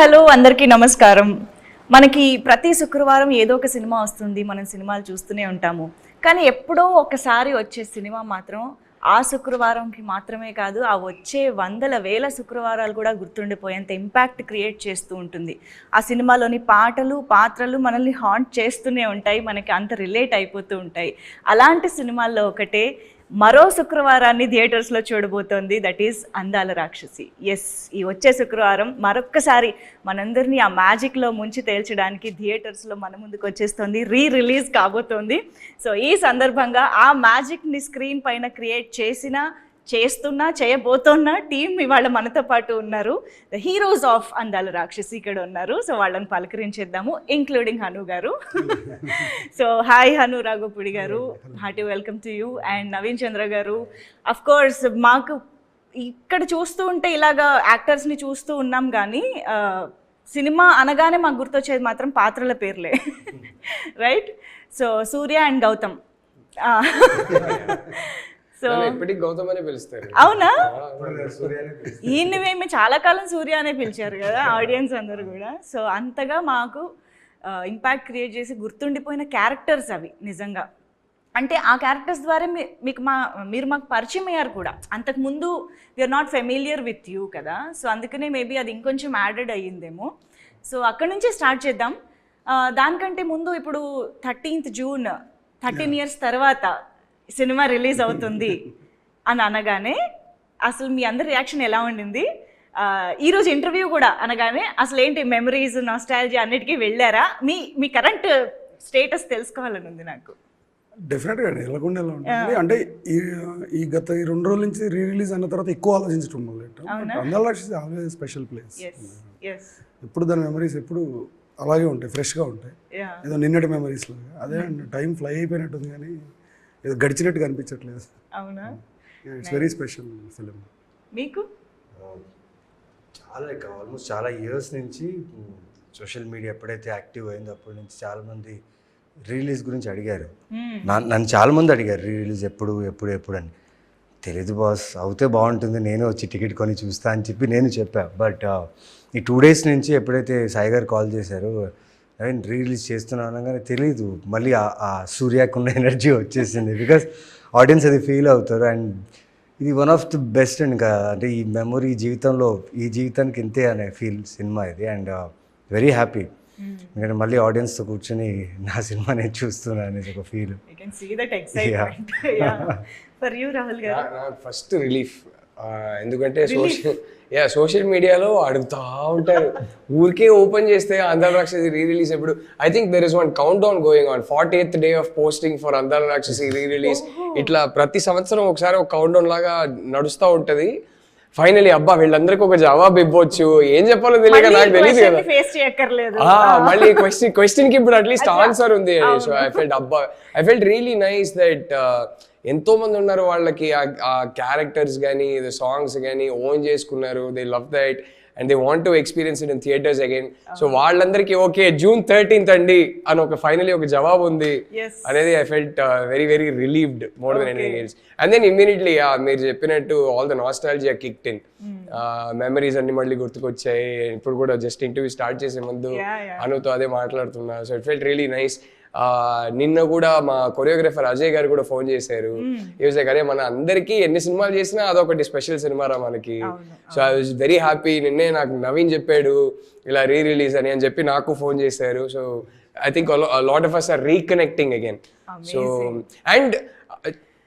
Hello అందరికీ నమస్కారం. మనకి ప్రతి శుక్రవారం ఏదో ఒక సినిమా వస్తుంది, మనం సినిమాలు చూస్తూనే ఉంటాము. కానీ ఎప్పుడో ఒకసారి వచ్చే సినిమా మాత్రం ఆ శుక్రవారంకి మాత్రమే కాదు, ఆ వచ్చే వందల వేల శుక్రవారాలు కూడా గుర్తుండిపోయేంత ఇంపాక్ట్ క్రియేట్ చేస్తూ ఉంటుంది. ఆ సినిమాలోని పాటలు, పాత్రలు మనల్ని హాంట్ చేస్తూనే ఉంటాయి, మనకి అంత రిలేట్ అయిపోతూ ఉంటాయి. అలాంటి సినిమాల్లో ఒకటే మరో శుక్రవారాన్ని థియేటర్స్లో చూడబోతోంది, దట్ ఈస్ అందాల రాక్షసి. ఎస్, ఈ వచ్చే శుక్రవారం మరొక్కసారి మనందరినీ ఆ మ్యాజిక్లో ముంచి తేల్చడానికి థియేటర్స్లో మన ముందుకు వచ్చేస్తుంది, రిలీజ్ కాబోతోంది. సో ఈ సందర్భంగా ఆ మ్యాజిక్ని స్క్రీన్ పైన క్రియేట్ చేయబోతున్న టీం ఇవాళ మనతో పాటు ఉన్నారు. ద హీరోస్ ఆఫ్ అందాల రాక్షసి ఇక్కడ ఉన్నారు. సో వాళ్ళని పలకరించేద్దాము, ఇంక్లూడింగ్ హను గారు. So hi Hanu Raghavapudi garu, hearty welcome to you. And Naveen Chandra garu. Of course మాకు ఇక్కడ చూస్తూ ఉంటే ఇలాగా యాక్టర్స్ని చూస్తూ ఉన్నాం, కానీ సినిమా అనగానే మాకు గుర్తొచ్చేది మాత్రం పాత్రల పేర్లే. Right? So Surya and Gautam. So Gautam అనే పిలుస్తారు. అవునా? ఈయనవేమి చాలా కాలం సూర్య అనే పిలిచారు కదా ఆడియన్స్ అందరూ కూడా. సో అంతగా మాకు ఇంపాక్ట్ క్రియేట్ చేసి గుర్తుండిపోయిన క్యారెక్టర్స్ అవి నిజంగా. అంటే ఆ క్యారెక్టర్స్ ద్వారా మీరు మాకు పరిచయం అయ్యారు కూడా. అంతకుముందు we are not familiar with you కదా. సో అందుకనే మేబీ అది ఇంకొంచెం యాడెడ్ అయ్యిందేమో. సో అక్కడి నుంచే స్టార్ట్ చేద్దాం. దానికంటే ముందు ఇప్పుడు 13th జూన్ 13 years తర్వాత సినిమా రిలీజ్ అవుతుంది అని అనగానే అసలు మీ అందరి రియాక్షన్ ఎలా ఉండింది? ఈరోజు ఇంటర్వ్యూ కూడా అనగానే అసలు ఏంటి మెమరీస్, నాస్టాలజీ అన్నిటికీ వెళ్ళారా? మీ కరెంట్ స్టేటస్ తెలుసుకోవాలని ఉంది నాకు. డెఫినెట్గా ఎలాగుండే ఎలా ఉంటుంది అంటే ఈ గత 2 రోజుల నుంచి రిలీజ్ అయిన తర్వాత ఎక్కువ ఆలోచించడం మొదలెట్టాం. అందాల రాక్షసి ఆల్వేస్ స్పెషల్ ప్లేస్. ఎప్పుడు దాని మెమరీస్ ఎప్పుడు అలాగే ఉంటాయి, ఫ్రెష్గా ఉంటాయి. ఏదో నిన్నటి మెమరీస్ లాగా. అదే టైం ఫ్లై అయిపోయినట్టుంది, కానీ ఏదో గడిచినట్టుగా అనిపించట్లేదు. అవునా? It's very special film. మీకు చాలా ఆల్మోస్ట్ చాలా ఇయర్స్ నుంచి సోషల్ మీడియా ఎప్పుడైతే యాక్టివ్ అయిందో అప్పటి నుంచి చాలామంది రిలీజ్ గురించి అడిగారు. నన్ను చాలామంది అడిగారు రిలీజ్ ఎప్పుడు అని. తెలీదు బాస్, అవుతే బాగుంటుంది, నేను వచ్చి టికెట్ కొని చూస్తా అని చెప్పి నేను చెప్పా. బట్ ఈ 2 days నుంచి ఎప్పుడైతే సాయి గారు కాల్ చేశారు, రిలీజ్ చేస్తున్నాను అనగానే తెలీదు, మళ్ళీ ఆ సూర్యకున్న ఎనర్జీ వచ్చేసింది. బికాస్ ఆడియన్స్ అది ఫీల్ అవుతారు. అండ్ ఇది one of the best and అంటే ఈ మెమొరీ ఈ జీవితానికి ఇంతే అనే ఫీల్ సినిమా ఇది. అండ్ వెరీ హ్యాపీ, ఎందుకంటే మళ్ళీ ఆడియన్స్తో కూర్చొని నా సినిమా నేను చూస్తున్నాను అనేది ఒక ఫీల్. ఫస్ట్ రిలీఫ్, ఎందుకంటే సోషల్ మీడియాలో అడుగుతా ఉంటారు, ఊరికే ఓపెన్ చేస్తే అందాల రాక్షసి రిలీజ్ ఎప్పుడు. I think there is one count down going on, 48th day of posting for అందాల రాక్షసి రిలీజ్. ఇట్లా ప్రతి సంవత్సరం ఒకసారి ఒక కౌంట్ డౌన్ లాగా నడుస్తూ ఉంటది. ఫైనలీ అబ్బా వీళ్ళందరికీ ఒక జవాబు ఇవ్వచ్చు, ఏం చెప్పాలో తెలియక నాకు తెలియదు కదా. మళ్ళీ క్వశ్చన్ కి ఇప్పుడు అట్లీస్ట్ ఆన్సర్ ఉంది. So I felt really nice that ఎంతో మంది ఉన్నారు, వాళ్ళకి ఆ క్యారెక్టర్స్ కానీ సాంగ్స్ కానీ ఓన్ చేసుకున్నారు. They love that and they want to experience it in theatres again. So వాళ్ళందరికీ ఓకే June 13th అండి అని ఒక ఫైనలీ ఒక జవాబు ఉంది అనేది I felt very very relieved more than anything else. And then immediately మీరు చెప్పినట్టు all the nostalgia kicked in. Memories అన్ని మళ్ళీ గుర్తుకొచ్చాయి. ఇప్పుడు కూడా జస్ట్ ఇంటర్వ్యూ స్టార్ట్ చేసే ముందు అనుతో అదే మాట్లాడుతున్నా. So it felt really nice. నిన్న కూడా మా కొరియోగ్రాఫర్ అజయ్ గారు కూడా ఫోన్ చేశారు. అరే మన అందరికీ ఎన్ని సినిమాలు చేసినా అదొకటి స్పెషల్ సినిమా రా మనకి. So I was very happy. నిన్నే నాకు నవీన్ చెప్పాడు ఇలా రిలీజ్ అని చెప్పి నాకు ఫోన్ చేశారు. So I think lot of us are reconnecting again. So and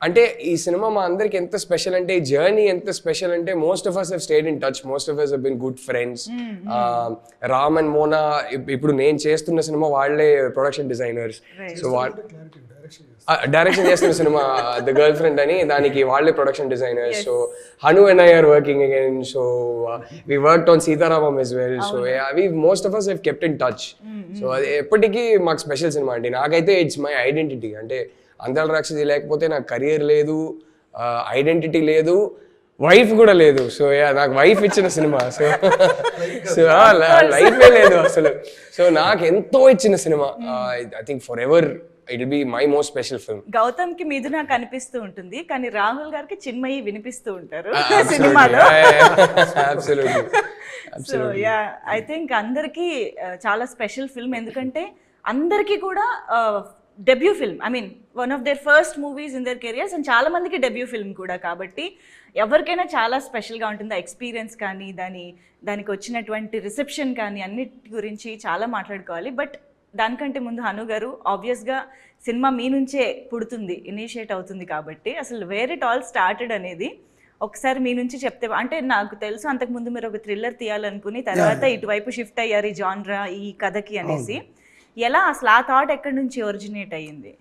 అంటే ఈ సినిమా మా అందరికి ఎంత స్పెషల్ అంటే, ఈ జర్నీ ఎంత స్పెషల్ అంటే, most of us have stayed in touch, most of us have been good friends. Ram and Mona ఇప్పుడు నేను చేస్తున్న సినిమా వాళ్ళే ప్రొడక్షన్ డిజైనర్స్. సో డైరెక్షన్ చేస్తున్న సినిమా ద గర్ల్ ఫ్రెండ్ అని, దానికి వాళ్ళే production designers. So Hanu and I are working again. So we worked on Sita Ramam as well. So we most of us have kept in touch. So అది ఎప్పటికీ మాకు special cinema అండి. నాకైతే ఇట్స్ మై ఐడెంటిటీ. అంటే అందాల రాక్షసి లేకపోతే నాకు కెరియర్ లేదు, ఐడెంటిటీ లేదు, వైఫ్ కూడా లేదు. సో నాకు వైఫ్ ఇచ్చిన సినిమా. సో లైఫే లేదు అసలు. సో నాకు ఎంతో ఇచ్చిన సినిమా. I think forever it'll be my most special film. Gautam కి మిథున కనిపిస్తూ ఉంటుంది, కానీ రాహుల్ గారికి చిన్మయి వినిపిస్తూ ఉంటారు Absolutely. సినిమాలో. Absolutely. So yeah, I think అందరికీ చాలా స్పెషల్ ఫిల్మ్, ఎందుకంటే అందరికీ కూడా debut film, I mean one of their first movies in there careers, and చాలా మందికి డెబ్యూ ఫిల్మ్ కూడా, కాబట్టి ఎవరికైనా చాలా స్పెషల్గా ఉంటుంది. ఆ ఎక్స్పీరియన్స్ కానీ దానికి వచ్చినటువంటి రిసెప్షన్ కానీ అన్నిటి గురించి చాలా మాట్లాడుకోవాలి. బట్ దానికంటే ముందు హను గారు, ఆబ్వియస్గా సినిమా మీ నుంచే పుడుతుంది, ఇనిషియేట్ అవుతుంది, కాబట్టి అసలు వేర్ ఇట్ ఆల్ స్టార్టెడ్ అనేది ఒకసారి మీ నుంచి చెప్తే, అంటే నాకు తెలుసు అంతకుముందు మీరు ఒక థ్రిల్లర్ తీయాలనుకుని తర్వాత ఇటువైపు షిఫ్ట్ అయ్యారు ఈ జాన్రా, ఈ కథకి అనేసి. ఎలా అసలు ఆ థాట్ ఎక్కడి నుంచి ఒరిజినేట్ అయ్యింది?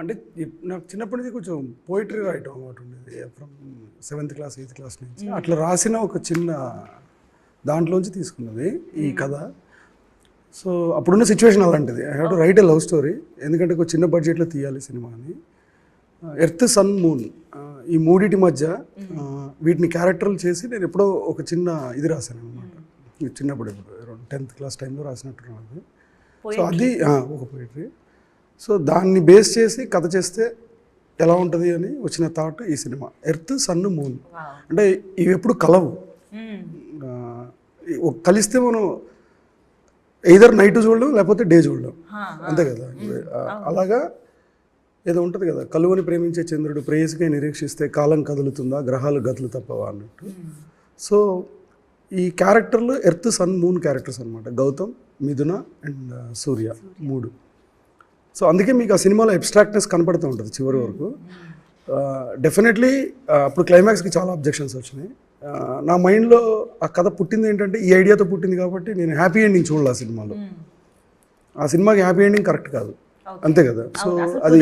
అంటే నాకు చిన్నప్పటి నుంచి కొంచెం పోయిటరీ రాయటం అలవాటు ఉండేది, from 7th class 8th class నుంచి. అట్లా రాసిన ఒక చిన్న దాంట్లోంచి తీసుకున్నది ఈ కథ. సో అప్పుడున్న సిచ్యువేషన్ అలాంటిది, I have to right a love story, ఎందుకంటే ఒక చిన్న బడ్జెట్లో తీయాలి సినిమాని. ఎర్త్, సన్, మూన్ ఈ మూడిటి మధ్య వీటిని క్యారెక్టర్లు చేసి నేను ఎప్పుడో ఒక చిన్న ఇది రాశాను అనమాట. చిన్నప్పుడు ఎప్పుడు 10th క్లాస్ టైంలో రాసినట్టున్నది. సో అది ఒక పోయిటరీ. సో దాన్ని బేస్ చేసి కథ చేస్తే ఎలా ఉంటుంది అని వచ్చిన థాట్ ఈ సినిమా. ఎర్త్, సన్, మూన్ అంటే ఇవి ఎప్పుడు కలవు, కలిస్తే మనం ఎయిదర్ నైట్ చూడడం లేకపోతే డే చూడడం, అంతే కదా. అలాగా ఏదో ఉంటుంది కదా, కలువని ప్రేమించే చంద్రుడు ప్రేయసికై నిరీక్షిస్తే కాలం కదులుతుందా గ్రహాలు గతులు తప్పవా అన్నట్టు. సో ఈ క్యారెక్టర్లు ఎర్త్, సన్, మూన్ క్యారెక్టర్స్ అనమాట. గౌతమ్, మిథున అండ్ సూర్య, 3. సో అందుకే మీకు ఆ సినిమాలో అబ్స్ట్రాక్ట్నెస్ కనపడుతూ ఉంటుంది చివరి వరకు. డెఫినెట్లీ అప్పుడు క్లైమాక్స్కి చాలా అబ్జెక్షన్స్ వచ్చినాయి. నా మైండ్లో ఆ కథ పుట్టింది ఏంటంటే ఈ ఐడియాతో పుట్టింది, కాబట్టి నేను హ్యాపీ ఎండింగ్ చూడాలి ఆ సినిమాలో. ఆ సినిమాకి హ్యాపీ ఎండింగ్ కరెక్ట్ కాదు, అంతే కదా. సో అది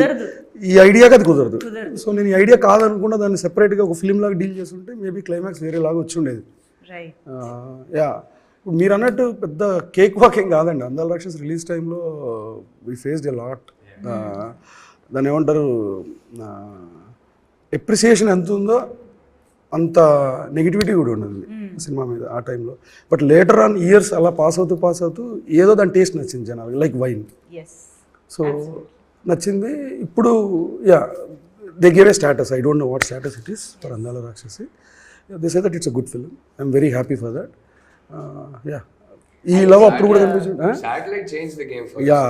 ఈ ఐడియాకి అది కుదరదు. సో నేను ఈ ఐడియా కాదనుకున్నా దాన్ని సెపరేట్గా ఒక ఫిల్మ్ లాగా డీల్ చేస్తుంటే మేబీ క్లైమాక్స్ వేరేలాగా వచ్చి ఉండేది. యా, ఇప్పుడు మీరు అన్నట్టు పెద్ద కేక్ వాకింగ్ కాదండి. అందాల రాక్షస్ రిలీజ్ టైంలో వీ ఫేస్డ్ ఎ లాట్. దాన్ని ఏమంటారు, ఎప్రిసియేషన్ ఎంత ఉందో అంత నెగిటివిటీ కూడా ఉన్నది సినిమా మీద ఆ టైంలో. బట్ లేటర్ ఆన్ ఇయర్స్ అలా పాస్ అవుతూ ఏదో దాని టేస్ట్ నచ్చింది జనాలకి, లైక్ వైన్. సో నచ్చింది. ఇప్పుడు yeah, they gave a status, I don't know what status it is for అందాల రాక్షసి. They say that it's a good film, I'm very happy for that. Yeah, ఈ లవ్ అప్పుడు కూడా కనిపించింది. Satellite changed the game for yeah,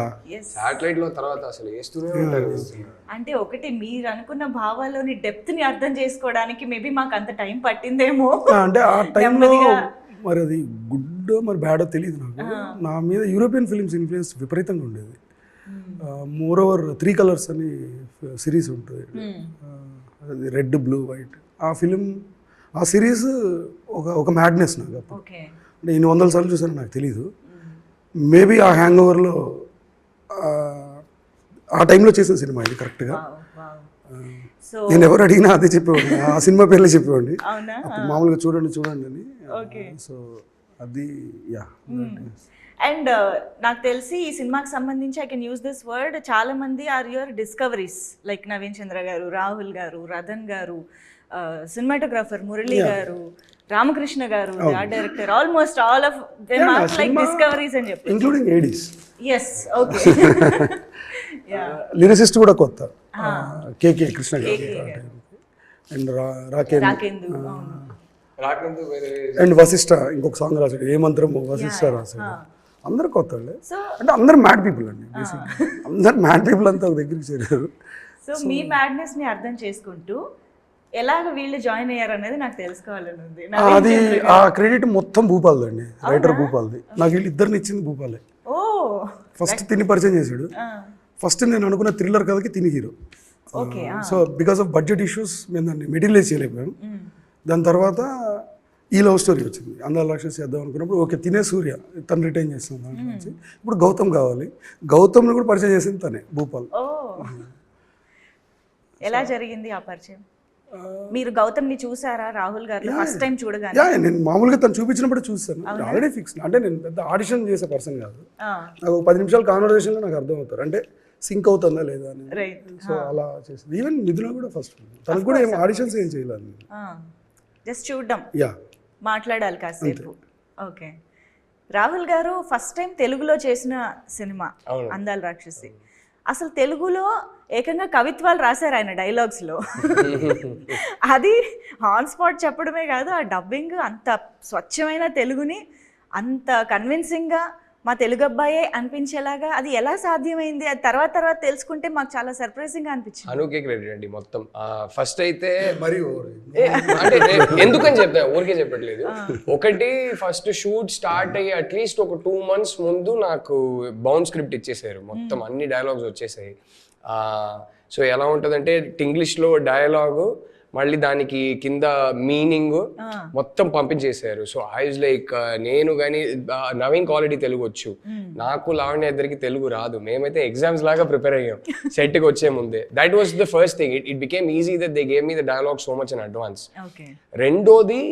Satellite లో తర్వాత అసలు వేస్తూనే ఉంటారు. అంటే ఒకటి మీరు అనుకున్న భావాల్లోని డెప్త్ ని అర్థం చేసుకోవడానికి మేబీ మాకు అంత టైం పట్టిందేమో. అంటే ఆ టైంలో మరి అది గుడ్ మరి బ్యాడో తెలియదు నాకు. నా మీద యూరోపియన్ ఫిలిమ్స్ ఇన్ఫ్లుయెన్స్ విపరీతంగా ఉండేది. మోర్ ఓవర్ 3 కలర్స్ అని సిరీస్ ఉంటుంది, అది రెడ్, బ్లూ, వైట్. ఆ ఫిలిం, ఆ సిరీస్ ఒక మ్యాడ్నెస్ నాకు అప్పుడు. అంటే ఇన్ని 100 సార్లు చూసాను నాకు తెలీదు. మేబీ ఆ హ్యాంగ్ ఓవర్లో ఆ టైంలో చేసిన సినిమా ఇది కరెక్ట్గా. నేను ఎవరు అడిగినా అదే చెప్పేవాడిని, ఆ సినిమా పేర్లే చెప్పేవాడిని. అప్పుడు మామూలుగా చూడండి అని. సో అది యా. అండ్ నాకు తెలిసి ఈ సినిమాకి సంబంధించి I can use this word, చాలా మంది are your discoveries, like Naveen Chandra garu, Rahul గారు, రతన్ గారు, సినిమాటోగ్రాఫర్ మురళి గారు, రామకృష్ణ గారు, art director, almost all of them are like discoveries అని చెప్పి, including ADs. Yes, okay. Lyricist కూడా కొత్త, కేకే కృష్ణ గారు అండ్ రాకేందు అండ్ వశిష్ఠ ఇంకొక సాంగ్ రాశాడు, ఏ మంత్రము వశిష్ఠ రాశాడు. అందరు కొత్త వాళ్ళే, అంటే అందరు మ్యాడ్ పీపుల్ అండి. అందరు మ్యాడ్ పీపుల్ అంతా ఒక దగ్గరికి చేరారు. సో మీ మ్యాడ్నెస్ ని అర్థం చేసుకుంటూ ఎలాగ వీళ్ళు జాయిన్ అయ్యారు అనేది నాకు తెలుసుకోవాలని ఉంది. అది ఆ క్రెడిట్ మొత్తం భూపాల్దండి, రైటర్ భూపాల్ది. నాకు వీళ్ళు ఇద్దరిని ఇచ్చింది భూపాలే. ఫస్ట్ తిని పరిచయం చేశాడు. ఫస్ట్ నేను అనుకున్న థ్రిల్లర్ కథకి తిని hero. So because of budget issues మేము దాన్ని మెటీరియలైజ్ చేయలేకపోయాం. దాని తర్వాత ఈ లవ్ స్టోరీ వచ్చింది. అందాల రాక్షసి చేద్దాం అనుకున్నప్పుడు ఓకే తినే సూర్య తను రిటైన్ చేస్తున్నాం దాని నుంచి. ఇప్పుడు గౌతమ్ కావాలి, గౌతమ్ని కూడా పరిచయం చేసింది తనే, భూపాల్. ఎలా జరిగింది ఆ పరిచయం? మీరు గౌతమ్ని చూసారా రాహుల్ గారు ఫస్ట్ టైం చూడగానే? నేను మామూలుగా తను చూపించినప్పుడు చూస్తాను, ఆల్రెడీ ఫిక్స్. అంటే నేను పెద్ద ఆడిషన్ చేసే పర్సన్ కాదు. నాకు 10 నిమిషాల కాన్వర్సేషన్లో నాకు అర్థం అవుతారు, అంటే సింక్ అవుతుందా లేదా అని. సో అలా చేసింది. ఈవెన్ మిథున కూడా ఫస్ట్, తనకు కూడా ఏం ఆడిషన్స్ ఏం చేయలేదు, జస్ట్ చూడడం, యా మాట్లాడాలి కాసేపు. ఓకే. రాహుల్ గారు ఫస్ట్ టైం తెలుగులో చేసిన సినిమా అందాల రాక్షసి. అసలు తెలుగులో ఏకంగా కవిత్వాలు రాశారు ఆయన డైలాగ్స్లో. అది ఆన్ స్పాట్ చెప్పడమే కాదు, ఆ డబ్బింగ్ అంత స్వచ్ఛమైన తెలుగుని అంత కన్విన్సింగ్గా మా తెలుగు అబ్బాయే అనిపించేలాగా అది ఎలా సాధ్యమైంది, అది తర్వాత తెలుసుకుంటే మాకు చాలా సర్ప్రైజింగ్గా అనిపించింది. అనుకే క్రెడిట్ అండి మొత్తం. ఫస్ట్ అయితే మరి అంటే ఎందుకని చెప్తా, ఊరికే చెప్పట్లేదు. ఒకటి ఫస్ట్ షూట్ స్టార్ట్ అయ్యి అట్లీస్ట్ ఒక 2 months ముందు నాకు బౌండ్ స్క్రిప్ట్ ఇచ్చేసారు, మొత్తం అన్ని డైలాగ్స్ వచ్చేసాయి. సో ఎలా ఉంటుందంటే ఇంగ్లీష్లో డైలాగు, మళ్ళీ దానికి కింద మీనింగ్ మొత్తం పంపించేశారు. సో ఐ వాజ్ లైక్, నేను కానీ నవీన్ ఆల్రెడీ తెలుగు వచ్చు, నాకు లావణ్య ఇద్దరికి తెలుగు రాదు. మేమైతే ఎగ్జామ్స్ లాగా ప్రిపేర్ అయ్యాం సెట్కి వచ్చే ముందే. That was the first thing. It became easy that they gave me the dialogue so much in advance. రెండోది,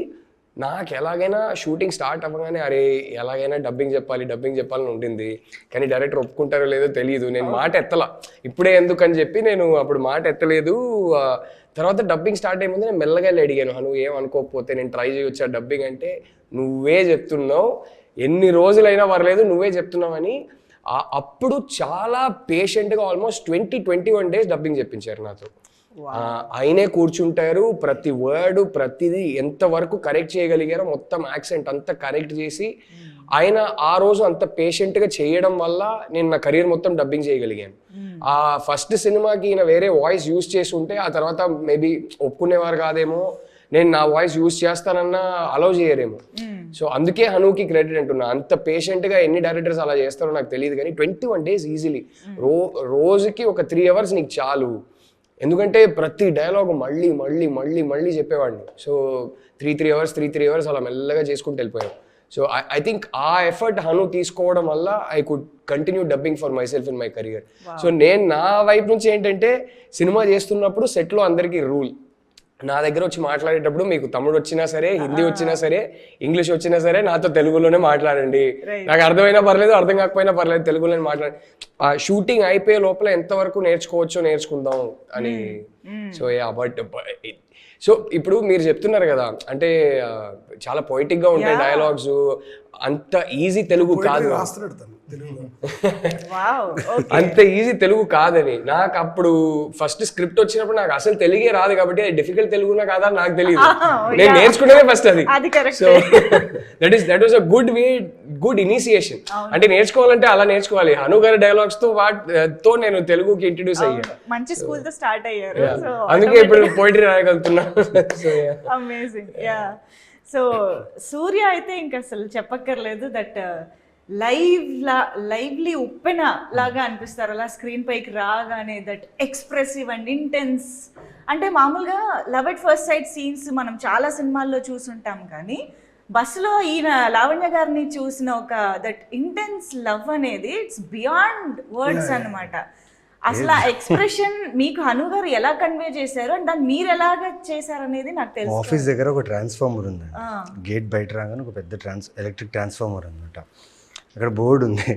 నాకు ఎలాగైనా షూటింగ్ స్టార్ట్ అవ్వగానే అరే ఎలాగైనా డబ్బింగ్ చెప్పాలని ఉంటుంది. కానీ డైరెక్టర్ ఒప్పుకుంటారో లేదో తెలియదు. నేను మాట ఎత్తలా, ఇప్పుడే ఎందుకని చెప్పి నేను అప్పుడు మాట ఎత్తలేదు. తర్వాత డబ్బింగ్ స్టార్ట్ అయ్యే ముందు నేను మెల్లగా అడిగాను, నువ్వు ఏం అనుకోకపోతే నేను ట్రై చేయొచ్చా డబ్బింగ్ అంటే, నువ్వే చెప్తున్నావు, ఎన్ని రోజులైనా పర్లేదు నువ్వే చెప్తున్నావని. అప్పుడు చాలా పేషెంట్గా ఆల్మోస్ట్ 21 days డబ్బింగ్ చెప్పించారు నాతో. ఆయనే కూర్చుంటారు, ప్రతి వర్డ్ ప్రతిదీ ఎంతవరకు కరెక్ట్ చేయగలిగారో మొత్తం యాక్సెంట్ అంతా కరెక్ట్ చేసి, ఆయన ఆ రోజు అంత పేషెంట్గా చేయడం వల్ల నేను నా కెరీర్ మొత్తం డబ్బింగ్ చేయగలిగాను. ఆ ఫస్ట్ సినిమాకి ఈయన వేరే వాయిస్ యూజ్ చేసి ఉంటే ఆ తర్వాత మేబీ ఒప్పుకునేవారు కాదేమో, నేను నా వాయిస్ యూజ్ చేస్తానన్నా అలౌ చేయరేమో. సో అందుకే హనుకి క్రెడిట్ అంటున్నా. అంత పేషెంట్గా ఎన్ని డైరెక్టర్స్ అలా చేస్తారో నాకు తెలియదు, కానీ 21 days ఈజీలీ, రోజుకి ఒక 3 hours నీకు చాలు. ఎందుకంటే ప్రతి డైలాగ్ మళ్ళీ మళ్ళీ మళ్ళీ మళ్ళీ చెప్పేవాడిని. సో 3 hours అలా మెల్లగా చేసుకుంటూ వెళ్ళిపోయాం. సో ఐ థింక్ ఆ ఎఫర్ట్ హను తీసుకోవడం వల్ల I could continue dubbing for my self in my career. So నేను నా వైపు నుంచి ఏంటంటే, సినిమా చేస్తున్నప్పుడు సెట్లో అందరికీ రూల్, నా దగ్గర వచ్చి మాట్లాడేటప్పుడు మీకు తమిళ్ వచ్చినా సరే, హిందీ వచ్చినా సరే, ఇంగ్లీష్ వచ్చినా సరే నాతో తెలుగులోనే మాట్లాడండి. నాకు అర్థమైనా పర్లేదు, అర్థం కాకపోయినా పర్లేదు, తెలుగులోనే మాట్లాడండి. ఆ షూటింగ్ అయిపోయే లోపల ఎంతవరకు నేర్చుకోవచ్చో నేర్చుకుందాం అని. సో యా, బట్ సో ఇప్పుడు మీరు చెప్తున్నారు కదా, అంటే చాలా పొయిటిక్గా ఉంటాయి డైలాగ్స్, అంత ఈజీ తెలుగు కాదు, అంత ఈజీ తెలుగు కాదని. నాకు అప్పుడు ఫస్ట్ స్క్రిప్ట్ వచ్చినప్పుడు నాకు అసలు తెలుగే రాదు కాబట్టి అది డిఫికల్ట్ తెలుగునా కాదా నాకు తెలియదు. నేను నేర్చుకునేదే ఫస్ట్ అది. So that was a good initiation. అంటే నేర్చుకోవాలంటే అలా నేర్చుకోవాలి. హను గారి డైలాగ్స్ తో నేను తెలుగుకి ఇంట్రడ్యూస్ అయ్యాను. మంచి స్కూల్ తో స్టార్ట్ అయ్యారు, అందుకే ఇప్పుడు పోయిటరీ రాయగలుగుతున్నా. అమేజింగ్. యా. సో సూర్య అయితే ఇంకా అసలు చెప్పక్కర్లేదు, దట్ లైవ్లీ ఉప్పెన లాగా అనిపిస్తారు అలా స్క్రీన్ పైకి రాగానే. That expressive and intense. అంటే మామూలుగా love at first sight scenes మనం చాలా సినిమాల్లో చూసుంటాం, కానీ బస్సులో ఈయన లావణ్య గారిని చూసిన ఒక దట్ ఇంటెన్స్ లవ్ అనేది ఇట్స్ బియాండ్ వర్డ్స్ అన్నమాట. అసలు ఆ ఎక్స్ప్రెషన్ మీకు హను గారు ఎలా కన్వే చేశారు అండ్ దాన్ని మీరు ఎలాగ చేశారనేది నాకు తెలుసు. ఆఫీస్ దగ్గర ఒక ట్రాన్స్ఫార్మర్ ఉంది, గేట్ బయట రాగానే ఒక పెద్ద ఎలక్ట్రిక్ ట్రాన్స్ఫార్మర్ అనమాట. అక్కడ బోర్డు ఉంది,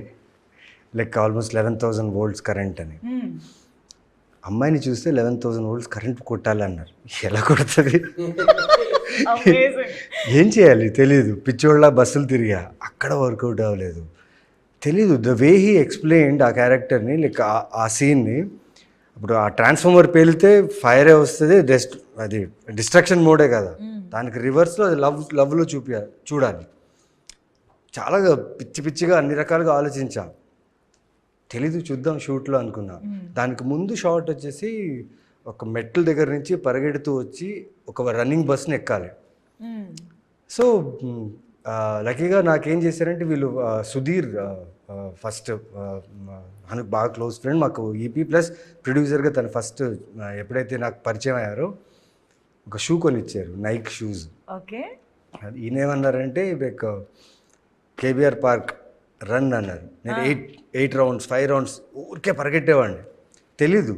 లైక్ ఆల్మోస్ట్ 11,000 volts కరెంట్ అని. అమ్మాయిని చూస్తే 11,000 volts కరెంట్ కొట్టాలి అన్నారు. ఎలా కొడుతుంది, ఏం చేయాలి తెలియదు. పిచ్చోళ్ళ బస్సులు తిరిగా, అక్కడ వర్కౌట్ అవ్వలేదు, తెలీదు. ద వే హీ ఎక్స్ప్లెయిన్డ్ ఆ క్యారెక్టర్ని, లైక్ ఆ సీన్ని. ఇప్పుడు ఆ ట్రాన్స్ఫార్మర్ పేలితే ఫైరే వస్తుంది, అది డిస్ట్రక్షన్ మోడే కదా, దానికి రివర్స్లో అది లవ్లో చూడాలి. చాలా పిచ్చిగా అన్ని రకాలుగా ఆలోచించా, తెలీదు చూద్దాం షూట్లో అనుకున్నా. దానికి ముందు షాట్ వచ్చేసి ఒక మెట్ల దగ్గర నుంచి పరిగెడుతూ వచ్చి ఒక రన్నింగ్ బస్ని ఎక్కాలి. సో లక్కీగా నాకేం చేశారంటే వీళ్ళు సుధీర్, ఫస్ట్ మనకు బాగా క్లోజ్ ఫ్రెండ్, మాకు ఈపీ ప్లస్ ప్రొడ్యూసర్గా తను ఫస్ట్ ఎప్పుడైతే నాకు పరిచయం అయ్యారో ఒక షూ కొనిచ్చారు, నైక్ షూస్. ఓకే. ఈయనేమన్నారంటే లైక్ కేబీఆర్ పార్క్ రన్ అన్నారు. నేను 8 rounds 5 rounds ఊరికే పరిగెట్టేవాడిని, తెలీదు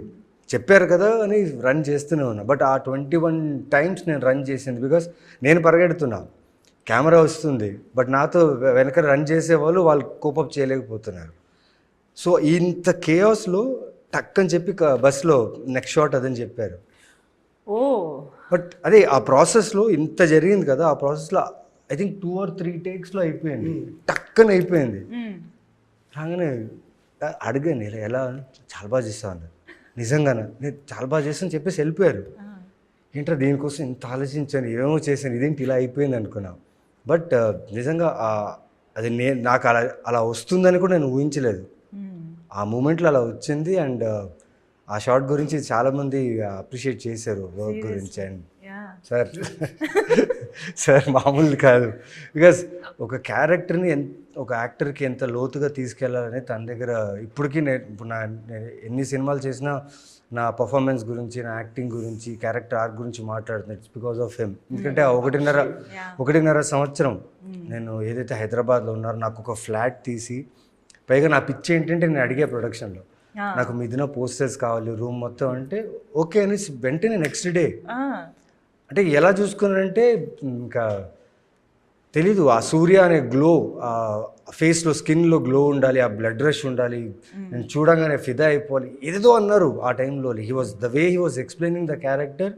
చెప్పారు కదా అని రన్ చేస్తూనే ఉన్నా. బట్ ఆ 21 times నేను రన్ చేసింది బికాస్ నేను పరిగెడుతున్నా, కెమెరా వస్తుంది, బట్ నాతో వెనక రన్ చేసేవాళ్ళు వాళ్ళు కోపప్ చేయలేకపోతున్నారు. సో ఇంత కేయాస్లో టక్ అని చెప్పి బస్లో నెక్స్ట్ షాట్ అదని చెప్పారు. ఓ బట్ అదే ఆ ప్రాసెస్లో ఇంత జరిగింది కదా, ఆ ప్రాసెస్లో ఐ థింక్ 2 or 3 takesలో అయిపోయింది, టక్కన అయిపోయింది. రాగానే అడిగాను ఇలా ఎలా చాలా బాగా చేస్తాను అన్నారు. నిజంగానే నేను చాలా బాగా చేస్తాను చెప్పేసి వెళ్ళిపోయారు. ఏంటో దీనికోసం ఇంత ఆలోచించాను, ఏమో చేశాను, ఇదేంటి ఇలా అయిపోయింది అనుకున్నాను. బట్ నిజంగా అది నాకు అలా వస్తుందని కూడా నేను ఊహించలేదు. ఆ మూమెంట్లో అలా వచ్చింది. అండ్ ఆ షార్ట్ గురించి చాలామంది అప్రిషియేట్ చేశారు వర్క్ గురించి. అండ్ సార్ మామూలు కాదు. బికాస్ ఒక క్యారెక్టర్ని ఒక యాక్టర్కి ఎంత లోతుగా తీసుకెళ్లాలని తన దగ్గర ఇప్పటికీ ఇప్పుడు నేను ఎన్ని సినిమాలు చేసినా నా పర్ఫార్మెన్స్ గురించి, నా యాక్టింగ్ గురించి, క్యారెక్టర్ ఆర్క్ గురించి మాట్లాడుతున్నాను. It's because of him. ఎందుకంటే 1.5 సంవత్సరం నేను ఏదైతే హైదరాబాద్లో ఉన్నారో నాకు ఒక ఫ్లాట్ తీసి, పైగా నా పిచ్చి ఏంటంటే నేను అడిగే ప్రొడక్షన్లో నాకు మిదిన పోస్టర్స్ కావాలి రూమ్ మొత్తం అంటే ఓకే అనేసి వెంటనే నెక్స్ట్ డే. అంటే ఎలా చూసుకున్నారంటే ఇంకా తెలీదు, ఆ సూర్య అనే గ్లో, ఆ ఫేస్లో స్కిన్లో గ్లో ఉండాలి, ఆ బ్లడ్ రష్ ఉండాలి, నేను చూడగానే ఫిదా అయిపోవాలి, ఏదేదో అన్నారు ఆ టైంలో. The way he was explaining the character.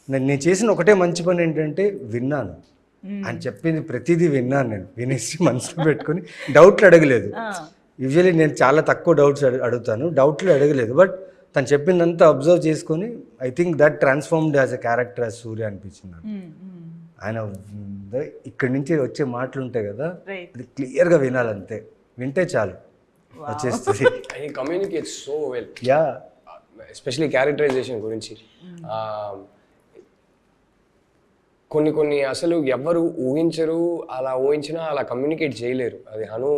నేను చేసిన ఒకటే మంచి పని ఏంటంటే విన్నాను. ఆయన చెప్పింది ప్రతిదీ విన్నాను. నేను వినేసి మనసులో పెట్టుకొని డౌట్లు అడగలేదు. యూజువల్లీ నేను చాలా తక్కువ డౌట్స్ అడుగుతాను, డౌట్లు అడగలేదు. బట్ తను చెప్పిందంతా అబ్జర్వ్ చేసుకొని I think that transformed as a character as Surya అనిపించింది. ఆయన ఇక్కడి నుంచి వచ్చే మాటలు ఉంటాయి కదా, అది క్లియర్గా వినాలంతే, వింటే చాలు వచ్చేస్తుంది. He communicates so well. Yeah. Especially characterization గురించి. కొన్ని అసలు ఎవ్వరు ఊహించరు, అలా ఊహించినా అలా కమ్యూనికేట్ చేయలేరు. అది హను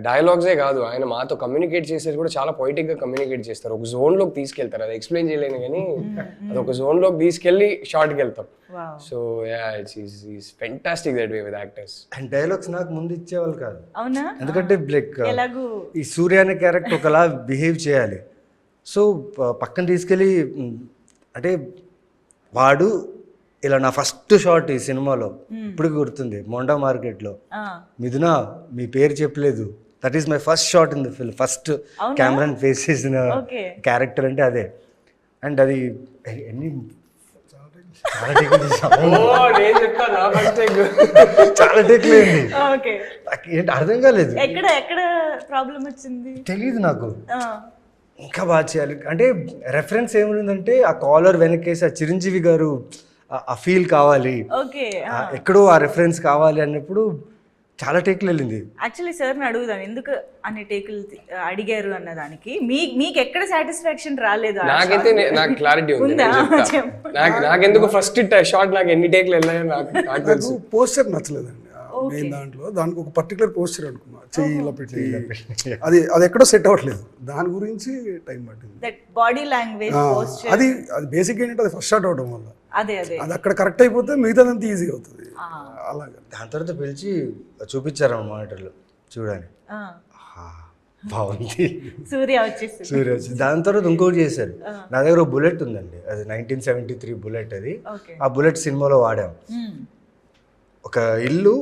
డైలాగ్సే కాదు, ఆయన మాతో కమ్యూనికేట్ చేసేది కూడా చాలా పొయిటిక్గా కమ్యూనికేట్ చేస్తారు. ఒక జోన్లోకి తీసుకెళ్తారు, అది ఎక్స్ప్లెయిన్ చేయలేను కానీ అది ఒక జోన్లోకి తీసుకెళ్ళి షార్ట్కి వెళ్తాం. So it's fantastic that way with actors. And dialogues నాకు ముందు ఇచ్చేవాళ్ళు కాదు. అవునా? ఎందుకంటే లైక్ ఈ సూర్య అనే క్యారెక్టర్ ఒకలా బిహేవ్ చేయాలి. సో పక్కన తీసుకెళ్ళి అంటే వాడు ఇలా నా ఫస్ట్ షాట్ ఈ సినిమాలో ఇప్పటికి గుర్తుంది, మొండా మార్కెట్లో మిథున మీ పేరు చెప్పలేదు, that is my first shot in the film. First కెమెరాని ఫేస్ చేసిన క్యారెక్టర్ అంటే అదే. అండ్ అది ఎన్ని చాలా టేక్లు అయింది, ఏంటి అర్థం కాలేదు, తెలీదు నాకు. ఇంకా బాగా చేయాలి అంటే రెఫరెన్స్ ఏముందంటే ఆ కాలర్ వెనకేసి ఆ చిరంజీవి గారు ఆ ఫీల్ కావాలి, ఎక్కడో ఆ రెఫరెన్స్ కావాలి అన్నప్పుడు చాలా టేకులు వెళ్ళింది. యాక్చువల్లీ సార్ని అడుగుదాం ఎందుకు అన్ని టేకులు అడిగారు అన్నదానికి. మీకు ఎక్కడ సాటిస్ఫాక్షన్ రాలేదు? నాకైతే నాకు క్లారిటీ ఉంది. నాకెందుకు ఫస్ట్ షాట్ నాకు ఎన్ని టేకులు వెళ్ళాయో నాకు తెలుసు. పోస్టర్ నచ్చలేదండి మెయిన్ దాంట్లో. దానికి ఒక పర్టికులర్ పోస్టర్ అనుకున్నా, చెయ్యి ఇలా పెట్టి అది ఎక్కడో సెట్ అవ్వట్లేదు, దాని గురించి టైం పట్టింది. బాడీ లాంగ్వేజ్ అది బేసిక్ ఏంటంటే అది ఫస్ట్ షాట్ అవడం వల్ల అది అక్కడ కరెక్ట్ అయిపోతే మిగతాదంతా ఈజీ అవుతుంది. అలాగే దాని తర్వాత పిలిచి చూపించారు మానిటర్లో చూడండి, బాగుంది సూర్య వచ్చి. దాని తర్వాత ఇంకోటి చేశారు. నా దగ్గర ఒక బుల్లెట్ ఉందండి, అది 1973 బుల్లెట్. అది ఆ బుల్లెట్ సినిమాలో వాడాం. ఒక ఇల్లు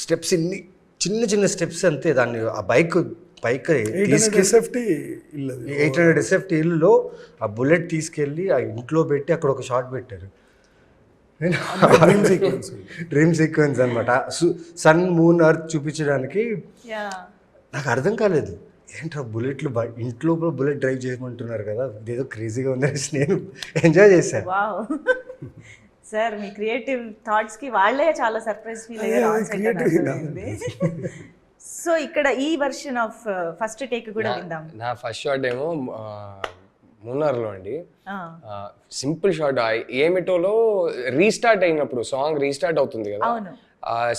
స్టెప్స్ ఇన్ని చిన్న చిన్న స్టెప్స్ అంతే, దాన్ని ఆ బైక్ 800 SFT ఇల్లులో ఆ బుల్లెట్ తీసుకెళ్ళి ఆ ఇంట్లో పెట్టి అక్కడ ఒక షాట్ పెట్టారు. డ్రీమ్ సీక్వెన్స్ అనమాట, సన్ మూన్ ఎర్త్ చూపించడానికి. నాకు అర్థం కాలేదు, ఏంట్రా బుల్లెట్లు ఇంట్లో బుల్లెట్ డ్రైవ్ చేయమంటున్నారు కదా, ఇదేదో క్రేజీగా ఉందనేసి నేను ఎంజాయ్ చేశాను. సార్ మీ క్రియేటివ్ థాట్స్ కి వాళ్ళే చాలా సర్ప్రైజ్ ఫీల్ అయ్యారు. సో ఇక్కడ ఈ వర్షన్ ఆఫ్ ఫస్ట్ టేక్ కూడా విందాం. నా ఫస్ట్ షాట్ ఏమో మున్నార్లో అండి, సింపుల్ షాట్. ఏమిటోలో రీస్టార్ట్ అయినప్పుడు సాంగ్ రీస్టార్ట్ అవుతుంది కదా,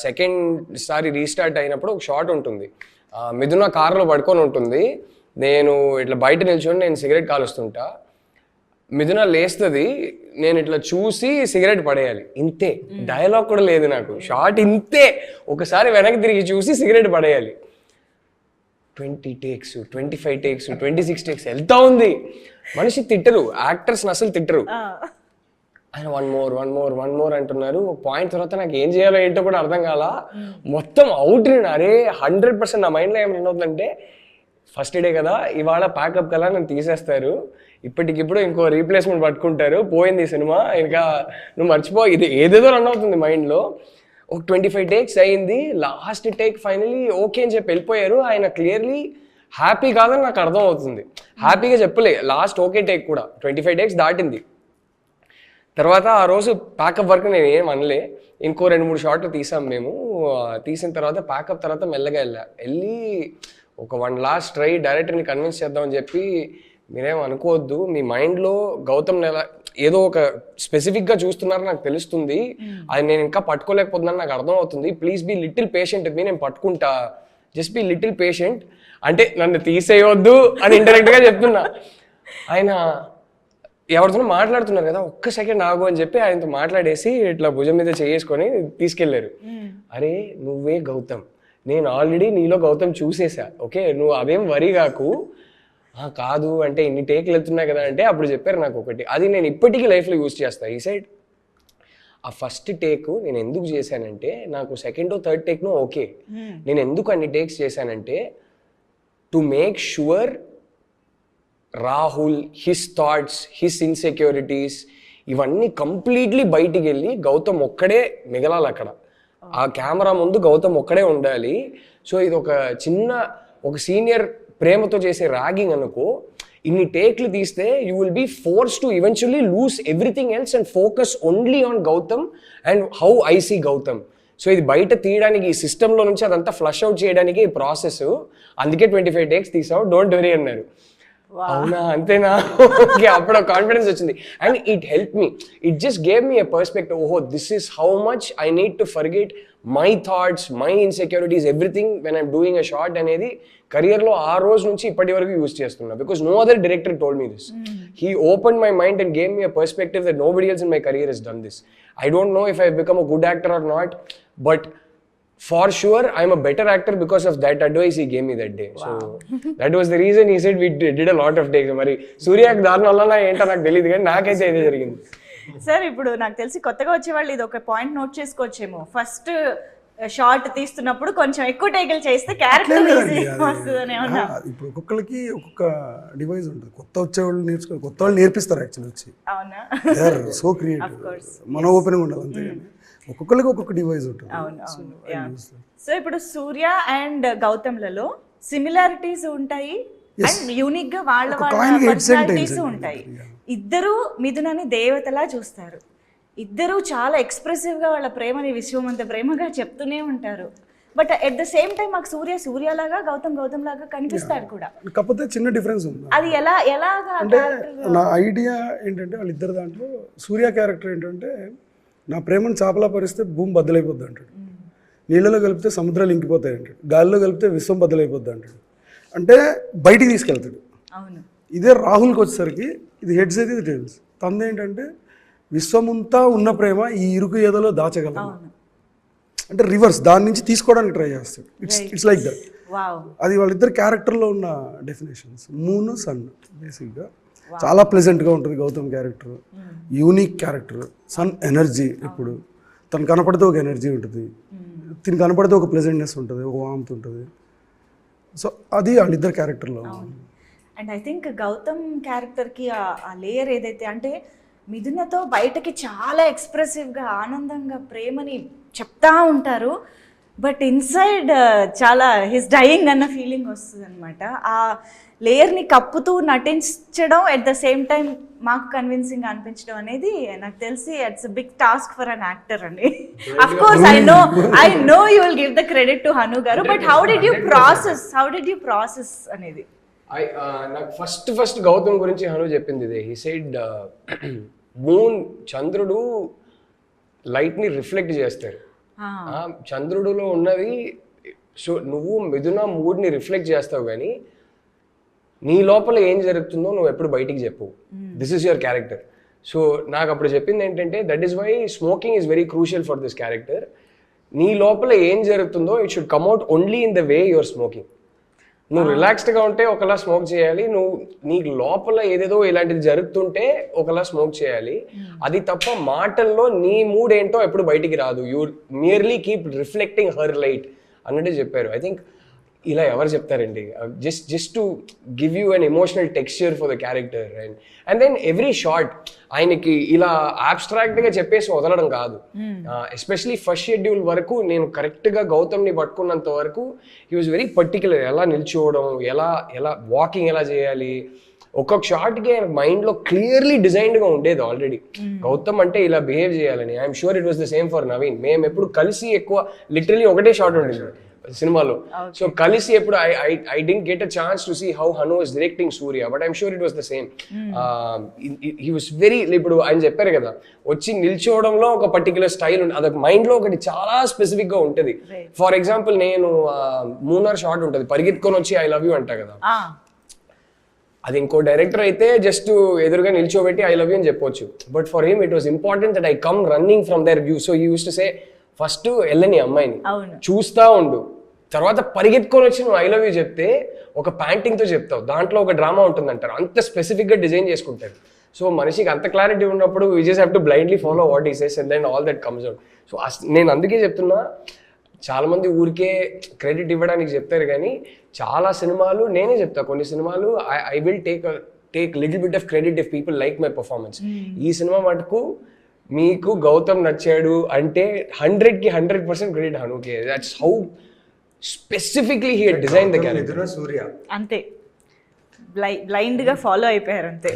సెకండ్ సారి రీస్టార్ట్ అయినప్పుడు ఒక షాట్ ఉంటుంది. మిథున కార్లో పడుకొని ఉంటుంది, నేను ఇట్లా బయట నిల్చొని నేను సిగరెట్ కాలుస్తుంటా, మిథున లేస్తుంది, నేను ఇట్లా చూసి సిగరెట్ పడేయాలి, ఇంతే. డైలాగ్ కూడా లేదు నాకు, షార్ట్ ఇంతే. ఒకసారి వెనక్కి తిరిగి చూసి సిగరెట్ పడేయాలి. 20 takes, 25 takes, 26 takes వెళ్తా ఉంది. మనిషి తిట్టరు, యాక్టర్స్ అసలు తిట్టరు. ఆయన వన్ మోర్ అంటున్నారు. ఒక పాయింట్ తర్వాత నాకు ఏం చేయాలో ఏంటో కూడా అర్థం కాల, మొత్తం అవుట్. నేను అరే 100% నా మైండ్లో ఏం రన్ అవుతుందంటే, ఫస్ట్ డే కదా ఇవాళ ప్యాకప్ కదా నన్ను తీసేస్తారు, ఇప్పటికిప్పుడు ఇంకో రీప్లేస్మెంట్ పట్టుకుంటారు, పోయింది ఈ సినిమా, ఇంకా నువ్వు మర్చిపో, ఇది ఏదేదో రన్ అవుతుంది మైండ్లో. ఒక 25 takes అయింది, లాస్ట్ టేక్ ఫైనలీ ఓకే అని చెప్పి వెళ్ళిపోయారు. ఆయన క్లియర్లీ హ్యాపీ కాదని నాకు అర్థం అవుతుంది. హ్యాపీగా చెప్పలే, లాస్ట్ ఓకే టేక్ కూడా 25 takes దాటింది. తర్వాత ఆ రోజు ప్యాకప్ వర్క్ నేను ఏం అనలే, ఇంకో 2-3 షాట్లు తీసాం మేము. తీసిన తర్వాత ప్యాకప్ తర్వాత మెల్లగా వెళ్ళి ఒక 1 last ట్రై డైరెక్టర్ని కన్విన్స్ చేద్దామని చెప్పి, మీరేం అనుకోవద్దు, మీ మైండ్లో గౌతమ్ ఏదో ఒక స్పెసిఫిక్గా చూస్తున్నారు నాకు తెలుస్తుంది, అది నేను ఇంకా పట్టుకోలేకపోతున్నాను నాకు అర్థం అవుతుంది, ప్లీజ్ బీ లిటిల్ పేషెంట్ మీ, నేను పట్టుకుంటా, జస్ట్ బీ లిటిల్ పేషెంట్ అంటే నన్ను తీసేయొద్దు అని ఇండైరెక్ట్గా చెప్తున్నా. ఆయన ఎవరితో మాట్లాడుతున్నారు కదా, ఒక్క సెకండ్ ఆగు అని చెప్పి ఆయనతో మాట్లాడేసి ఇట్లా భుజం మీద చేసుకొని తీసుకెళ్లారు. అరే నువ్వే గౌతమ్, నేను ఆల్రెడీ నీలో గౌతమ్ చూసేసా, ఓకే నువ్వు అవేం వరి కాకు. కాదు అంటే ఇన్ని టేక్లు వెళ్తున్నాయి కదా అంటే అప్పుడు చెప్పారు నాకు ఒకటి, అది నేను ఇప్పటికీ లైఫ్లో యూజ్ చేస్తాను. ఈ సైడ్ ఆ ఫస్ట్ టేక్ నేను ఎందుకు చేశానంటే, నాకు సెకండ్ థర్డ్ టేక్ను ఓకే, నేను ఎందుకు అన్ని టేక్స్ చేశానంటే to make sure Rahul, his thoughts, his insecurities ఇవన్నీ కంప్లీట్లీ బయటికి వెళ్ళి గౌతమ్ ఒక్కడే మిగలాలి అక్కడ. ఆ కెమెరా ముందు గౌతమ్ ఒక్కడే ఉండాలి. సో ఇది ఒక సీనియర్ ప్రేమతో చేసే ర్యాగింగ్ అనుకో, ఇన్ని టేక్లు తీస్తే you will be force to eventually lose everything else and focus only on Gautham and how I see Gautham. So ఇది బయట తీయడానికి, ఈ సిస్టంలో నుంచి అదంతా ఫ్లష్ అవుట్ చేయడానికి ఈ ప్రాసెస్. అందుకే 25 takes తీసావు, డోంట్ వరీ అన్నారు. అవునా అంతేనా, ఓకే అప్పుడు కాన్ఫిడెన్స్ వచ్చింది. And it help me, it just gave me a perspective, oho this is how much I need to forget my thoughts, my insecurities, everything when I'm doing a short అనేది కెరియర్లో ఆ రోజు నుంచి ఇప్పటి వరకు use చేస్తున్నా. Because no other director told me this. He open my mind and gave me a perspective that nobody else in my career has done this. I don't know if I've become a good actor or not, but for sure I'm a better actor because of that advice he gave me that day. Wow. So that was the reason he said we did a lot of takes. Mari Surya దాని వల్ల ఏంటో నాకు తెలియదు కానీ నాకైతే ఇదే జరిగింది. Sir ఇప్పుడు నాకు తెలిసి కొత్తగా వచ్చే వాళ్ళు ఇది ఒక పాయింట్ నోట్ చేసుకోవచ్చేమో, ఫస్ట్ షార్ట్ తీస్తున్నప్పుడు కొంచెం ఎక్కువ టేకులు చేస్తే క్యారెక్టర్ వస్తుందని ఏమన్నా. ఇప్పుడు ఒక్కొక్కరికి ఒక్కొక్క డివైస్ ఉంటుంది, కొత్త వచ్చేవాళ్ళు కొత్త వాళ్ళు నేర్పిస్తారు యాక్చువల్లీ వచ్చి. అవునా, సో క్రియేటివ్, మన ఓపెన్ ఉండాలి అంతే. ఒక్కొక్కరికి ఒక్కొక్క డివైస్ ఉంటుంది. అవును. సో ఇప్పుడు సూర్య అండ్ గౌతమ్లలో సిమిలారిటీస్ ఉంటాయి అండ్ యూనిక్ గా వాళ్ళ పర్సనాలిటీస్ ఉంటాయి. ఇద్దరు మిథునని దేవతలా చూస్తారు, ఇద్దరు చాలా ఎక్స్ప్రెసివ్గా వాళ్ళ ప్రేమని విశ్వమంత ప్రేమగా చెప్తూనే ఉంటారు. But at the same time మాకు సూర్య లాగా గౌతమ్ లాగా కనిపిస్తాడు కూడా. కాకపోతే చిన్న డిఫరెన్స్ ఉంది. అది ఎలాగా అంటే నా ఐడియా ఏంటంటే వాళ్ళిద్దరు దాంట్లో సూర్య క్యారెక్టర్ ఏంటంటే, నా ప్రేమను చాపలా పరిస్తే భూమి బద్దలైపోద్ది అంటాడు, నీళ్ళలో కలిపితే సముద్రాలు ఇంకిపోతాయి అంటాడు, గాలిలో కలిపితే విశ్వం బద్దలైపోద్ది అంటాడు. అంటే బయటికి తీసుకెళ్తాడు. అవును. ఇదే రాహుల్కి వచ్చేసరికి ఇది హెడ్స్ అయితే ఇది టైల్స్. తనదేంటంటే విశ్వమంతా ఉన్న ప్రేమ ఈ ఇరుకు ఏదోలో దాచగలము, అంటే రివర్స్ దాని నుంచి తీసుకోవడానికి ట్రై చేస్తాడు. It's like that. అది వాళ్ళిద్దరు క్యారెక్టర్లో ఉన్న డెఫినేషన్స్. మూన్ సన్ బేసిక్గా చాలా ప్లెజెంట్గా ఉంటుంది Gautham character, unique character. Sun energy, ఇప్పుడు తను కనపడితే ఒక ఎనర్జీ ఉంటుంది, తిని కనపడితే ఒక ప్లెజెంట్నెస్ ఉంటుంది, ఒక వామ్త్ ఉంటుంది. సో అది వాళ్ళిద్దరు క్యారెక్టర్లో. అండ్ ఐ థింక్ గౌతమ్ క్యారెక్టర్కి ఆ లేయర్ ఏదైతే, అంటే మిథునతో బయటకి చాలా ఎక్స్ప్రెసివ్గా ఆనందంగా ప్రేమని చెప్తా ఉంటారు, బట్ ఇన్సైడ్ చాలా హిస్ డయింగ్ అన్న ఫీలింగ్ వస్తుంది అనమాట. ఆ లేయర్ని కప్పుతూ నటించడం ఎట్ ద సేమ్ టైం మాకు కన్విన్సింగ్ అనిపించడం అనేది నాకు తెలిసి it's big task for an actor అండి. Of course I know you will give the credit to Hanu garu, but how did you process అనేది? నాకు ఫస్ట్ గౌతమ్ గురించి హను చెప్పింది ఇదే. హీ సెడ్ మూన్, చంద్రుడు లైట్ని రిఫ్లెక్ట్ చేస్తాడు, చంద్రుడిలో ఉన్నది. సో నువ్వు మిథున మూడ్ని రిఫ్లెక్ట్ చేస్తావు, కానీ నీ లోపల ఏం జరుగుతుందో నువ్వు ఎప్పుడు బయటికి చెప్పు. This is your character. So నాకు అప్పుడు చెప్పింది ఏంటంటే, that is why smoking is very crucial for this character. నీ లోపల ఏం జరుగుతుందో it should come out only in the way your smoking. నువ్వు రిలాక్స్డ్గా ఉంటే ఒకలా స్మోక్ చేయాలి, నువ్వు నీకు లోపల ఏదేదో ఇలాంటిది జరుగుతుంటే ఒకలా స్మోక్ చేయాలి. అది తప్ప మాటల్లో నీ మూడ్ ఏంటో ఎప్పుడు బయటికి రాదు. You merely keep reflecting her light అన్నట్టు చెప్పారు. ఐ థింక్ ఇలా ఎవరు చెప్తారండి, just to give you an emotional texture for the character and then every shot ఆయనకి ఇలా abstract గా చెప్పేసి వదలడం కాదు. ఎస్పెషలీ ఫస్ట్ షెడ్యూల్ వరకు నేను కరెక్ట్గా గౌతమ్ని పట్టుకున్నంత వరకు హీ వాజ్ వెరీ పర్టికులర్. ఎలా నిల్చోవడం, ఎలా వాకింగ్ ఎలా చేయాలి, ఒక్కొక్క షార్ట్కి ఆయన మైండ్లో క్లియర్లీ డిజైన్డ్గా ఉండేది ఆల్రెడీ. గౌతమ్ అంటే ఇలా బిహేవ్ చేయాలని. I'm sure it was the same for Naveen. మేము ఎప్పుడు కలిసి ఎక్కువ లిటరలీ ఒకటే షార్ట్ ఉండేది సినిమాలో. సో కలిసి ఎప్పుడు I didn't get a chance to see how Hanu was directing Surya, but I'm sure it was the same. He was very, ఇప్పుడు ఆయన చెప్పారు కదా, వచ్చి నిల్చోవడంలో ఒక పర్టికులర్ స్టైల్ ఉంటుంది, అదొక మైండ్లో ఒకటి చాలా స్పెసిఫిక్గా ఉంటుంది. ఫర్ ఎగ్జాంపుల్ నేను మూనార్ షార్ట్ ఉంటుంది, పరిగెత్తుకొని వచ్చి ఐ లవ్ యూ అంటా కదా, అది ఇంకో డైరెక్టర్ అయితే జస్ట్ ఎదురుగా నిల్చోబెట్టి ఐ లవ్ యూ అని చెప్పొచ్చు. But for him it was important that I come running from their view. So you used to say first వెళ్ళని అమ్మాయిని చూస్తా ఉండు, తర్వాత పరిగెత్తుకొని వచ్చి నువ్వు ఐ లవ్ యూ చెప్తే ఒక ప్యాంటింగ్తో చెప్తావు, దాంట్లో ఒక డ్రామా ఉంటుంది అంటారు. అంత స్పెసిఫిక్గా డిజైన్ చేసుకుంటారు. సో మనిషికి అంత క్లారిటీ ఉన్నప్పుడు we just have to blindly follow what he says and then all that comes out. So నేను అందుకే చెప్తున్నా, చాలా మంది ఊరికే క్రెడిట్ ఇవ్వడానికి చెప్తారు కానీ చాలా సినిమాలు నేనే చెప్తా, కొన్ని సినిమాలు I will take little bit of credit if people like my performance. ఈ సినిమా మటుకు మీకు గౌతమ్ నచ్చాడు అంటే 100కి 100% క్రెడిట్ హనుకే. That's how specifically he design the character. Surya అంతే బ్లైండ్ గా ఫాలో అయిపోయారు అంతే.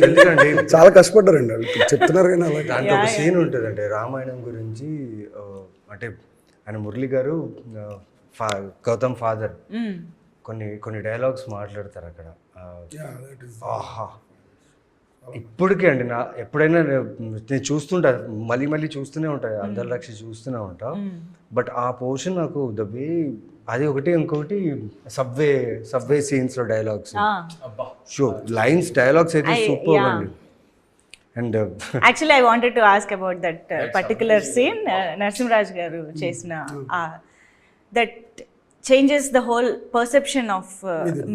ఎందుకంటే చాలా కష్టపడ్డారండి వాళ్ళు, చెప్తున్నారు కానీ అలాగే. దాంట్లో ఒక సీన్ ఉంటుంది అంటే రామాయణం గురించి, అంటే ఆయన మురళి గారు గౌతమ్ ఫాదర్ కొన్ని డైలాగ్స్ మాట్లాడతారు అక్కడ. ఆహా, ఇప్పటికే అండి ఎప్పుడైనా నేను చూస్తుంటా, మళ్ళీ చూస్తూనే ఉంటా, అందరిలక్షి చూస్తూనే ఉంటా. బట్ ఆ పోర్షన్ నాకు ద వే, అది ఒకటి, ఇంకొకటి సబ్వే సీన్స్ లో డైలాగ్స్, షో లైన్స్ డైలాగ్స్ అయితే సూపర్ అండి. And actually I wanted to ask about that particular scene. Narasimharaj garu చేసిన that changes the whole perception of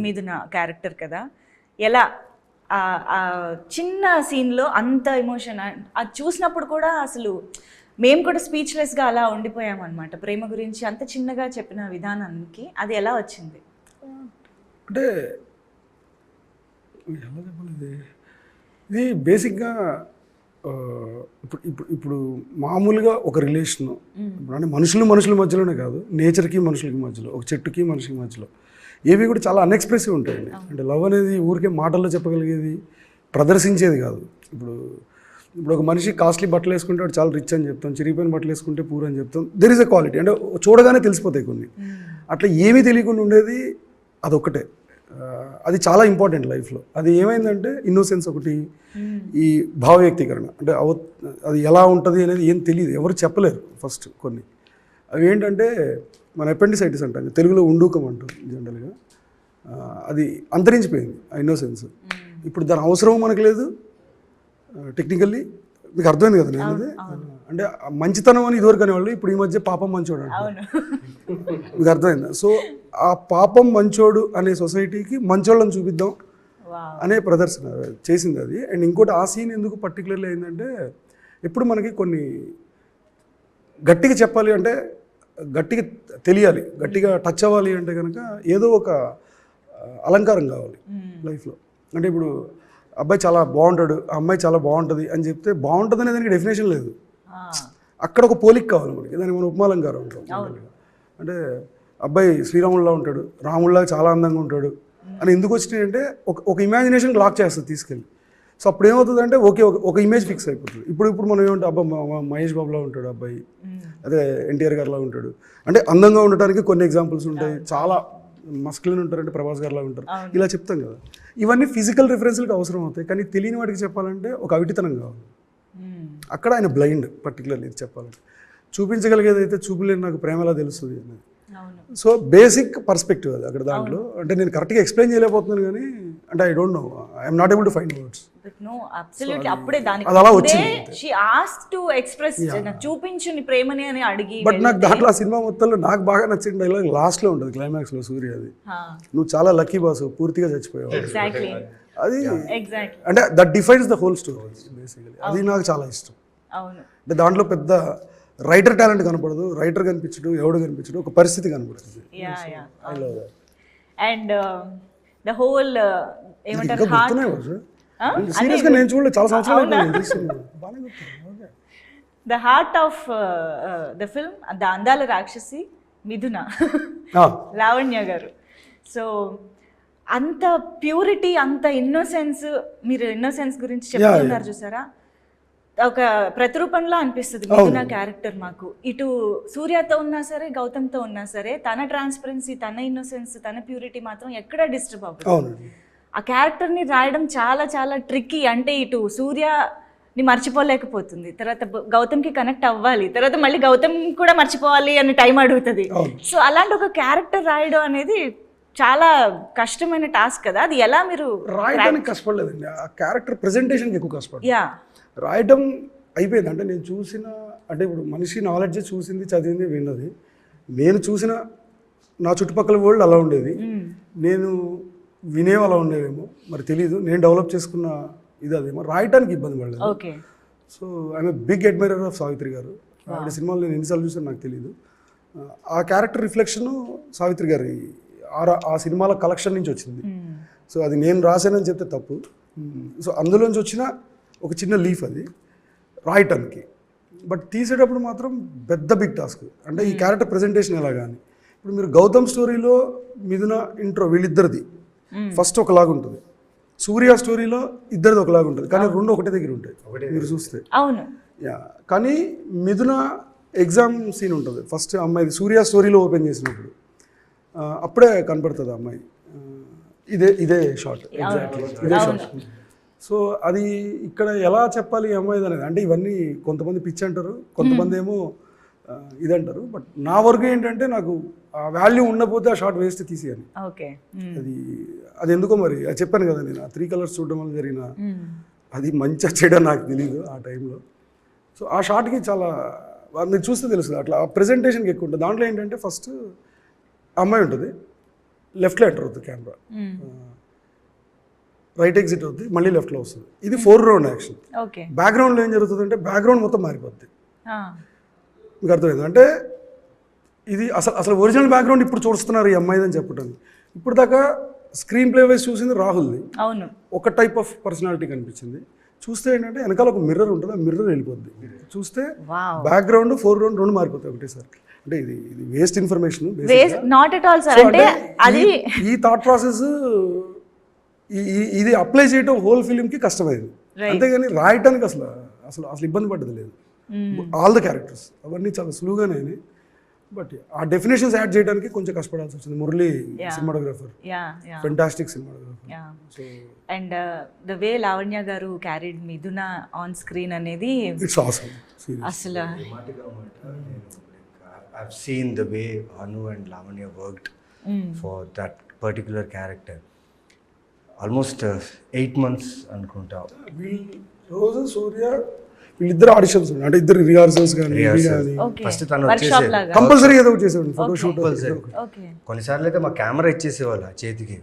Mithuna character కదా. ఎలా చిన్న సీన్లో అంత ఎమోషన్, అది చూసినప్పుడు కూడా అసలు మేము కూడా స్పీచ్లెస్గా అలా ఉండిపోయామన్నమాట. ప్రేమ గురించి అంత చిన్నగా చెప్పిన విధానానికి అది ఎలా వచ్చింది? అంటే ఎలా చెప్పలేదు, ఇది బేసిక్గా ఇప్పుడు మామూలుగా ఒక రిలేషన్, అంటే మనుషుల మధ్యలోనే కాదు, నేచర్కి మనుషులకి మధ్యలో, ఒక చెట్టుకి మనిషికి మధ్యలో ఏవి కూడా చాలా అన్ఎక్స్ప్రెసివ్ ఉంటాయండి. అంటే లవ్ అనేది ఊరికే మాటల్లో చెప్పగలిగేది, ప్రదర్శించేది కాదు. ఇప్పుడు ఒక మనిషి కాస్ట్లీ బట్టలు వేసుకుంటే వాడు చాలా రిచ్ అని చెప్తాం, చిరిగిపోయిన బట్టలు వేసుకుంటే పూర్ అని చెప్తాం. దెర్ ఈస్ ఎ క్వాలిటీ, అంటే చూడగానే తెలిసిపోతాయి కొన్ని. అట్లా ఏమీ తెలియకుండా ఉండేది అదొక్కటే. అది చాలా ఇంపార్టెంట్ లైఫ్లో. అది ఏమైందంటే ఇన్నోసెన్స్ ఒకటి, ఈ భావ వ్యక్తీకరణ, అంటే అది ఎలా ఉంటుంది అనేది ఏం తెలియదు, ఎవరు చెప్పలేరు ఫస్ట్. కొన్ని అవి ఏంటంటే మన అపెండిసైటిస్ అంటాం, తెలుగులో ఉండూకం అంటారు జనరల్గా. అది అంతరించిపోయింది ఆ ఇన్నోసెన్స్. ఇప్పుడు దాని అవసరం మనకు లేదు టెక్నికల్లీ. మీకు అర్థమైంది కదా నేను అది, అంటే మంచితనం అని ఇదివరకు అనేవాళ్ళు, ఇప్పుడు ఈ మధ్య పాపం మంచోడు అంటే మీకు అర్థమైందా? సో ఆ పాపం మంచోడు అనే సొసైటీకి మంచోళ్ళని చూపిద్దాం అనే ప్రదర్శన చేసింది అది. అండ్ ఇంకోటి ఆ సీన్ ఎందుకు పర్టికులర్లీ అయిందంటే, ఎప్పుడు మనకి కొన్ని గట్టిగా చెప్పాలి అంటే, గట్టిగా తెలియాలి, గట్టిగా టచ్ అవ్వాలి అంటే కనుక ఏదో ఒక అలంకారం కావాలి లైఫ్లో. అంటే ఇప్పుడు అబ్బాయి చాలా బాగుంటాడు, ఆ అమ్మాయి చాలా బాగుంటుంది అని చెప్తే బాగుంటుంది అనే దానికి డెఫినేషన్ లేదు. అక్కడ ఒక పోలిక కావాలి మనకి, దానికి మనం ఉపమాలంకారం ఉంటాం. అంటే అబ్బాయి శ్రీరాముల్లా ఉంటాడు, రాముల్లా చాలా అందంగా ఉంటాడు అని ఎందుకు వచ్చినాయంటే ఒక ఇమాజినేషన్ లాక్ చేస్తుంది తీసుకెళ్ళి. సో అప్పుడు ఏమవుతుందంటే ఒక ఇమేజ్ ఫిక్స్ అయిపోతుంది. ఇప్పుడు మనం ఏమంటే అబ్బా మహేష్ బాబులా ఉంటాడు అబ్బాయి, అదే ఎన్టీఆర్ గారిలా ఉంటాడు అంటే అందంగా ఉండటానికి కొన్ని ఎగ్జాంపుల్స్ ఉంటాయి. చాలా మస్కులిన్ ఉంటారంటే ప్రభాస్ గారిలా ఉంటారు, ఇలా చెప్తాం కదా. ఇవన్నీ ఫిజికల్ రిఫరెన్స్లకు అవసరం అవుతాయి, కానీ తెలియని వాటికి చెప్పాలంటే ఒక అవిటితనం కావాలి. అక్కడ ఆయన బ్లైండ్ పర్టికులర్లీ ఇది చెప్పాలంటే. చూపించగలిగేది అయితే చూపలేని నాకు ప్రేమ ఎలా తెలుస్తుంది అనేది. సో బేసిక్ పర్స్పెక్టివ్ అది అక్కడ దాంట్లో. అంటే నేను కరెక్ట్గా ఎక్స్ప్లెయిన్ చేయలేకపోతున్నాను కానీ, అంటే I don't know, I'm not able to find words. No absolutely అప్పుడే దానికి అది అలా వచ్చింది. షీ ఆస్క్డ్ టు ఎక్స్ప్రెస్, చూపించు నీ ప్రేమని అని అడిగి. బట్ నాకు దాంట్లో ఆ సినిమా మొత్తంలో నాకు బాగా నచ్చిన డైలాగ్ లాస్ట్లో ఉంటుంది, క్లైమాక్స్లో సూర్యది, నువ్వు చాలా లక్కీ బాసు, పూర్తిగా చచ్చిపోయావు. ఎగ్జాక్ట్లీ అది ఎగ్జాక్ట్లీ అంటే that defines the whole story basically. అది నాకు చాలా ఇష్టం. అవును. అంటే దాంట్లో పెద్ద రైటర్ టాలెంట్ కనపడదు, రైటర్ కనిపించడు, ఎవడు కనిపించడు, ఒక పరిస్థితి కనపడుతుంది. I love that. And the whole ఏమంటారు ఇంకా గుర్తున్నాయి కదా సీరియస్గా నేను చూడలేదు, చాలా సంవత్సరాలు నేను చూస్తున్నాను. బాగానే గుర్తున్నాను. The heart of the film the Andala Rakshasi మిథున లావణ్య గారు. సో అంత ప్యూరిటీ, అంత ఇన్నోసెన్స్, మీరు ఇన్నోసెన్స్ గురించి చెప్తున్నారు చూసారా, ఒక ప్రతిరూపంలో అనిపిస్తుంది మిథున క్యారెక్టర్ మాకు. ఇటు సూర్యతో ఉన్నా సరే, గౌతమ్తో ఉన్నా సరే, తన ట్రాన్స్పరెన్సీ, తన ఇన్నోసెన్స్, తన ప్యూరిటీ మాత్రం ఎక్కడ డిస్టర్బ్ అవ్వదు. ఆ క్యారెక్టర్ని రాయడం చాలా చాలా ట్రిక్కీ. అంటే ఇటు సూర్యని మర్చిపోలేకపోతుంది, తర్వాత గౌతమ్కి కనెక్ట్ అవ్వాలి, తర్వాత మళ్ళీ గౌతమ్ కూడా మర్చిపోవాలి అని టైం అడుగుతుంది. సో అలాంటి ఒక క్యారెక్టర్ రాయడం అనేది చాలా కష్టమైన టాస్క్ కదా. అది ఎలా మీరు రాయడానికి కష్టపడలేదండి, ఆ క్యారెక్టర్ ప్రెజెంటేషన్కి ఎక్కువ కష్టపడ్డా. యా రాయడం అయిపోయింది. అంటే నేను చూసిన, అంటే ఇప్పుడు మనిషి నాలెడ్జ్ చూసింది, చదివింది, విన్నది. నేను చూసిన నా చుట్టుపక్కల వరల్డ్ అలా ఉండేది, నేను వినేవి అలా ఉండేవేమో మరి తెలీదు. నేను డెవలప్ చేసుకున్న ఇది అదేమో, రాయడానికి ఇబ్బంది పడలేదు. Okay. So I'm a big admirer of Savitri garu. ఆవిడ సినిమాలు నేను ఎన్నిసార్లు చూసాను నాకు తెలియదు. ఆ క్యారెక్టర్ రిఫ్లెక్షన్ సావిత్రి గారి ఆ సినిమాల కలెక్షన్ నుంచి వచ్చింది. సో అది నేను రాశానని చెప్తే తప్పు. సో అందులోంచి వచ్చిన ఒక చిన్న లీఫ్ అది రాయటానికి. బట్ తీసేటప్పుడు మాత్రం పెద్ద బిగ్ టాస్క్. అంటే ఈ క్యారెక్టర్ ప్రెజెంటేషన్ ఎలా కానీ, ఇప్పుడు మీరు గౌతమ్ స్టోరీలో మిథున ఇంట్రో వీళ్ళిద్దరిది ఫస్ట్ ఒకలాగా ఉంటుంది, సూర్య స్టోరీలో ఇద్దరిది ఒకలాగా ఉంటుంది, కానీ రెండు ఒకటే దగ్గర ఉంటాయి మీరు చూస్తే. అవును. యా, కానీ మిథున ఎగ్జామ్ సీన్ ఉంటుంది ఫస్ట్ అమ్మాయిది, సూర్య స్టోరీలో ఓపెన్ చేసినప్పుడు అప్పుడే కనపడుతుంది అమ్మాయి. ఇదే షార్ట్, ఎగ్జాక్ట్లీ ఇదే షార్ట్. సో అది ఇక్కడ ఎలా చెప్పాలి ఈ అమ్మాయిది అనేది, అంటే ఇవన్నీ కొంతమంది పిచ్చి అంటారు, కొంతమంది ఏమో ఇదంటారు. బట్ నా వరకు ఏంటంటే నాకు ఆ వాల్యూ ఉండకపోతే ఆ షార్ట్ వేస్ట్ తీసేయాలి. ఓకే. అది ఎందుకో మరి అది చెప్పాను కదా, నేను ఆ 3 కలర్స్ చూడడం వల్ల జరిగిన అది మంచిగా చేయడం నాకు తెలియదు ఆ టైంలో. సో ఆ షార్ట్కి చాలా మీరు చూస్తే తెలుస్తుంది, అట్లా ఆ ప్రెజెంటేషన్కి ఎక్కువ ఉంటుంది. దాంట్లో ఏంటంటే ఫస్ట్ అమ్మాయి ఉంటుంది, లెఫ్ట్లో ఎంటర్ అవుతుంది కెమెరా, రైట్ ఎగ్జిట్ అవుతుంది, మళ్ళీ లెఫ్ట్లో వస్తుంది. ఇది 4 రౌండ్ యాక్షన్. బ్యాక్గ్రౌండ్లో ఏం జరుగుతుంది అంటే బ్యాక్గ్రౌండ్ మొత్తం మారిపోద్ది. మీకు అర్థమైంది అంటే ఇది అసలు ఒరిజినల్ బ్యాక్గ్రౌండ్ ఇప్పుడు చూస్తున్నారు ఈ అమ్మాయిది అని చెప్పడానికి. ఇప్పుడు దాకా స్క్రీన్ ప్లే వైజ్ చూసింది రాహుల్ది, అవును, ఒక టైప్ ఆఫ్ పర్సనాలిటీ కనిపించింది. చూస్తే ఏంటంటే వెనకాల ఒక మిర్రర్ ఉంటుంది, ఆ మిర్రర్ వెళ్ళిపోద్ది. చూస్తే బ్యాక్గ్రౌండ్ 4 రౌండ్ 2 మారిపోతాయి ఒకటేసారి. అంటే ఇది waste information not at all sir. అంటే అది ఈ థాట్ ప్రాసెస్ ఇది అప్లై చేయడం హోల్ ఫిలింకి కష్టమైంది, అంతేగాని రాయటానికి అసలు అసలు అసలు ఇబ్బంది పడ్డది లేదు. ఆల్ ద క్యారెక్టర్స్ అవన్నీ చాలా సులువుగానే అయినాయి. బట్ ఆ డెఫినేషన్స్ యాడ్ చేయడానికి కొంచెం కష్టపడాల్సి వచ్చింది. Murali cinematographer, fantastic cinematographer. And the way Lavanya గారు క్యారీడ్ మిథున ఆన్ స్క్రీన్ అనేది ఇట్స్ ఆసమ్. అసలు I've seen the way Anu and Lavanya worked for that particular character. Almost 8 months అనుకుంటా. రోజు సూర్య వీళ్ళిద్దరు ఆడిషన్స్ ఉన్నాయి, అంటే ఇద్దరు రిహార్సల్స్ కానీ ఫస్ట్ తను వచ్చేసి కంపల్సరీ ఏదో ఒకటి చేసేవాడు, ఫోటో షూట్. కొన్నిసార్లు అయితే మా కెమెరా ఇచ్చేసేవాళ్ళు ఆ చేతికి,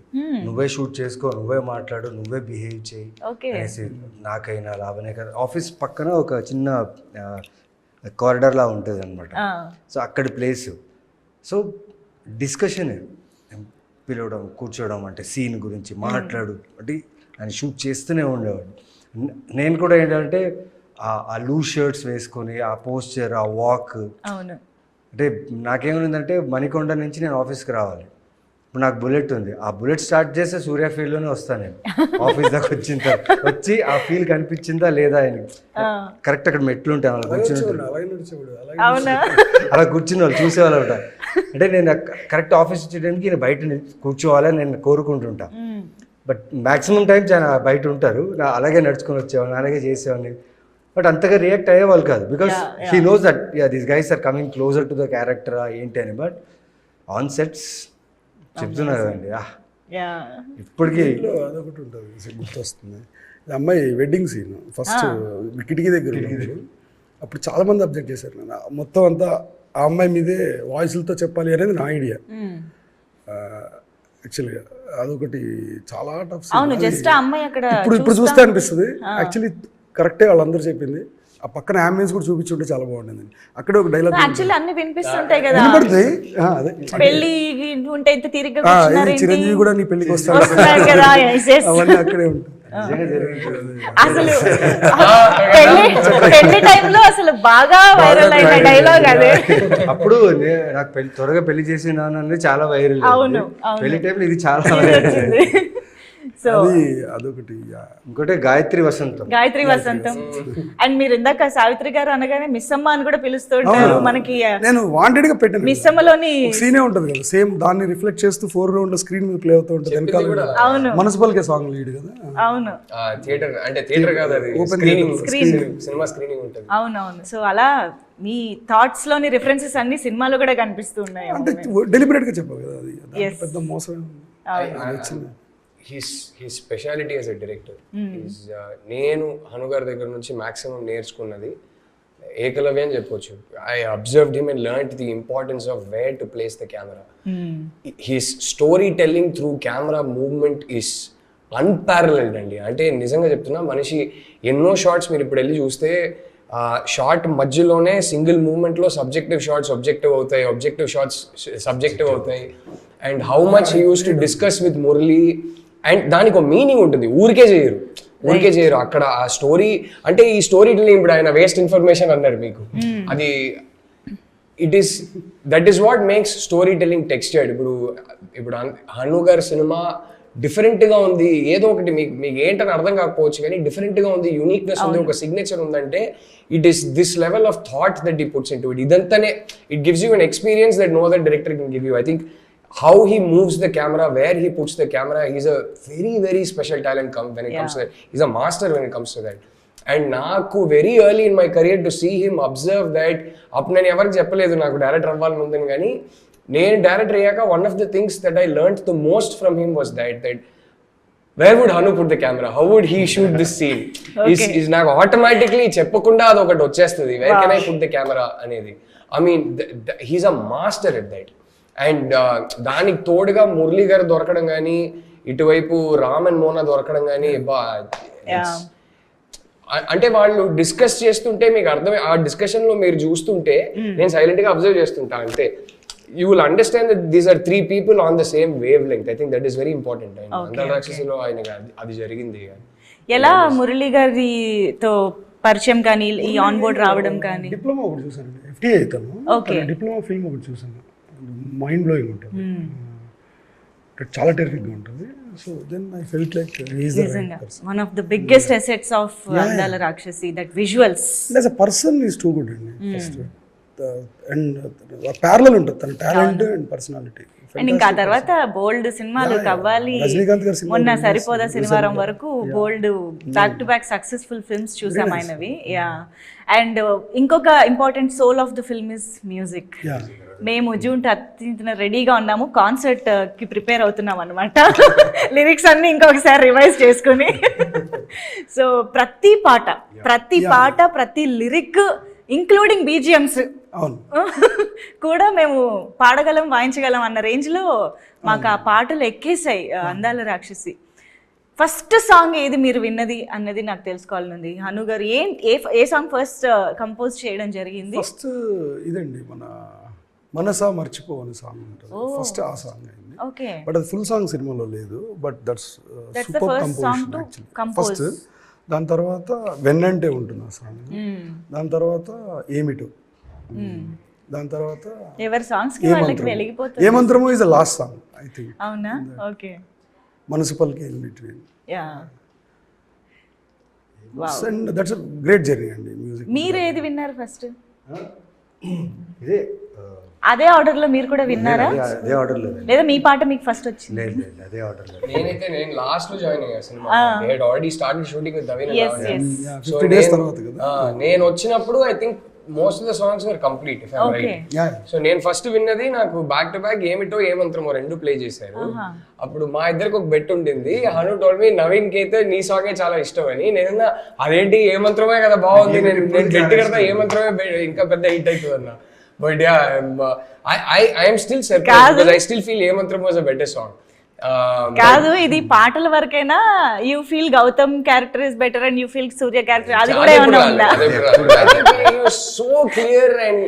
నువ్వే షూట్ చేసుకో, నువ్వే మాట్లాడు, నువ్వే బిహేవ్ చేయి అనేసి. నాకైనా లాభనే కదా, ఆఫీస్ పక్కన ఒక చిన్న కారిడార్ లా ఉంటుంది అనమాట. సో అక్కడ ప్లేస్. సో డిస్కషన్, పిలవడం, కూర్చోవడం, అంటే సీన్ గురించి మాట్లాడు అంటే ఆయన షూట్ చేస్తూనే ఉండేవాడు. నేను కూడా ఏంటంటే ఆ లూజ్ షర్ట్స్ వేసుకొని ఆ పోస్చర్, ఆ వాక్, అంటే నాకేమైందంటే మణికొండ నుంచి నేను ఆఫీస్కి రావాలి. ఇప్పుడు నాకు బుల్లెట్ ఉంది, ఆ బుల్లెట్ స్టార్ట్ చేస్తే సూర్య ఫీల్డ్లోనే వస్తాను నేను. ఆఫీస్ దాకా వచ్చిన తర్వాత వచ్చి ఆ ఫీల్ కనిపించిందా లేదా ఆయన కరెక్ట్ అక్కడ మెట్లు ఉంటాయి, అలా కూర్చుని అలా కూర్చుని వాళ్ళు చూసేవాళ్ళు అనమాట. అంటే నేను కరెక్ట్ ఆఫీస్ వచ్చేటానికి నేను బయట కూర్చోవాలని నేను కోరుకుంటుంటా. బట్ మ్యాక్సిమం టైం బయట ఉంటారు, అలాగే నడుచుకొని వచ్చేవాడిని, అలాగే చేసేవాడిని. బట్ అంతగా రియాక్ట్ అయ్యేవాళ్ళు కాదు, because he knows that these guys are coming closer to the character ఏంటి అని. బట్ ఆన్ సెట్స్ చెప్తున్నారు కదండి, ఇప్పటికీ అదొకటి ఉంటుంది గుర్తొస్తుంది. అమ్మాయి వెడ్డింగ్ సీన్ ఫస్ట్ కిటికీ దగ్గర అప్పుడు చాలా మంది అబ్జెక్ట్ చేశారు. నేను మొత్తం అంతా ఆ అమ్మాయి మీదే వాయిస్లతో చెప్పాలి అనేది నా ఐడియా. యాక్చువల్గా అదొకటి చాలా టఫ్. అవును, జస్ట్ అమ్మాయి అక్కడ ఇప్పుడు చూస్తే అనిపిస్తుంది యాక్చువల్లీ కరెక్టే వాళ్ళందరూ చెప్పింది. ఆ పక్కన అంబియన్స్ కూడా చూపించుంటే చాలా బాగుండేది. అక్కడే ఒక డైలాగ్ యాక్చువల్లీ అన్ని వినిపిస్తుంటాయి కదా, వినపడుతుంది. అదే పెళ్లి ఉంటే ఇంత తిరిగి ఇది చిరంజీవి కూడా నీ పెళ్లికి వస్తాడు వస్తున్నారు కదా. Yes, yes. అవన్నీ అక్కడే ఉంటాయి. నిజంగా జరిగింది. అసలు పెళ్లి టైంలో అసలు బాగా వైరల్ అయిన డైలాగ్ అదే. అప్పుడు నాకు త్వరగా పెళ్లి చేసి నాన్న చాలా వైరల్. అవును, అవును. పెళ్లి టైంలో ఇది చాలా వైరల్. సో అది అదొకటి. ఇంకోటి గాయత్రి వసంతం. గాయత్రి వసంతం. అండ్ మీరు ఇందాక సావిత్రి గారు అనగానే మిస్ అమ్మ అని కూడా పిలుస్తూ ఉంటారు. మనకి నేను వాంటెడ్ గా పెట్టాను. మిస్ అమ్మలోని సీనే ఉంటది కదా, సేమ్ దాన్ని రిఫ్లెక్ట్ చేస్తూ 4 రౌండ్ లో స్క్రీన్ మీద ప్లే అవుతూ ఉంటుంది. వెనకాల అవును మున్సిపల్కే సాంగ్ లీడ్ కదా. అవును థియేటర్ అంటే థియేటర్ కాదు, అది స్క్రీనింగ్, సినిమా స్క్రీనింగ్ ఉంటుంది. అవునవును. సో అలా మీ థాట్స్ లోని రిఫరెన్సెస్ అన్ని సినిమాలో కూడా కనిపిస్తూ ఉన్నాయి. అంటే డెలిబరేట్ గా చెప్పావు కదా, అది దాంట్లో పెద్ద మోసం వచ్చింది. his speciality as a director. నేను హనుగారి దగ్గర నుంచి మాక్సిమం నేర్చుకున్నది ఏకలవ్య అని చెప్పొచ్చు. I observed him and learned the importance of where to place the camera. His story telling through camera movement is unparalleled అండి. అంటే నిజంగా చెప్తున్నా, మనిషి ఎన్నో షార్ట్స్ మీరు ఇప్పుడు వెళ్ళి చూస్తే షార్ట్ మధ్యలోనే సింగిల్ మూమెంట్లో సబ్జెక్టివ్ షార్ట్స్ ఆబ్జెక్టివ్ అవుతాయి, ఆబ్జెక్టివ్ షార్ట్స్ సబ్జెక్టివ్ అవుతాయి. And how much he use to discuss with Murali. And దానికి ఒక మీనింగ్ ఉంటుంది, ఊరికే చేయరు అక్కడ. ఆ స్టోరీ అంటే ఈ స్టోరీ టెల్లింగ్, ఇప్పుడు ఆయన వేస్ట్ ఇన్ఫర్మేషన్ అన్నారు మీకు, అది that is what makes story telling textured. ఇప్పుడు హను గారి సినిమా డిఫరెంట్గా ఉంది, ఏదో ఒకటి మీకు ఏంటని అర్థం కాకపోవచ్చు కానీ డిఫరెంట్గా ఉంది, యూనిక్నెస్ ఉంది, ఒక సిగ్నేచర్ ఉందంటే it is this level of thought that he puts into it. ఇదంతానే it gives you an experience that no other director can give you. I think how he moves the camera, where he puts the camera, he's a very, very special talent when it comes to that. He's a master when it comes to that. And naaku very early in my career to see him observe that, appu nenu evariki cheppaledu naaku director avvalani undani gaani nenu director ayyaka one of the things that I learned the most from him was that where would Hanu put the camera, how would he shoot this scene. is naaku automatically cheppakunda adu okati vachestadi, where can I put the camera anedi. I mean he's a master at that. And దానికి తోడుగా మురళీ గారు దొరకడం కానీ, ఇటువైపు Ram and Mona దొరకడం కానీ, అంటే వాళ్ళు డిస్కస్ చేస్తుంటే మీకు అర్థమే, ఆ డిస్కషన్ లో మీరు చూస్తుంటే నేను సైలెంట్ గా అబ్జర్వ్ చేస్తుంటా. అంటే you will understand that these are 3 people on the same wavelength. I think that is very important. అందాల రాక్షసిలో ఆయన అది జరిగింది. ఎలా మురళీ గారితో పరిచయం కానీ, ఈ ఆన్ బోర్డ్ రావడం కానీ? డిప్లొమా ఒకటి చూసాను, FTA అవుతాను, డిప్లొమా ఫిల్మ్ ఒకటి చూసాను, మైండ్ బ్లోయింగ్ ఉంటుంది, చాలా టెరిఫిక్గా ఉంటుంది. So then I felt like one of the biggest assets of Andala Rakshasi, that visuals. As a person is too good అండి. అండ్ ప్యారలల్ ఉంటుంది తన టాలెంట్ అండ్ పర్సనాలిటీ. అండ్ ఇంకా తర్వాత బోల్డ్ సినిమాలు, కవ్వాలి, మొన్న సరిపోదా శనివారం వరకు bold back to back successful films చూసాం ఆయనవి. అండ్ ఇంకొక important soul of the film is music. మేము జూన్ 13th రెడీగా ఉన్నాము, కాన్సర్ట్ కి ప్రిపేర్ అవుతున్నాం అనమాట. లిరిక్స్ అన్ని ఇంకొకసారి రివైజ్ చేసుకుని. సో ప్రతి పాట ప్రతి లిరిక్ ఇంక్లూడింగ్ బీజిఎమ్స్ కూడా మేము పాడగలం, వాయించగలం అన్న రేంజ్లో మాకు ఆ పాటలు ఎక్కేసాయి అందాల రాక్షసి. ఫస్ట్ సాంగ్ ఏది మీరు విన్నది అన్నది నాకు తెలుసుకోవాలనుంది. హను గారు ఏ సాంగ్ ఫస్ట్ కంపోజ్ చేయడం జరిగింది? ఫస్ట్ ఇదండి, మన మనసా మర్చిపోవని సాంగ్ ఉంటుంది ఫస్ట్, ఆ సాంగ్ అయింది. ఓకే, బట్ అది ఫుల్ సాంగ్ సినిమాలో లేదు, but that's super composition actually. First దాని తర్వాత వెన్నంటే ఉంటుంది ఆ సాంగ్, దాని తర్వాత ఏమిటో, దాని తర్వాత ఎవరి సాంగ్స్ కి వాళ్ళకి వెలిగిపోతుంది. ఏమంత్రము is the last song I think. అవునా? ఓకే. మున్సిపల్కి in between. Yeah, and that's a great journey అండి మ్యూజిక్. మీరు ఏది విన్నారు ఫస్ట్? ఇదే అదే ఆర్డర్ లో మీరు కూడా విన్నారా? అదే ఆర్డర్ లో లేదా మీ పాట మీకు ఫస్ట్ వచ్చింది? లేదు, అదే ఆర్డర్ లో. నేను లాస్ట్ లో జాయిన్ అయ్యా cinema. They had already started shooting with దవీన్ అండ్ లావణ్య. 50 days తర్వాత కదా నేను వచ్చినప్పుడు I think most of the songs were complete if I am right. So నేను ఫస్ట్ విన్నది, నాకు బ్యాక్ టు బ్యాక్ ఏమిటో ఏమంత్రమో 2 ప్లే చేశారు. అప్పుడు మా ఇద్దరికి ఒక బెట్ ఉండింది. హను టోల్డ్ మీ నవీన్ కి అయితే నీ సాంగే చాలా ఇష్టం అని. నేను అదేంటి ఏమంత్రమే కదా బాగుంది, నేను బెట్ కడతా ఏమంత్రమే ఇంకా పెద్ద హిట్ అవుతుంది అన్న. But yeah, I am still surprised because I still feel Emanthram was a better song. కాదు ఇది పాటల వరకైనా you feel Gautham character is better and you feel Surya character అది కూడా ఏమన్నా ఉందా? So clear and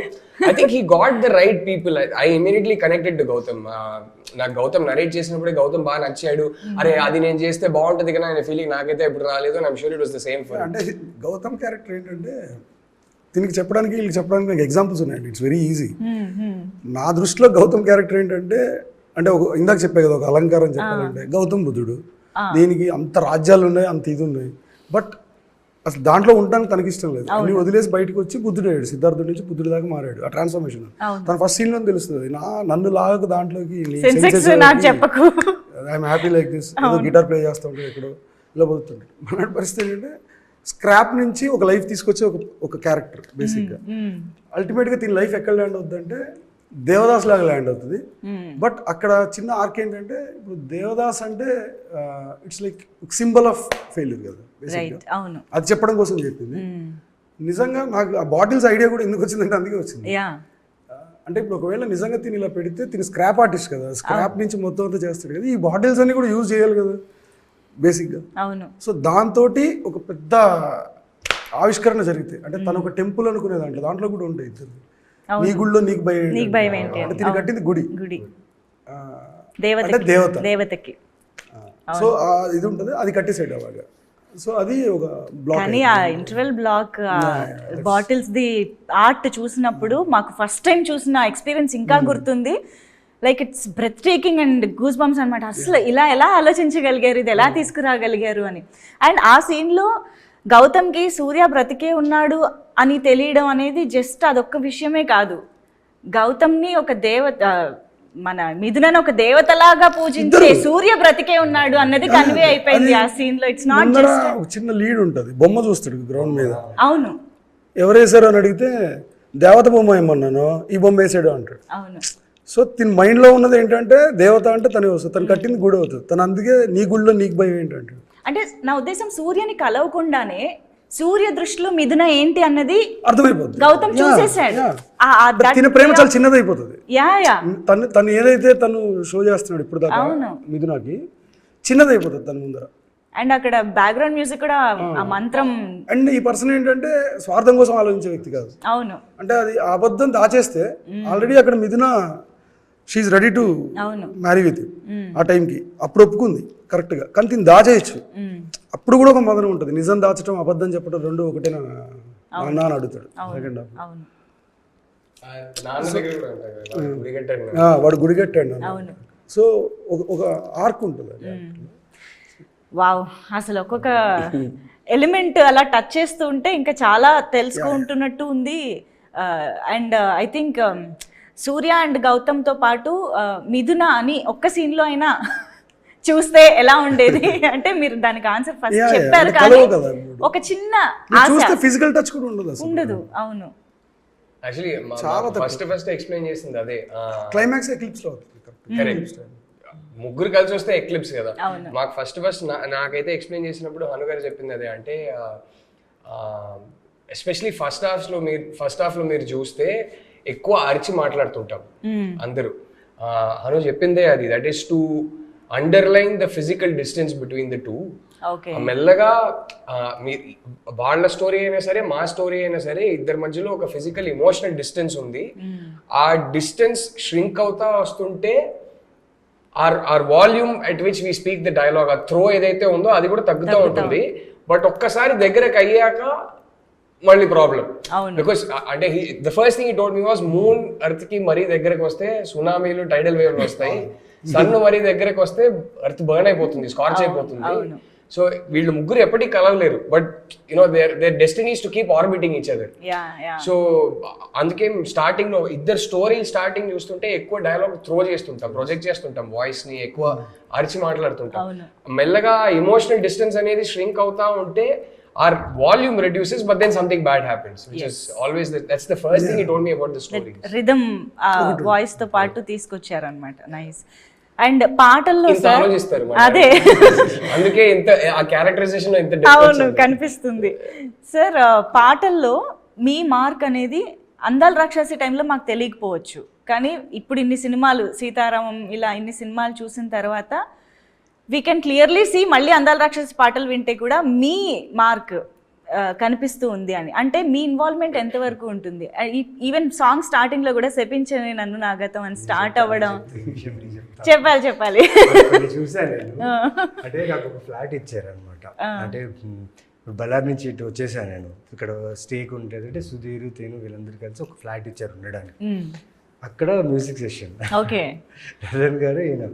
I think he got the right people. I immediately connected to Gautham. నాకు Gautham narrate చేసినప్పుడే గౌతమ్ బాగా నచ్చాడు. అరే అది నేను చేస్తే బాగుంటది కదా అనే ఫీలింగ్ నాకైతే ఇప్పుడు రాలేదు. I'm sure it was the same for. అంటే గౌతమ్ క్యారెక్టర్ ఏంటంటే దీనికి చెప్పడానికి వీళ్ళకి చెప్పడానికి నాకు ఎగ్జాంపుల్స్ ఉన్నాయండి. It's very easy. నా దృష్టిలో గౌతమ్ క్యారెక్టర్ ఏంటంటే అంటే ఒక ఇందాక చెప్పే కదా ఒక అలంకారం చెప్పాలంటే గౌతమ్ బుద్ధుడు. దీనికి అంత రాజ్యాలు ఉన్నాయి, అంత ఇది ఉన్నాయి, బట్ అసలు దాంట్లో ఉండడానికి తనకి ఇష్టం లేదు. అన్ని వదిలేసి బయటకు వచ్చి బుద్ధుడు అయ్యాడు. సిద్ధార్థుడి నుంచి బుద్ధుడి దాకా మారాడు. ఆ ట్రాన్స్ఫర్మేషన్ తన ఫస్ట్ సీన్ లో తెలుస్తుంది. నన్ను లాగకు దాంట్లోకి ఐఎమ్ హ్యాపీ లైక్ దిస్. ఏదో గిటార్ ప్లే చేస్తూ ఉంటాడు, ఎక్కడో ఇలా పోతుంటాడు. మన పరిస్థితి ఏంటంటే స్క్రాప్ నుంచి ఒక లైఫ్ తీసుకొచ్చే ఒక క్యారెక్టర్ బేసిక్గా. అల్టిమేట్గా దీని లైఫ్ ఎక్కడ ల్యాండ్ అవుతుందంటే దేవదాస్ లాగా ల్యాండ్ అవుతుంది. బట్ అక్కడ చిన్న ఆర్క్ ఏంటంటే ఇప్పుడు దేవదాస్ అంటే it's like symbol of failure కదా బేసిక్గా. అది చెప్పడం కోసం చెప్పింది. నిజంగా నాకు ఆ బాటిల్స్ ఐడియా కూడా ఎందుకు వచ్చిందంటే అందుకే వచ్చింది. అంటే ఇప్పుడు ఒకవేళ నిజంగా తిని ఇలా పెడితే తిని స్క్రాప్ ఆర్టిస్ట్ కదా, స్క్రాప్ నుంచి మొత్తం అంతా చేస్తాడు కదా, ఈ బాటిల్స్ అన్ని కూడా యూజ్ చేయాలి కదా బేసిక్గా. సో దాంతో ఒక పెద్ద ఆవిష్కరణ జరిగితే అంటే తను ఒక టెంపుల్ అనుకునే దాంట్లో కూడా ఉంటాయి ఇద్దరు. నీ గుడిలో నీకు భయం అంటే తిని కట్టింది గుడి అంటే దేవతకి. సో ఇది ఉంటుంది, అది కట్టేసాడు అలాగా. సో అది ఒక బ్లాక్. కానీ ఆ interval block battles the art చూసినప్పుడు మాకు ఫస్ట్ టైం చూసిన ఎక్స్పీరియన్స్ ఇంకా గుర్తుంది. Like it's breathtaking and goosebumps అనమాట. అసలు ఇలా ఎలా ఆలోచించగలిగారు, ఇది ఎలా తీసుకురాగలిగారు అని. అండ్ ఆ సీన్లో గౌతమ్కి సూర్య బ్రతికే ఉన్నాడు అని తెలియడం అనేది జస్ట్ అదొక్క విషయమే కాదు. గౌతమ్ని ఒక దేవత, మన మిథునని ఒక దేవతలాగా పూజించే సూర్య బ్రతికే ఉన్నాడు అన్నది కన్వే అయిపోయింది ఆ సీన్ లో. ఇట్స్ నాట్ జస్ట్ ఒక చిన్న లీడ్ ఉంటుంది, బొమ్మ చూస్తాడు గ్రౌండ్ మీద. అవును, ఎవరు వేసారు అని అడిగితే దేవత బొమ్మ ఏమన్నాను, ఈ బొమ్మ వేసాడు అంటాడు. అవును. సో తిని మైండ్లో ఉన్నది ఏంటంటే దేవత అంటే తనే వస్తుంది, తను కట్టింది గుడి అవుతుంది, తను అందుకే నీ గుడిలో నీకు భయం ఏంటంటే. అంటే నా ఉద్దేశం సూర్యని కలవకుండానే సూర్య దృష్టిలో మిథున ఏంటి అన్నది అర్థమైపోతుంది. గౌతమ్ చూసేసాడు. తిన ప్రేమ చాలా చిన్నదైపోతుంది. యా తను ఏదైతే తను షో చేస్తున్నాడు ఇప్పుడు దాకా మిథునకి చిన్నదైపోతుంది తన ముందర. అండ్ అక్కడ బ్యాక్గ్రౌండ్ మ్యూజిక్ కూడా ఆ మంత్రం. అండ్ ఈ పర్సన్ ఏంటంటే స్వార్థం కోసం ఆలోచించే వ్యక్తి కాదు. అవును. అంటే అది అబద్ధం దాచేస్తే ఆల్రెడీ అక్కడ Mithuna she's ready to marry with ఆ టైంకి అప్పుడు ఒప్పుకుంది కరెక్ట్గా. కానీ దీన్ని దాచేయచ్చు. అప్పుడు కూడా ఒక మదన ఉంటుంది. నిజం దాచడం అబద్ధం చెప్పడం రెండు ఒకటేనా నాన్న అని అడుగుతాడు సెకండ్ హాఫ్. వాడు గుడి కట్టాడు. సో ఒక ఆర్క్ ఉంటుంది. వావ్, అసలు ఒక్కొక్క ఎలిమెంట్ అలా టచ్ చేస్తూ ఉంటే ఇంకా చాలా తెలుసుకుంటున్నట్టు ఉంది. And I think Surya and గౌతమ్తో పాటు మిథున అని ఒక్క సీన్లో అయినా చూస్తే ఎలా ఉండేది అంటే మీరు దానికి ఆన్సర్ ఫస్ట్ చెప్పారు, కానీ ఒక చిన్న ఫిజికల్ టచ్ కూడా ఉండదు. అవును, యాక్చువల్లీ చాలా ఫస్ట్ ఎక్స్ప్లెయిన్ చేసింది అదే క్లైమాక్స్ ఎక్లిప్స్ లో. ముగ్గురు కలిసి వస్తే ఎక్లిప్స్ కదా. మాకు ఫస్ట్ నాకైతే ఎక్స్ప్లెయిన్ చేసినప్పుడు హను గారు చెప్పింది అదే. అంటే ఎస్పెషలీ ఫస్ట్ హాఫ్ లో మీరు చూస్తే ఎక్కువ అరిచి మాట్లాడుతుంటాం అందరూ. హను చెప్పిందే అది, that is to underline the physical distance between the two. మెల్లగా వాళ్ళ స్టోరీ అయినా సరే మా స్టోరీ అయినా సరే ఇద్దరి మధ్యలో ఒక ఫిజికల్ ఇమోషనల్ డిస్టెన్స్ ఉంది. ఆ డిస్టెన్స్ ష్రింక్ అవుతా వస్తుంటే or volume at which we speak the dialogue, ఆ త్రో ఏదైతే ఉందో అది కూడా తగ్గుతూ ఉంటుంది. బట్ ఒక్కసారి దగ్గరకు అయ్యాక మళ్ళీ ప్రాబ్లం. బికాస్ అంటే the first thing he told me was moon earth కి మరీ దగ్గరకు వస్తే సునామీలు టైడల్ వేవ్లు వస్తాయి, సన్ మరీ దగ్గరకు వస్తే ఎర్త్ బర్న్ అయిపోతుంది, స్కార్చ్ అయిపోతుంది. సో వీళ్ళు ముగ్గురు ఎప్పటికీ కలవలేరు, but you know their destinies to keep orbiting each other. So అందుకే స్టార్టింగ్ లో ఇద్దరు స్టోరీ స్టార్టింగ్ చూస్తుంటే ఎక్కువ డైలాగ్ త్రో చేస్తుంటాం, ప్రొజెక్ట్ చేస్తుంటాం, వాయిస్ ని ఎక్కువ అరిచి మాట్లాడుతుంటాం. మెల్లగా ఇమోషనల్ డిస్టెన్స్ అనేది ష్రింక్ అవుతా ఉంటే our volume reduces, but then something bad happens, which is always that's the first thing he told me about the story. Rhythm voice తో పాటు తీసుకొచ్చారు అన్నమాట. నైస్. అండ్ పాటల్లో సార్ అదే అందుకే ఇంత ఆ క్యారెక్టరైజేషన్ ఇంత అవును కనిపిస్తుంది సార్. పాటల్లో మీ మార్క్ అనేది అందాల రాక్షసి టైంలో మాకు తెలియకపోవచ్చు, కానీ ఇప్పుడు ఇన్ని సినిమాలు సీతారామం ఇలా ఇన్ని సినిమాలు చూసిన తర్వాత వీ కెన్ క్లియర్లీ సీ మళ్ళీ అందాల రాక్షసి పాటలు వింటే కూడా మీ మార్క్ కనిపిస్తూ ఉంది అని. అంటే మీ ఇన్వాల్వ్మెంట్ ఎంతవరకు ఉంటుంది? ఈవెన్ సాంగ్ స్టార్టింగ్లో కూడా శపించని నన్ను నాగతం అని స్టార్ట్ అవ్వడం. చెప్పాలి చూసాను నేను. అంటే నాకు ఒక ఫ్లాట్ ఇచ్చారనమాట. అంటే బళ్ళారి నుంచి ఇటు వచ్చేసాను నేను. ఇక్కడ స్టేక్ ఉంటుంది అంటే సుధీర్ తేను వీళ్ళందరూ కలిసి ఒక ఫ్లాట్ ఇచ్చారు ఉండడానికి. అక్కడ మ్యూజిక్ సెషన్. ఓకే. రజన్ గారు ఈయన.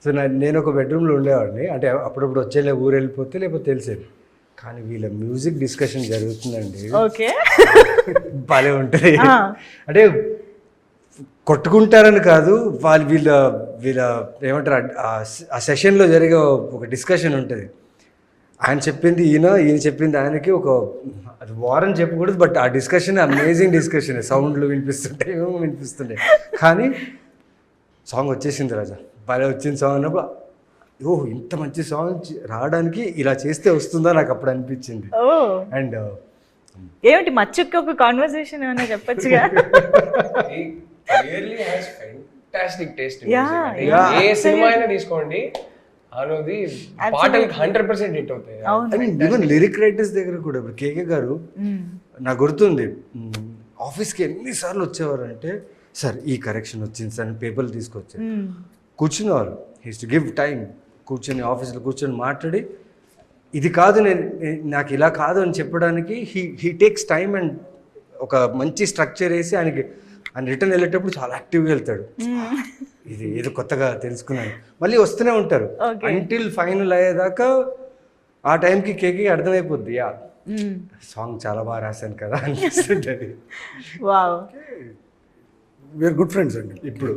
సో నేను ఒక బెడ్రూమ్లో ఉండేవాడిని. అంటే అప్పుడప్పుడు వచ్చేలే ఊరు వెళ్ళిపోతే లేకపోతే తెలిసేది. కానీ వీళ్ళ మ్యూజిక్ డిస్కషన్ జరుగుతుందండి. ఓకే. భలే ఉంటుంది. అంటే కొట్టుకుంటారని కాదు, వీళ్ళ ఏమంటారు ఆ సెషన్లో జరిగే ఒక డిస్కషన్ ఉంటుంది. ఆయన చెప్పింది ఈయన చెప్పింది ఆయనకి ఒక అది వారని చెప్పకూడదు, బట్ ఆ డిస్కషన్ అమేజింగ్ డిస్కషన్. సౌండ్లు వినిపిస్తుంటాయి, ఏమో వినిపిస్తుంటాయి. కానీ సాంగ్ వచ్చేసింది రాజా, భలే వచ్చింది సాంగ్ అన్నప్పుడు ఓహ్ ఇంత మంచి సాంగ్ రావడానికి ఇలా చేస్తే వస్తుందా నాకు అప్పుడు అనిపించింది. అండ్ ఏమిటి మచ్చుకి ఒక కాన్వర్సేషన్ ఏమైనా చెప్పొచ్చుగా? Clearly has fantastic taste. A cinema అయినా తీసుకోండి అనేది పాటలకు 100% హిట్ అవుతాయి. ఈవెన్ లిరిక్ రైటర్స్ దగ్గర కూడా ఇప్పుడు కేకే గారు నాకు గుర్తుంది ఆఫీస్కి ఎన్నిసార్లు వచ్చేవారు అంటే, సార్ ఈ కరెక్షన్ వచ్చింది సార్ పేపర్లు తీసుకొచ్చారు. కూర్చునేవారు, హీస్ టు గివ్ టైం. కూర్చొని ఆఫీస్లో కూర్చొని మాట్లాడి ఇది కాదు నాకు ఇలా కాదు అని చెప్పడానికి హీ టేక్స్ టైమ్ అండ్ ఒక మంచి స్ట్రక్చర్ వేసి ఆయన రిటర్న్ వెళ్ళేటప్పుడు చాలా యాక్టివ్గా వెళ్తాడు. ఇది ఏదో కొత్తగా తెలుసుకున్నాను. మళ్ళీ వస్తూనే ఉంటారు అంటిల్ ఫైనల్ అయ్యేదాకా. ఆ టైంకి కేకి అర్థమైపోద్ది యా సాంగ్ చాలా బాగా రాశాను కదా అనిపిస్తుంటది. వీఆర్ గుడ్ ఫ్రెండ్స్ అండి ఇప్పుడు.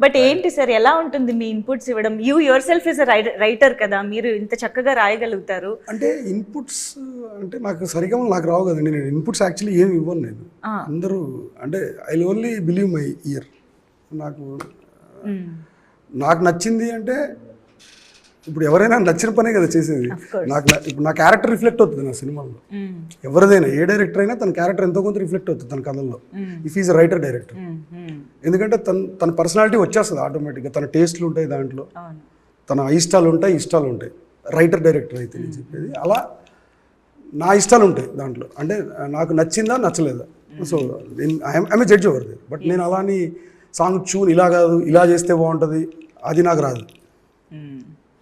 బట్ ఏంటి సార్ ఎలా ఉంటుంది మీ ఇన్పుట్స్ ఇవ్వడం? You your self is writer కదా, మీరు ఇంత చక్కగా రాయగలుగుతారు. అంటే ఇన్పుట్స్ అంటే నాకు సరిగా నాకు రావు కదండి. నేను ఇన్పుట్స్ యాక్చువల్లీ ఏమి ఇవ్వను నేను. అందరూ అంటే I only believe my year. నాకు నచ్చింది అంటే ఇప్పుడు ఎవరైనా నచ్చిన పనే కదా చేసేది. ఇప్పుడు నా క్యారెక్టర్ రిఫ్లెక్ట్ అవుతుంది నా సినిమాలో. ఎవరిదైనా ఏ డైరెక్టర్ అయినా తన క్యారెక్టర్ ఎంతో కొంత రిఫ్లెక్ట్ అవుతుంది తన కథల్లో, ఇఫ్ ఈజ్ రైటర్ డైరెక్టర్. ఎందుకంటే తన పర్సనాలిటీ వచ్చేస్తుంది ఆటోమేటిక్గా. తన టేస్ట్లు ఉంటాయి దాంట్లో, తన ఇష్టాలు ఉంటాయి రైటర్ డైరెక్టర్ అయితే నేను చెప్పేది. అలా నా ఇష్టాలు ఉంటాయి దాంట్లో. అంటే నాకు నచ్చిందా నచ్చలేదా, so I'm judge over there. But నేను అలాని సాంగ్ ట్యూన్ ఇలా కాదు ఇలా చేస్తే బాగుంటుంది అది నాకు రాదు.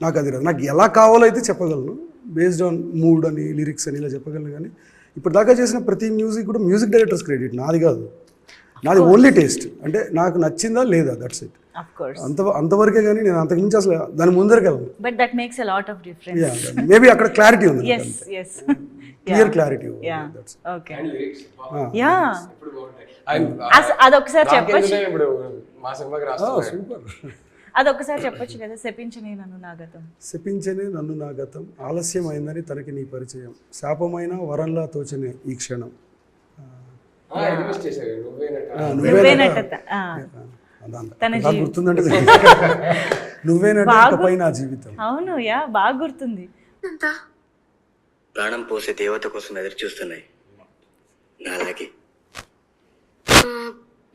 నాకు అది రాదు. నాకు ఎలా కావాలో అయితే చెప్పగలను, బేస్డ్ ఆన్ మూడ్ అని లిరిక్స్ అని ఇలా చెప్పగలను. కానీ ఇప్పుడు దాకా చేసిన ప్రతి మ్యూజిక్ కూడా మ్యూజిక్ డైరెక్టర్స్ క్రెడిట్, నాది కాదు. నాది ఓన్లీ టేస్ట్. అంటే నాకు నచ్చిందా లేదా, దట్స్ ఇట్. అంతవరకే. కానీ నేను అంతకు మించి అసలు దాని ముందరికి వెళ్ళను. But that makes a lot of difference. Maybe అక్కడ క్లారిటీ ఉంది, క్లియర్ క్లారిటీ. ఓకే. యా అదొకసారి చెప్పొచ్చు. ఇప్పుడు మా సినిమాకి రాస్తున్నారు. అదొకసారి చెప్పొచ్చు కదా, శపించని నన్ను నా గతం ఆలస్యం అయిందని తనకి నీ పరిచయం, శాపమైన వరంలా తోచనే ఈ క్షణం, గుర్తుందంటే నువ్వేనట నా జీవితం. అవును యా బాగా గుర్తుంది. ప్రాణం పోసే దేవత కోసం ఎదురు చూస్తున్నాయి నాలాగే.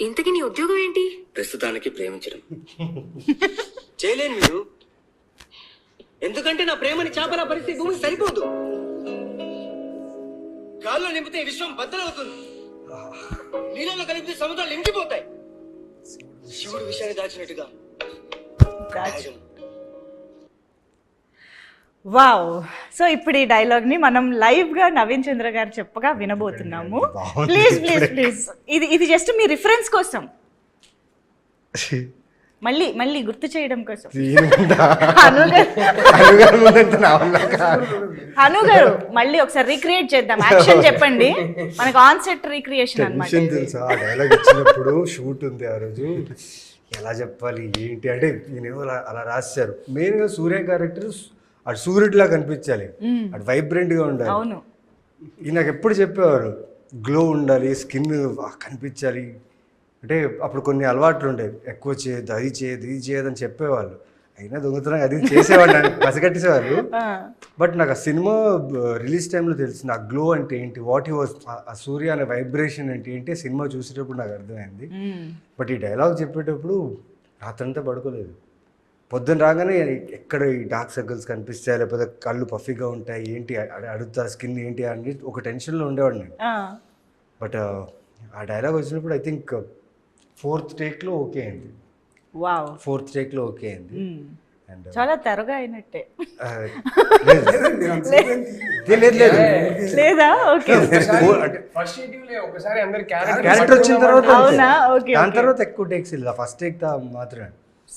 ఇంతకీ నీ ఉద్యోగం ఏంటి? ప్రస్తుతానికి ప్రేమించడం. చేయలేను మీరు, ఎందుకంటే నా ప్రేమని చేపల పరిస్థితి భూమి సరిపోదు. గాల్లో నింపితే విశ్వం బద్దలవుతుంది, నీళ్ళలో కలిపితే సముద్రాలు ఇంకిపోతాయి. శివుడు విషయాన్ని దాచినట్టుగా. వావ్. సో ఇప్పుడు ఈ డైలాగ్ ని మనం లైవ్ గా నవీన్ చంద్ర గారు చెప్పగా వినబోతున్నాము. ప్లీజ్ ప్లీజ్ ప్లీజ్, ఇది జస్ట్ మీ రిఫరెన్స్ కోసం, మళ్ళీ గుర్తు చేయడం కోసం. హను గారు మళ్ళీ ఒకసారి రీక్రియేట్ చేద్దాం. యాక్షన్ చెప్పండి, మనకు ఆన్ సెట్ రీక్రియేషన్ అన్నమాట. తెలుసా ఆ డైలాగ్ ఇచ్చినప్పుడు షూట్ ఉంది ఆ రోజు, ఎలా చెప్పాలి ఏంటి అంటే ఈయనేమో అలా రాశారు. మెయిన్గా సూర్య క్యారెక్టర్ అటు సూర్యుడిలా కనిపించాలి, అటు వైబ్రెంట్గా ఉండాలి. అవును, నాకు ఎప్పుడు చెప్పేవారు గ్లో ఉండాలి, స్కిన్ కనిపించాలి. అంటే అప్పుడు కొన్ని అలవాట్లు ఉండేవి, ఎక్కువ చేయదు అది చేయదు ఇది చేయదు అని చెప్పేవాళ్ళు. అయినా దొంగతనం అది చేసేవాడిని పసిగట్టేసేవాళ్ళు. బట్ నాకు ఆ సినిమా రిలీజ్ టైంలో తెలిసింది ఆ గ్లో అంటే ఏంటి, వాట్ హీ వాజ్, ఆ సూర్య అనే వైబ్రేషన్ అంటే ఏంటి సినిమా చూసేటప్పుడు నాకు అర్థమైంది. బట్ ఈ డైలాగ్ చెప్పేటప్పుడు రాత్రంతా పడుకోలేదు. పొద్దున్న రాగానే ఎక్కడ ఈ డార్క్ సర్కిల్స్ కనిపిస్తాయి, లేకపోతే కళ్ళు పఫీగా ఉంటాయి, ఏంటి అడుగుతా స్కిన్ ఏంటి అని ఒక టెన్షన్లో ఉండేవాడిని. బట్ ఆ డైలాగ్ వచ్చినప్పుడు ఐ థింక్ 4th టేక్లో ఓకే అయింది. వావ్, 4th టేక్లో ఓకే అయింది. అండ్ చాలా త్వరగా అయినట్టే లేదా? ఓకే, ఫస్ట్ ఒకసారి అందరి క్యారెక్టర్ వచ్చిన తర్వాత అవునా? ఓకే, దాని తర్వాత ఎక్కువ టేక్స్ ಇಲ್ಲ, ఫస్ట్ టేక్ మాత్రమే.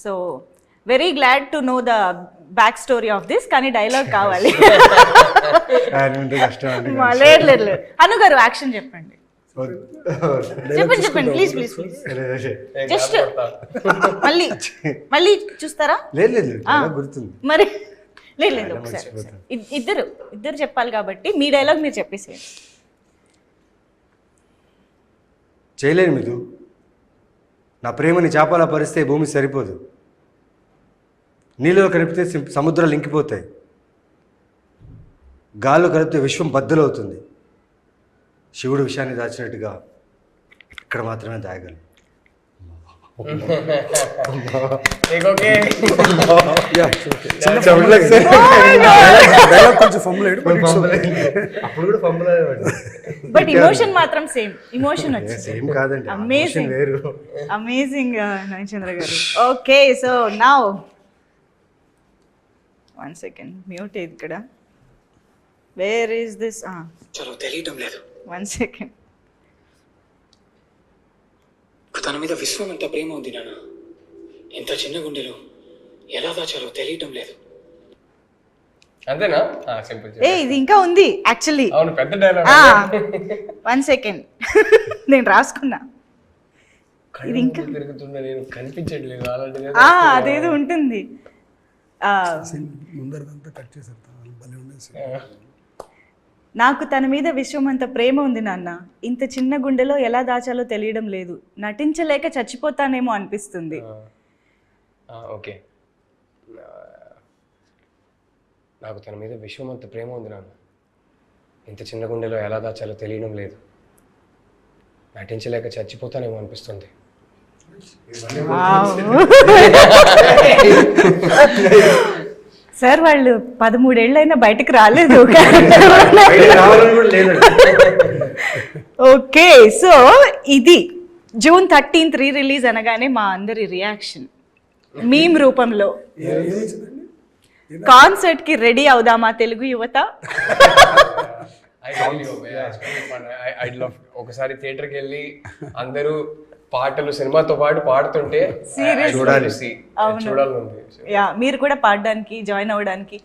So very glad to know the back story of this. కానీ డైలాగ్ కావాలి. కష్టం అండి. లేదు లేదు లేదు, అను గారు యాక్షన్ చెప్పండి. చెప్పండి ప్లీజ్ ప్లీజ్ ప్లీజ్. జస్ట్ మళ్ళీ మళ్ళీ చూస్తారా? లేదు లేదు గుర్తుంది. మరి లేదు లేదు, ఒకసారి ఇద్దరు చెప్పాలి కాబట్టి మీ డైలాగ్ మీరు చెప్పేసేయండి. చేయలేను మీరు, నా ప్రేమని చేపలా పరిస్తే భూమి సరిపోదు, నీళ్ళలో కలిపితే సముద్రాలు ఇంకిపోతాయి, గాల్లో కలిపితే విశ్వం బద్దలవుతుంది, శివుడు విషయాన్ని దాచినట్టుగా ఇక్కడ మాత్రమే దాయగలను. అప్పుడు కూడా ఫంబుల్ బట్ ఇమోషన్ మాత్రం సేమ్. ఇమోషన్ వచ్చింది. సేమ్ కాదండి, అమేజింగ్ వేరు. అమేజింగ్ నయనచంద్ర గారు. Okay, so now 1 second mute ఇక్కడ. Where is this? చలో తెలియటం లేదు. 1 second. తన మీద విశ్వం ఎంత ప్రేమ ఉంది నాన్న, ఎంత చిన్న గుండెలో ఎలా దాచాలో తెలియటం లేదు. అంతేనా? సింపుల్. ఏ ఇది ఇంకా ఉంది యాక్చువల్లీ. అవును, పెద్ద డైలాగ్. 1 second నేను రాసుకున్నా. ఇది ఇంకా తిరుగుతున్నా, నేను కనిపించట్లేదు అలాంటిది. అదేదో ఉంటుంది. ముందరదంతా కట్ చేసేస్తా. నాకు తన మీద విశ్వమంత ప్రేమ ఉంది నాన్న, ఇంత చిన్న గుండెలో ఎలా దాచాలో తెలియడం లేదు, నటించలేక చచ్చిపోతానేమో అనిపిస్తుంది. ఓకే, నాకు తన మీద విశ్వమంత ప్రేమ ఉంది నాన్న, ఇంత చిన్న గుండెలో ఎలా దాచాలో తెలియడం లేదు, నటించలేక చచ్చిపోతానేమో అనిపిస్తుంది. సార్ వాళ్ళు 13 ఏళ్ళైనా బయటకు రాలేదు. ఓకే, సో ఇది June 13th రిలీజ్ అనగానే మా అందరి రియాక్షన్ మీమ్ రూపంలో. కాన్సర్ట్ కి రెడీ అవుదామా తెలుగు యువత? ఒకసారి థియేటర్కి వెళ్ళి అందరూ పాటలు సినిమాతో పాటు పాడుతుంటే చూడాలి. యా, మీరు కూడా పాడడానికి జాయిన్ అవ్వడానికి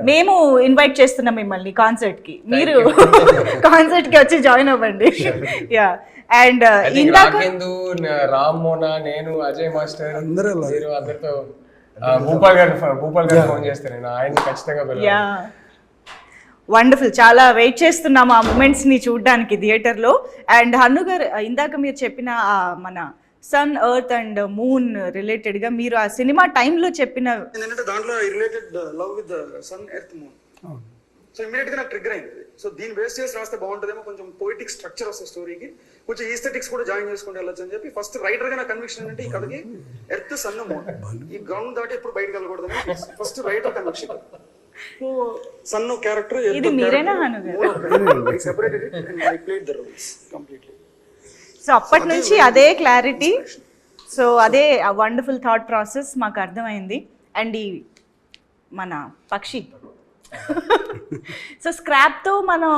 మేము ఇన్వైట్ చేస్తున్నాం మిమ్మల్ని కాన్సర్ట్ కి. మీరు కాన్సర్ట్ కి వచ్చి జాయిన్ అవ్వండి. యా, అండ్ రాకేందు, రామ్ మోనా, నేను, అజయ్ మాస్టర్ అందరితో భూపాల్ గారు ఫోన్ చేస్తారు, నేను ఆయన ఖచ్చితంగా వెళ్ళాలి. Yeah, wonderful. చాలా వెయిట్ చేస్తున్నాము ఆ మూమెంట్స్ని చూడడానికి థియేటర్లో. అండ్ హన్ను గారు, ఇందాక మీరు చెప్పిన మన సన్, ఎర్త్ అండ్ మూన్ రిలేటెడ్గా మీరు ఆ సినిమా టైంలో చెప్పిన ఏంటంటే దాంట్లో related love with sun, earth, moon. So ఇమీడియట్గా నాకు ట్రిగ్గర్ అయింది. సో దీన్ని బేస్ చేసి రాస్తే బాగుంటుందేమో, కొంచెం పోయిటిక్ స్ట్రక్చర్ వస్తుంది స్టోరీకి, కొంచెం ఈస్థెటిక్స్ కూడా జాయిన్ చేసుకుంటే వెళ్ళొచ్చు అని చెప్పి ఫస్ట్ రైటర్గా నా కన్విక్షన్ ఏంటంటే ఈ కథకి ఎర్త్, సన్, మూన్ ఈ గ్రౌండ్ దాటి ఎప్పుడు బయటకు వెళ్ళకూడదని first writer conviction. So sun character ఇది మీరేనా హను గారు? సో అప్పటి నుంచి అదే క్లారిటీ, సో అదే వండర్ఫుల్ థాట్ ప్రాసెస్ మాకు అర్థమైంది. అండ్ ఈ మన పక్షి సో స్క్రాప్తో మనం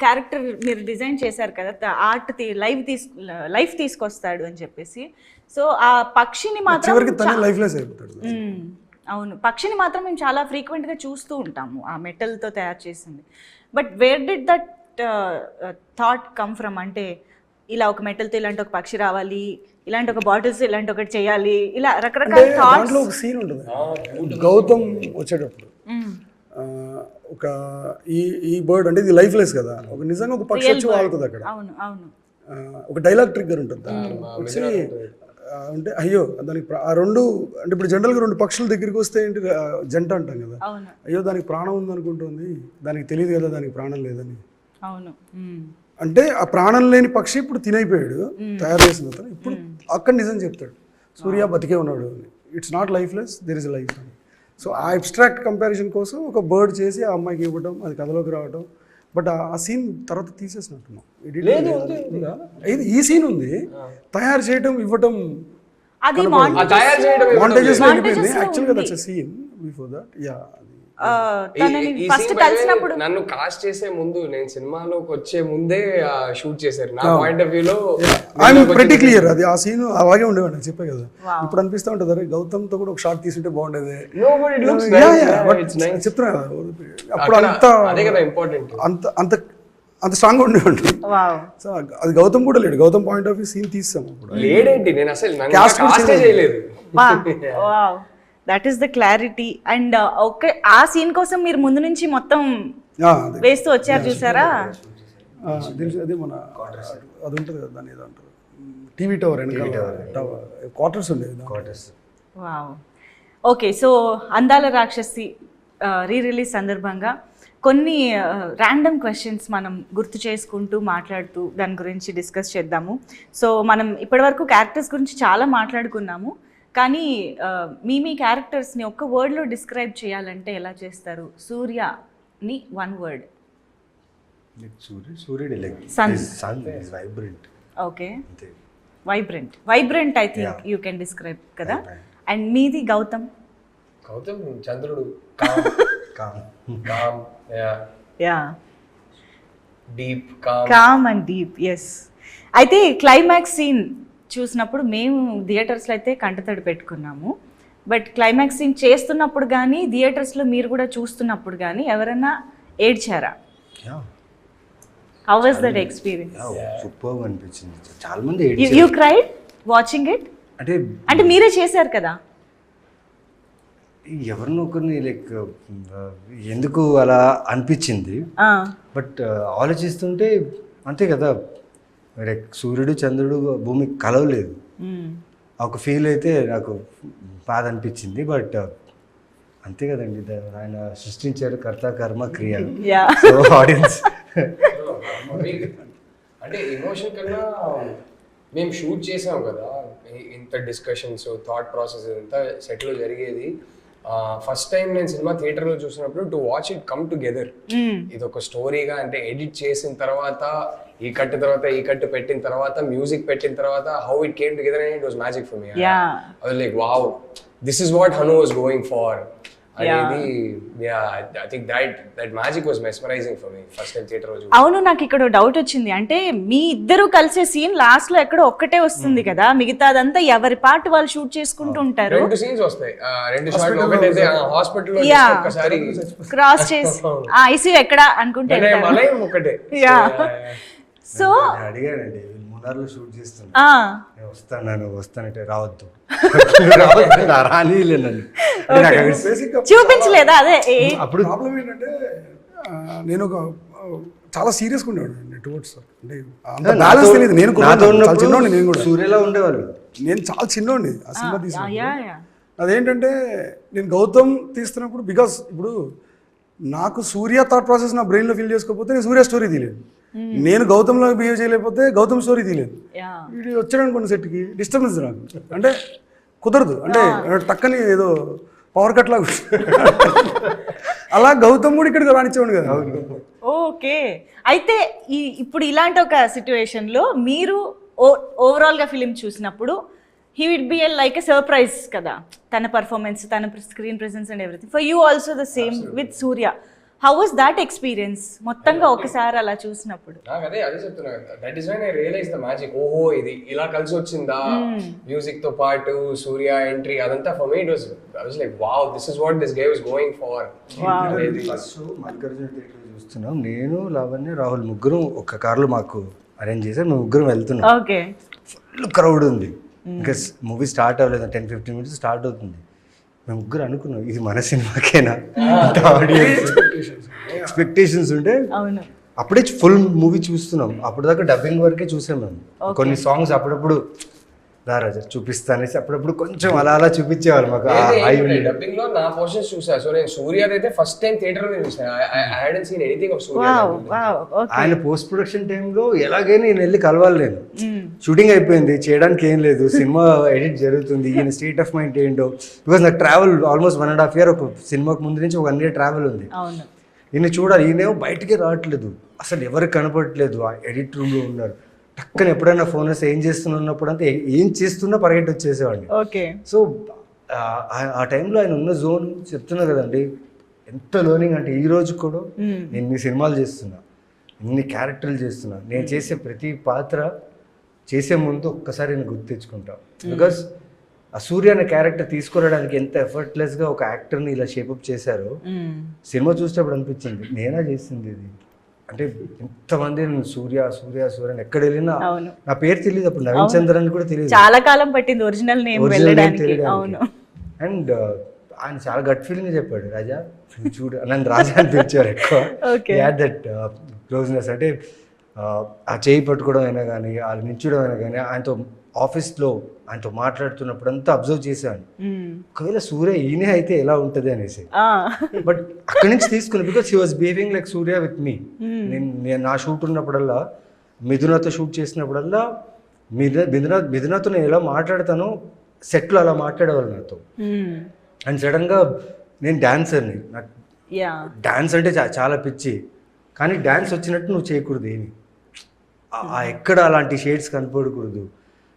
క్యారెక్టర్ మీరు డిజైన్ చేశారు కదా, ఆర్ట్ లైఫ్ తీసుకొస్తాడు అని చెప్పేసి. సో ఆ పక్షిని మాత్రం అవును, పక్షిని మాత్రం మేము చాలా ఫ్రీక్వెంట్గా చూస్తూ ఉంటాము ఆ మెటల్తో తయారు చేసింది. But where did that thought come from? అంటే ఇలా ఒక మెటల్తో ఇలాంటి ఒక పక్షి రావాలి, ఇలాంటి ఒక బాటిల్స్ ఇలాంటి ఒకటి చేయాలి, ఇలా రకరకాల థాట్స్. ఒక సీన్ ఉంటుంది గౌతమ్ వచ్చేటప్పుడు, ఒక ఈ బర్డ్ అంటే ఇది లైఫ్ లెస్ కదా, ఒక నిజంగా ఒక పక్షి వచ్చి వాళ్తుంది అక్కడ. అవును అవును, ఒక డైలాగ్ ట్రిగ్గర్ ఉంటుంది వచ్చి అంటే అయ్యో దానికి ఆ రెండు అంటే ఇప్పుడు జనరల్గా రెండు పక్షుల దగ్గరికి వస్తే ఏంటి జంట అంటాం కదా, అవును అయ్యో దానికి ప్రాణం ఉందనుకుంటుంది, దానికి తెలియదు కదా దానికి ప్రాణం లేదని. అవును అంటే ఆ ప్రాణం లేని పక్షి ఇప్పుడు తినైపోయాడు తయారు చేసిన అతను, ఇప్పుడు అక్కడ నిజం చెప్తాడు సూర్య బతికే ఉన్నాడు అని. It's not lifeless, there is life అని. సో ఆ అబ్స్ట్రాక్ట్ కంపారిజన్ కోసం ఒక బర్డ్ చేసి ఆ అమ్మాయికి ఇవ్వడం, అది కథలోకి రావడం. బట్ ఆ సీన్ తర్వాత తీసేసినట్టున్నాం. ఇది ఈ సీన్ ఉంది, తయారు చేయడం ఇవ్వటం అది తయారు చేయడం మాంటేజెస్ లో వెళ్ళిపోయింది. యాక్చువల్గా that's scene before that. Yeah తనని ఫస్ట్ కలిసినప్పుడు నన్ను కాస్ట్ చేసే ముందు, నేను సినిమాలోకి వచ్చే ముందే షూట్ చేశారు. నా పాయింట్ ఆఫ్ వ్యూలో ఐఎమ్ ప్రెటీ క్లియర్. అది ఆ సీన్ అలాగే ఉండేవాడు, నేను చెప్పే కదా. ఇప్పుడు అనిపిస్తూ ఉంటుంది అరే గౌతమ్ తో కూడా ఒక షాట్ తీసుంటే బాగుండేది. చెప్తున్నా కదా అప్పుడు అదే కదా ఇంపార్టెంట్, అంత అంత స్ట్రాంగ్ ఉండేవాడు. సో అది గౌతమ్ కూడా లేడు. Gautham point of view scene తీస్తాం అప్పుడు లేడేంటి, నేను అసలు కాస్ట్ చేయలేదు. That is the clarity. And okay, ఆ సీన్ కోసం మీరు ముందు నుంచి మొత్తం వేస్తూ వచ్చారు చూసారా? అదే మన అది ఉంటుంది కదా, దాన్ని ఏదో అంటారు, టీవీ టవర్ క్వార్టర్స్ ఉండేది. వావ్. ఓకే, సో అందాల రాక్షసి రీ రిలీజ్ సందర్భంగా కొన్ని ర్యాండమ్ క్వశ్చన్స్ మనం గుర్తు చేసుకుంటూ మాట్లాడుతూ దాని గురించి డిస్కస్ చేద్దాము. సో మనం ఇప్పటివరకు క్యారెక్టర్స్ గురించి చాలా మాట్లాడుకున్నాము, కానీ మీ క్యారెక్టర్స్ని ఒక్క వర్డ్లో డిస్క్రైబ్ చేయాలంటే ఎలా చేస్తారు? సూర్యని one word. Okay, vibrant I think you can describe కదా. అండ్ మీది గౌతమ్? గౌతమ్ చంద్రుడు, కామ్ అండ్ డీప్. ఎస్. అయితే క్లైమాక్స్ సీన్ చూసినప్పుడు మేము థియేటర్స్లో అయితే కంటతడి పెట్టుకున్నాము. బట్ క్లైమాక్స్ సీన్ చేస్తున్నప్పుడు కానీ థియేటర్స్లో మీరు కూడా చూస్తున్నప్పుడు కానీ ఎవరైనా ఏడ్చారా? How was that experience? Super అనిపించింది. చాలా మంది యూ క్రైడ్ వాచింగ్ ఇట్? అంటే మీరే చేశారు కదా. ఎవరినో ఒకరిని లైక్ ఎందుకు అలా అనిపించింది. బట్ ఆలోచిస్తుంటే అంతే కదా, లైక్ సూర్యుడు చంద్రుడు భూమి కలవలేదు. ఒక ఫీల్ అయితే నాకు బాధ అనిపించింది. బట్ అంతే కదండి, ఆయన సృష్టించారు కర్త కర్మ క్రియ. సో ఆడియన్స్ అంటే ఎమోషన్ కన్నా మేము షూట్ చేసాం కదా, ఇంత డిస్కషన్స్ థాట్ ప్రాసెస్ ఇంత సెట్లో జరిగేది. ఫస్ట్ టైం నేను సినిమా థియేటర్లో చూసినప్పుడు to watch it come together, ఇది ఒక స్టోరీగా అంటే ఎడిట్ చేసిన తర్వాత ఈ కట్ తర్వాత ఈ కట్ పెట్టిన తర్వాత మ్యూజిక్ పెట్టిన తర్వాత how it came together and it was magic for me. I was like wow, this is what Hanu was going for అనేది. I think that magic was mesmerising for me first time theatre లో. అవును, నాకు ఇక్కడ doubt వచ్చింది. అంటే మీ ఇద్దరు కలిసే scene last లో ఎక్కడో ఒక్కటే వస్తుంది కదా, మిగతాదంతా ఎవరి పార్ట్ వాళ్ళు షూట్ చేసుకుంటూ ఉంటారు. రెండు సీన్స్ వస్తాయి, రెండు షాట్లు. ఒకటైతే హాస్పిటల్ లో ఒకసారి క్రాస్ చేసి ఐసీయూ ఎక్కడ అనుకుంటే ఒకటే. సో అడిగానండి, మున్నార్లో షూట్ చేస్తున్నా, వస్తానంటే రావద్దు రానిలేనండి. చూపించలేదా? అదే అప్పుడు ప్రాబ్లం ఏంటంటే నేను ఒక చాలా సీరియస్గా ఉండేవాడు టువర్డ్స్, అంటే అంత బ్యాలెన్స్ తెలియదు. నేను చిన్నోండి, నేను కూడా సూర్యలా ఉండేవాళ్ళు. నేను చాలా చిన్నోండి ఆ సినిమా తీసినప్పుడు. అదేంటంటే నేను గౌతమ్ తీస్తున్నప్పుడు, బికాస్ ఇప్పుడు నాకు సూర్య థాట్ ప్రాసెస్ నా బ్రెయిన్లో ఫీల్ చేసుకోకపోతే నేను సూర్య స్టోరీ తీయలేను. నేను గౌతమ్లో బిహేవ్ చేయలేకపోతే గౌతమ్ స్టోరీ తీయలేదు. వీడు వచ్చాడు కొన్ని సెట్కి డిస్టర్బెన్స్ నాకు, అంటే కుదరదు. అంటే టక్కని ఏదో పవర్ కట్ లాగా అలా గౌతమ్ కూడా ఇక్కడికి రానిచ్చేవాడు కదా. ఓకే, అయితే ఇప్పుడు ఇలాంటి ఒక సిచ్యువేషన్లో మీరు ఓవరాల్గా ఫిలిం చూసినప్పుడు he would be like a surprise kada, tana performance, tana screen presence and everything. For you also the same. Absolutely. With Surya, how was that experience mottanga okasari ala chusinapudu? నాకు అదే చెప్తున్నా కదా, that is when I realize the magic. ఓహో ఇది ఇలా కలిసి వచ్చిందా, music తో పాటు సూర్య ఎంట్రీ అదంతా. For me it was, I was like wow, this is what this guy was going for. First Mallikarjuna theatre చూస్తున్నాం, నేను లావణ్య రాహుల్ ముగ్గురు ఒక కార్లో మాకు అరేంజ్ చేశారు. మేము ముగ్గురం వెళ్తున్నాం. ఓకే, ఫుల్ క్రౌడ్ ఉంది. ఇంకా మూవీ స్టార్ట్ అవ్వలేదు, 10-15 minutes స్టార్ట్ అవుతుంది. మేము ముగ్గురు అనుకున్నాం ఇది మన సినిమాకేనా, ఎక్స్పెక్టేషన్స్ ఉంటే అప్పుడే ఫుల్ మూవీ చూస్తున్నాం. అప్పుడు దాకా డబ్బింగ్ వరకే చూసాం మేము. కొన్ని సాంగ్స్ అప్పుడప్పుడు రా రాజా చూపిస్తా అనేసి అప్పుడప్పుడు కొంచెం అలా అలా చూపించేవాళ్ళు మాకు ఆ యూనిట్. డబ్బింగ్ లో నా పోర్షన్స్ చూసా. సో నేను సూర్యది అయితే ఫస్ట్ టైం థియేటర్ లో చూసాను. ఐ హాడెంట్ సీన్ ఎనీథింగ్ ఆఫ్ సూర్య. ఆయన పోస్ట్ ప్రొడక్షన్ టైంలో ఎలాగైనా నేను వెళ్ళి కలవాలి. నేను షూటింగ్ అయిపోయింది, చేయడానికి ఏం లేదు, సినిమా ఎడిట్ జరుగుతుంది, ఈయన స్టేట్ ఆఫ్ మైండ్ ఏంటో. బికాస్ నాకు ట్రావెల్ ఆల్మోస్ట్ 1.5 year, ఒక సినిమాకి ముందు నుంచి ఒక 1 year ట్రావెల్ ఉంది. ఈయన చూడాలి, ఈయనేమో బయటికి రావట్లేదు, అసలు ఎవరికి కనపడట్లేదు, ఆ ఎడిట్ రూమ్లో ఉన్నారు. టక్కన ఎప్పుడైనా ఫోన్ వస్తే ఏం చేస్తున్నప్పుడు అంతా ఏం చేస్తున్నా పరిగెట్టి వచ్చేసేవాడిని. సో ఆ టైంలో ఆయన ఉన్న జోన్ చెప్తున్నా కదండి, ఎంత లర్నింగ్ అంటే ఈ రోజు కూడా నేను ఇన్ని సినిమాలు చేస్తున్నా, ఇన్ని క్యారెక్టర్లు చేస్తున్నా, నేను చేసే ప్రతి పాత్ర చేసే ముందు ఒక్కసారి నేను గుర్తు తెచ్చుకుంటా. బికాస్ ఆ సూర్య అనే క్యారెక్టర్ తీసుకురావడానికి ఎంత ఎఫర్ట్లెస్గా ఒక యాక్టర్ని ఇలా షేపప్ చేశారో సినిమా చూసేటప్పుడు అనిపించింది నేనా చేసింది ఇది అంటే. ఎంతమంది సూర్య సూర్య సూర్య అని ఎక్కడ వెళ్ళినా నా పేరు తెలియదు అప్పుడు, నవీన్ చంద్ర అని కూడా తెలియదు, చాలా కాలం పట్టింది ఒరిజినల్ నేమ్ వెళ్ళడానికి. అండ్ ఆయన చాలా గట్ ఫీలింగ్ చెప్పాడు, రాజా చూడు నన్ను రాజా అని పిలిచారు ఎక్కువ. దట్ క్లోజ్నెస్ అంటే ఆ చేయి పట్టుకోవడం అయినా కానీ, ఆ నిల్చోవడం అయినా కానీ, ఆయనతో ఆఫీస్లో ఆయనతో మాట్లాడుతున్నప్పుడు అంతా అబ్జర్వ్ చేశాను, ఒకవేళ సూర్య ఈయనే అయితే ఎలా ఉంటుంది అనేసి. బట్ అక్కడి నుంచి తీసుకుని, because he was behaving like Surya with me. నేను నా షూట్ ఉన్నప్పుడల్లా, మిథునతో షూట్ చేసినప్పుడల్లా మిథునతో నేను ఎలా మాట్లాడతానో సెట్లో అలా మాట్లాడేవాళ్ళు నాతో. అండ్ సడన్గా నేను డాన్సర్ని, నాకు డాన్స్ అంటే చాలా పిచ్చి, కానీ డాన్స్ వచ్చినట్టు నువ్వు చేయకూడదు, ఏమి ఎక్కడ అలాంటి షేడ్స్ కనపడకూడదు.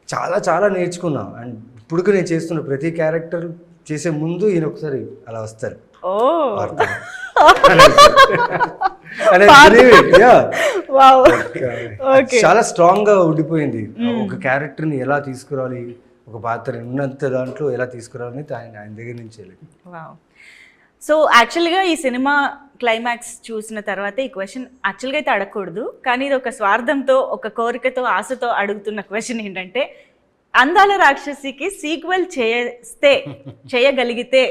చాలా చాలా నేర్చుకున్నా. అండ్ ఇప్పుడు నేను చేస్తున్న ప్రతి క్యారెక్టర్ చేసే ముందు ఈయన ఒకసారి అలా వస్తారు, చాలా స్ట్రాంగ్ గా ఉండిపోయింది. ఒక క్యారెక్టర్ ని ఎలా తీసుకురావాలి, ఒక పాత్ర ఉన్నంత దాంట్లో ఎలా తీసుకురావాలని ఆయన దగ్గర నుంచి వెళ్ళి. సో యాక్చువల్గా ఈ సినిమా క్లైమాక్స్ చూసిన తర్వాత ఈ క్వశ్చన్ యాక్చువల్గా అయితే అడగకూడదు, కానీ ఇది ఒక స్వార్థంతో, ఒక కోరికతో, ఆశతో అడుగుతున్న క్వశ్చన్ ఏంటంటే, అందాల రాక్షసికి సీక్వెల్ చేయగలిగితే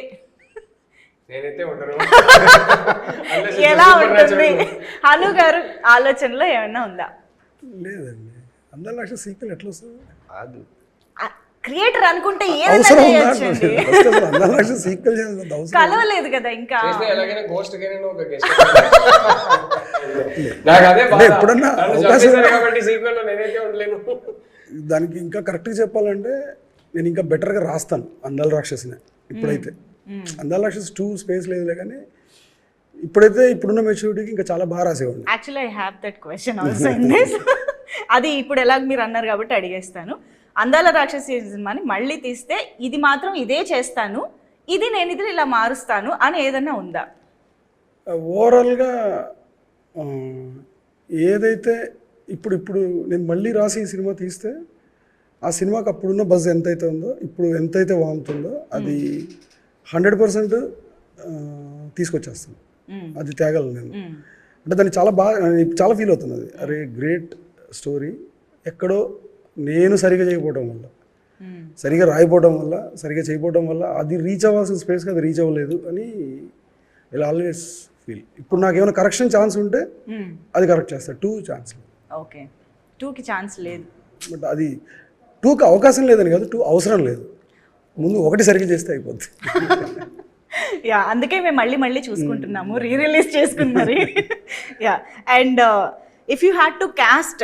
ఎలా ఉంటుంది? హను గారు ఆలోచనలో ఏమైనా ఉందా? లేదండి, అందాల రాక్షసి సీక్వెల్ ఎట్లా వస్తుంది? క్రియేటర్ అనుకుంటే ఏదైనా చేయొచ్చండి. కలవలేదు కదా ఇంకా. ఎప్పుడన్నా దానికి ఇంకా కరెక్ట్గా చెప్పాలంటే నేను ఇంకా బెటర్గా రాస్తాను అందాల రాక్షసిని. ఇప్పుడైతే అందాల రాక్షసి 2 స్పేస్ లేదులే, కానీ ఇప్పుడైతే ఇప్పుడున్న మెచ్యూరిటీకి ఇంకా చాలా బాగా రాసేవాడిని. Actually I have that question also in this. అది ఇప్పుడు ఎలాగ మీరు అన్నారు కాబట్టి అడిగేస్తాను. అందాల రాక్షసి సినిమాని మళ్ళీ తీస్తే ఇది మాత్రం ఇదే చేస్తాను, ఇది నేను ఇది ఇలా మారుస్తాను అని ఏదన్నా ఉందా? ఓవరాల్గా ఏదైతే ఇప్పుడు నేను మళ్ళీ రాసి ఈ సినిమా తీస్తే ఆ సినిమాకి అప్పుడున్న బజ్ ఎంతైతే ఉందో, ఇప్పుడు ఎంతైతే వాముతుందో అది 100% తీసుకొచ్చేస్తాను. అది తేగలను నేను. అంటే దాన్ని చాలా ఫీల్ అవుతుంది. అది అరే గ్రేట్ స్టోరీ, ఎక్కడో నేను సరిగా చేయకపోవడం వల్ల, సరిగా రాయిపోవడం వల్ల, సరిగా చేయకపోవడం వల్ల అది రీచ్ అవ్వాల్సిన స్పేస్కి అది రీచ్ అవ్వలేదు అని ఇలా ఆల్వేస్ ఫీల్. ఇప్పుడు నాకు ఏమైనా కరెక్షన్ ఛాన్స్ ఉంటే అది కరెక్ట్ చేస్తాను. 2 ఛాన్స్. ఓకే, 2కి ఛాన్స్ లేదు. బట్ అది 2కి అవకాశం లేదని కాదు, 2 అవసరం లేదు. ముందు 1 సరిగ్గా చేస్తే అయిపోద్ది. యా, అందుకే మేము మళ్ళీ చూసుకుంటున్నాము, రిలీజ్ చేసుకున్నారు. Yeah, and if you had to cost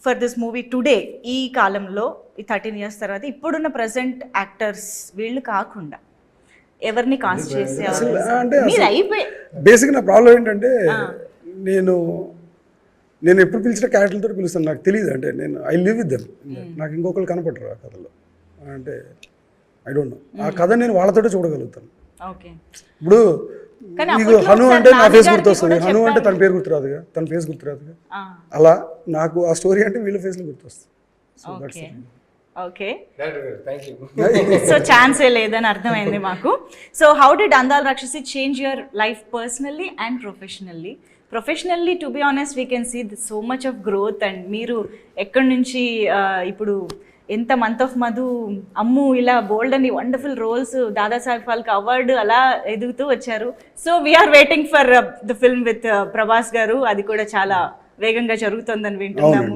for this movie today, ఈ కాలంలో ఈ 13 years తర్వాత ఇప్పుడున్న ప్రజెంట్ యాక్టర్స్ వీళ్ళు కాకుండా ఎవరిని కాస్ట్ చేసే? బేసిక్ నా ప్రాబ్లం ఏంటంటే నేను ఎప్పుడు పిలిచిన క్యారెక్టర్లతో పిలుస్తాను, నాకు తెలియదు. అంటే నేను ఐ లివ్ విత్ దెమ్, నాకు ఇంకొకరు కనపడరు ఆ కథలో. అంటే ఐ డోంట్ నో, ఆ కథ నేను వాళ్ళతోటే చూడగలుగుతాను. ఇప్పుడు నీకు హను అంటే నా ఫేస్ గుర్తొస్తుంది, హను అంటే తన పేరు గుర్తురాదుగా, తన ఫేస్ గుర్తురాదుగా, అలా నాకు ఆ స్టోరీ అంటే వీళ్ళ ఫేస్లో గుర్తొస్తుంది. ఓకే, సో ఛాన్సే లేదని అర్థమైంది మాకు. So how did Andala Rakshasi change your life personally and professionally? Professionally to be honest we can see so much of growth. And మీరు ఎక్కడి నుంచి ఇప్పుడు ఎంత మంత్ ఆఫ్ మధు, అమ్ము, ఇలా బోల్డ్ అని wonderful roles, Dadasaheb Phalke award అలా ఎదుగుతూ వచ్చారు. So we're waiting for the film with Prabhas garu, అది కూడా చాలా వేగంగా జరుగుతుందని వింటున్నాము.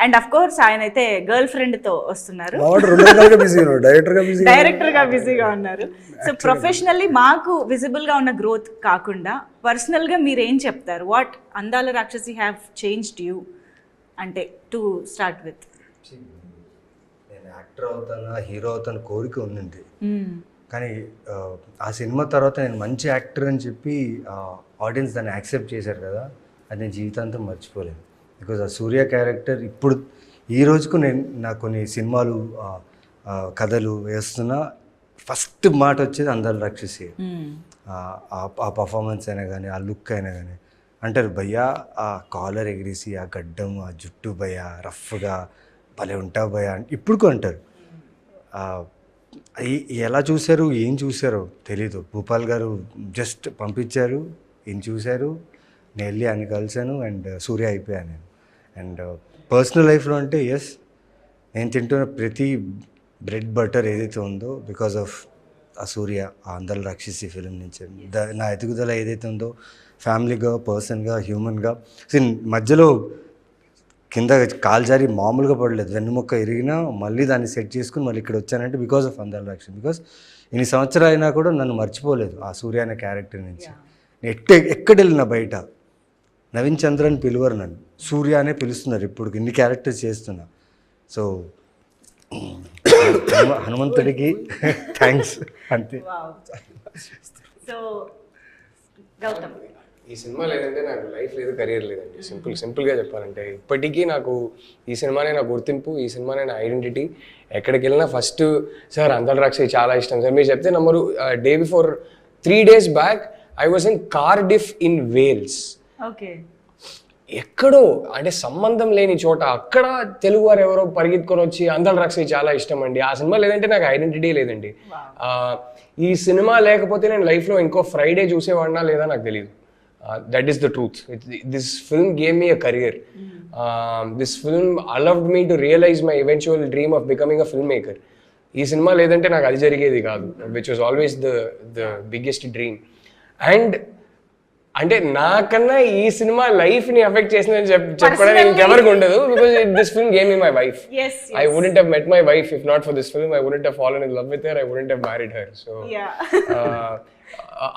అండ్ అఫ్ కోర్స్ ఆయన అయితే గర్ల్ ఫ్రెండ్ తో వస్తున్నారు, డైరెక్టర్ గా బిజీగా ఉన్నారు. సో ప్రొఫెషనల్లీ మాకు విజిబుల్ గా ఉన్న గ్రోత్ కాకుండా పర్సనల్ గా మీరు ఏం చెప్తారు? వాట్ అందాల రాక్షసి హ్యావ్ చేంజ్డ్ యూ అంటే టు స్టార్ట్ విత్? నేను యాక్టర్ అవుతాను, హీరో అవుతాను కోరిక ఉండింది. కానీ ఆ సినిమా తర్వాత నేను మంచి యాక్టర్ అని చెప్పి ఆడియన్స్ దాన్ని యాక్సెప్ట్ చేశారు కదా, అది నేను జీవితాంతం మర్చిపోలేను. బికాజ్ ఆ సూర్య క్యారెక్టర్ ఇప్పుడు ఈ రోజుకు నేను నాకు కొన్ని సినిమాలు కథలు వేస్తున్నా ఫస్ట్ మాట వచ్చేది అందాల రాక్షసి. ఆ పర్ఫార్మెన్స్ అయినా కానీ, ఆ లుక్ అయినా కానీ అంటారు భయ్యా ఆ కాలర్ ఎగిరేసి ఆ గడ్డం ఆ జుట్టు భయ్యా రఫ్గా భలే ఉంటావు భయ్యా ఇప్పుడు అంటారు. ఎలా చూశారు ఏం చూశారో తెలీదు. భూపాల్ గారు జస్ట్ పంపించారు, ఏం చూశారు, నేను వెళ్ళి ఆయన కలిశాను అండ్ సూర్య అయిపోయాను నేను. అండ్ పర్సనల్ లైఫ్లో అంటే ఎస్, నేను తింటున్న ప్రతి బ్రెడ్ బటర్ ఏదైతే ఉందో బికాస్ ఆఫ్ ఆ సూర్య, ఆ అందాల రాక్షసి ఫిలిం నుంచి నా ఎదుగుదల ఏదైతే ఉందో ఫ్యామిలీగా, పర్సన్గా, హ్యూమన్గా. మధ్యలో కింద కాలు జారి మామూలుగా పడలేదు, వెన్నుముక్క ఇరిగినా మళ్ళీ దాన్ని సెట్ చేసుకుని మళ్ళీ ఇక్కడ వచ్చానంటే బికాస్ ఆఫ్ అందాల రాక్షసి. బికాస్ ఇన్ని సంవత్సరాలు అయినా కూడా నన్ను మర్చిపోలేదు ఆ సూర్య అనే క్యారెక్టర్ నుంచి. ఎక్కడ వెళ్ళినా బయట నవీన్ చంద్ర అని పిలువరు, నన్ను సూర్య అనే పిలుస్తున్నారు ఇప్పుడు ఇన్ని క్యారెక్టర్స్ చేస్తున్నా. సో హనుమంతుడికి థ్యాంక్స్ అంతే. సో గౌతమ్, ఈ సినిమా లేదంటే నాకు లైఫ్ లేదు, కెరీర్ లేదండి. సింపుల్గా చెప్పాలంటే ఇప్పటికీ నాకు ఈ సినిమానే నా గుర్తింపు, ఈ సినిమానే నా ఐడెంటిటీ. ఎక్కడికి వెళ్ళినా ఫస్ట్ సార్ అందాల రాక్షసి చాలా ఇష్టం సార్ మీరు చెప్తే నమ్మరు. Day before 3 days back I was in Cardiff in Wales. Okay, ఎక్కడో అంటే సంబంధం లేని చోట అక్కడ తెలుగు వారు ఎవరో పరిగెత్తుకొని వచ్చి అందాల రాక్షసి చాలా ఇష్టం అండి. ఆ సినిమా లేదంటే నాకు ఐడెంటిటీ లేదండి. ఈ సినిమా లేకపోతే నేను లైఫ్లో ఇంకో ఫ్రైడే చూసేవాడినా లేదా నాకు తెలియదు. That is the truth. This film gave me a career. This film allowed me to realize my eventual dream of becoming a filmmaker. ఈ సినిమా లేదంటే నాకు అది జరిగేది కాదు, which was always the biggest dream. And అంటే నాకన్నా ఈ cinema లైఫ్ని ఎఫెక్ట్ చేసిందని చెప్పుకోవడానికి ఇంకెవరికి ఉండదు. Because this film gave me my wife. I wouldn't have met my wife if not for this film. I wouldn't have fallen in love with her. I wouldn't have married her. So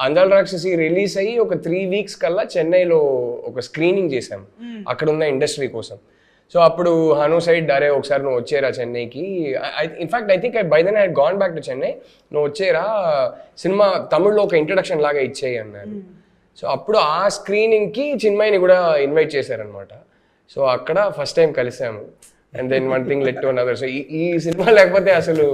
అందాల రాక్షసి release అయ్యి ఒక 3 weeks కల్లా చెన్నైలో ఒక screening చేశాం అక్కడ ఉన్న ఇండస్ట్రీ కోసం. సో అప్పుడు హను సైడ్ అరే ఒకసారి నువ్వు వచ్చేరా చెన్నైకి. In fact I think by then I had gone back to Chennai. నువ్వు వచ్చేరా సినిమా తమిళ్లో ఒక ఇంట్రడక్షన్ లాగా ఇచ్చేయి అన్నారు. సో అప్పుడు ఆ స్క్రీనింగ్కి చిన్మయిని కూడా ఇన్వైట్ చేశారనమాట. సో అక్కడ ఫస్ట్ టైం కలిసాము. And then one thing let to another. So ఈ సినిమా లేకపోతే అసలు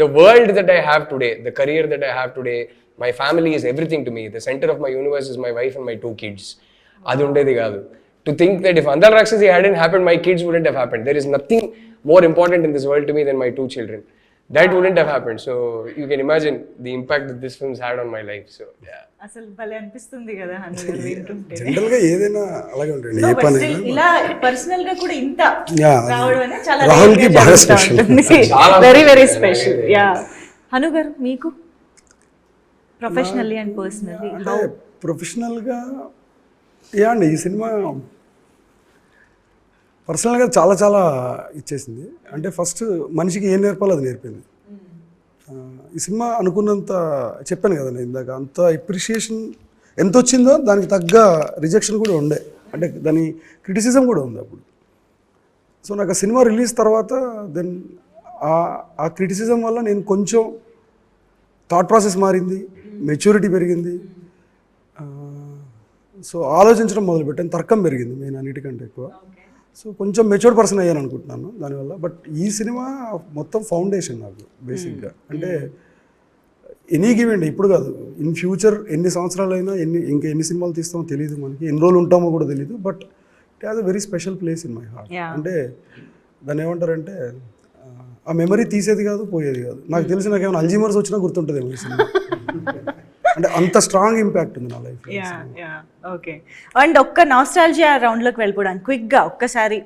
the world that I have today, the career that I have today, my family is everything to me. The centre of my universe is my wife and my 2 kids. అది ఉండేది కాదు. To think that if అందాల రాక్షసి hadn't happened, my kids wouldn't have happened. There is nothing more important in this world to me than my 2 children. That wouldn't have happened. So you can imagine the impact that this film's had on my life. So yeah. అసలు భలే అనిపిస్తుంది కదా హను గారు వింటుంటే. General గా ఏదైనా అలాగే ఉంటుంది. ఏ పని ఇలా పర్సనల్ గా కూడా ఇంత రావడం అనేది చాలా రాహుల్ కి బాగా special, very very special. Yeah Hanu గారు మీకు ప్రొఫెషనల్లీ అండ్ పర్సనల్లీ అంటే ప్రొఫెషనల్గా అండి ఈ సినిమా పర్సనల్గా చాలా చాలా ఇచ్చేసింది. అంటే ఫస్ట్ మనిషికి ఏం నేర్పాలో అది నేర్పింది. ఈ సినిమా అనుకున్నంత చెప్పాను కదా నేను ఇందాక, అంత ఎప్రిషియేషన్ ఎంత వచ్చిందో దానికి తగ్గ రిజెక్షన్ కూడా ఉండే, అంటే దాని క్రిటిసిజం కూడా ఉంది అప్పుడు. సో నాకు ఆ సినిమా రిలీజ్ తర్వాత దెన్ ఆ క్రిటిసిజం వల్ల నేను కొంచెం థాట్ ప్రాసెస్ మారింది, మెచ్యూరిటీ పెరిగింది. సో ఆలోచించడం మొదలుపెట్టాను, తర్కం పెరిగింది మెయిన్ అన్నిటికంటే ఎక్కువ. సో కొంచెం మెచ్యూర్డ్ పర్సన్ అయ్యాను అనుకుంటున్నాను దానివల్ల. బట్ ఈ సినిమా మొత్తం ఫౌండేషన్ నాకు బేసిక్గా. అంటే ఎనీ గివెంట్ ఇప్పుడు కాదు, ఇన్ ఫ్యూచర్ ఎన్ని సంవత్సరాలైనా ఇంకా ఎన్ని సినిమాలు తీస్తామో తెలియదు, మనకి ఎన్ని రోజులు ఉంటామో కూడా తెలియదు. But it has a very special place in my heart. అంటే దాన్ని ఏమంటారంటే ఆ మెమరీ తీసేది కాదు, పోయేది కాదు. నాకు తెలిసి నాకు ఏమైనా అల్జీమర్స్ వచ్చినా గుర్తుంటుంది ఈ సినిమా. అంటే అంత స్ట్రాంగ్ ఇంపాక్ట్ ఉంది నా లైఫ్. ఓకే. అండ్ ఒక్క నాస్టాల్జియా రౌండ్లోకి వెళ్ళిపోవడానికి క్విక్గా ఒక్కసారి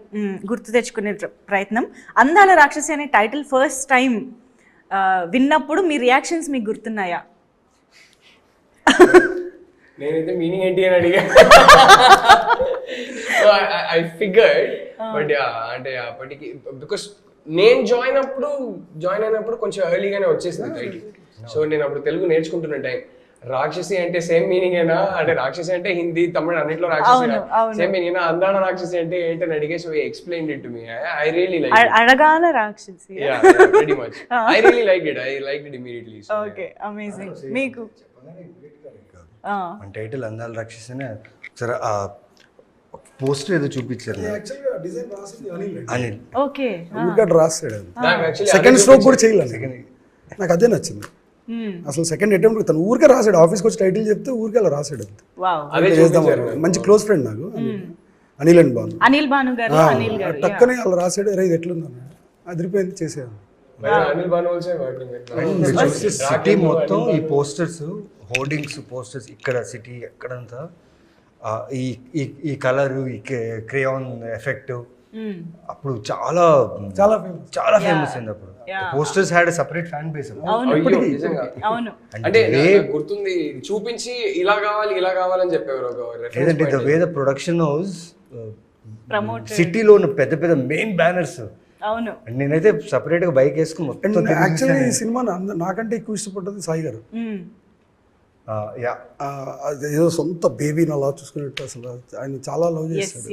గుర్తు తెచ్చుకునే ప్రయత్నం. అందాల రాక్షసి అనే టైటిల్ ఫస్ట్ టైం విన్నప్పుడు మీ రియాక్షన్స్ మీకు గుర్తున్నాయా? నేనైతే మీనింగ్ ఏంటి అని అడిగా. సో ఐ ఫిగర్డ్ బట్ అంటే అప్పటికి బికాస్ నేను జాయిన్ అయినప్పుడు కొంచెం ఎర్లీగానే వచ్చేసింది టైటిల్. సో నేను అప్పుడు తెలుగు నేర్చుకుంటున్న టైం. రాక్షసి అంటే సేమ్ మీనింగ్ ఏనా అంటే రాక్షసి అంటే హిందీ తమిళ అన్నిట్లో రాక్షసి సేమ్ మీనింగ్ ఏనా అందాన రాక్షసి అంటే ఏంటని అడిగే so explain it to me I really like అడగాల రాక్షసి. Yeah pretty much I really like it immediately. Okay amazing. మీకు మన టైటిల్ అందాల రాక్షసనే సరే పోస్టర్ ఏదో చూపించారు యాక్చువల్గా డిజైన్ రాసింది అనిల్. ఓకే ఊరికే రాస్తాడు. నాకు యాక్చువల్లీ సెకండ్ స్ట్రోక్ కూడా చేయలేదు. నాకు అదే నచ్చింది. అసలు సెకండ్ అటెంప్ట్ తను ఊరికే రాసాడు. ఆఫీస్కి వచ్చి టైటిల్ చెప్తే ఊరికే అలా రాసాడు. వావ్. అదే చేద్దాం మంచి క్లోజ్ ఫ్రెండ్ నాకు అనిల్ అండ్ బాను. అనిల్ భాను గారు. అనిల్ గారు టక్కనే అలా రాసాడు. అరే ఇది ఎట్లుంది అన్నాడు. అదిరిపోయింది చేసేది. Anil Bhanu also working city మొత్తం ఈ పోస్టర్స్ హోర్డింగ్స్ పోస్టర్స్ ఇక్కడ సిటీ ఎక్కడంతా ఈ కలర్ ఈ క్రేయాన్ ఎఫెక్ట్ అప్పుడు చాలా ఫేమస్ అయింది. అప్పుడు posters had separate fan base. అవును అంటే గుర్తుంది చూపించి ఇలా కావాలని చెప్పేవారు. లేదంటే the way the production house సిటీలో ఉన్న పెద్ద పెద్ద మెయిన్ బ్యానర్స్. అవును నేనైతే సపరేట్ గా బైక్ వేసుకుని మొత్తం యాక్చువల్లీ ఈ సినిమా నాకంటే ఎక్కువ ఇష్టపడ్డది సాయి గారు. ఏదో సొంత బేబీని అలా చూసుకున్నట్టు అసలు ఆయన చాలా లవ్ చేస్తాడు.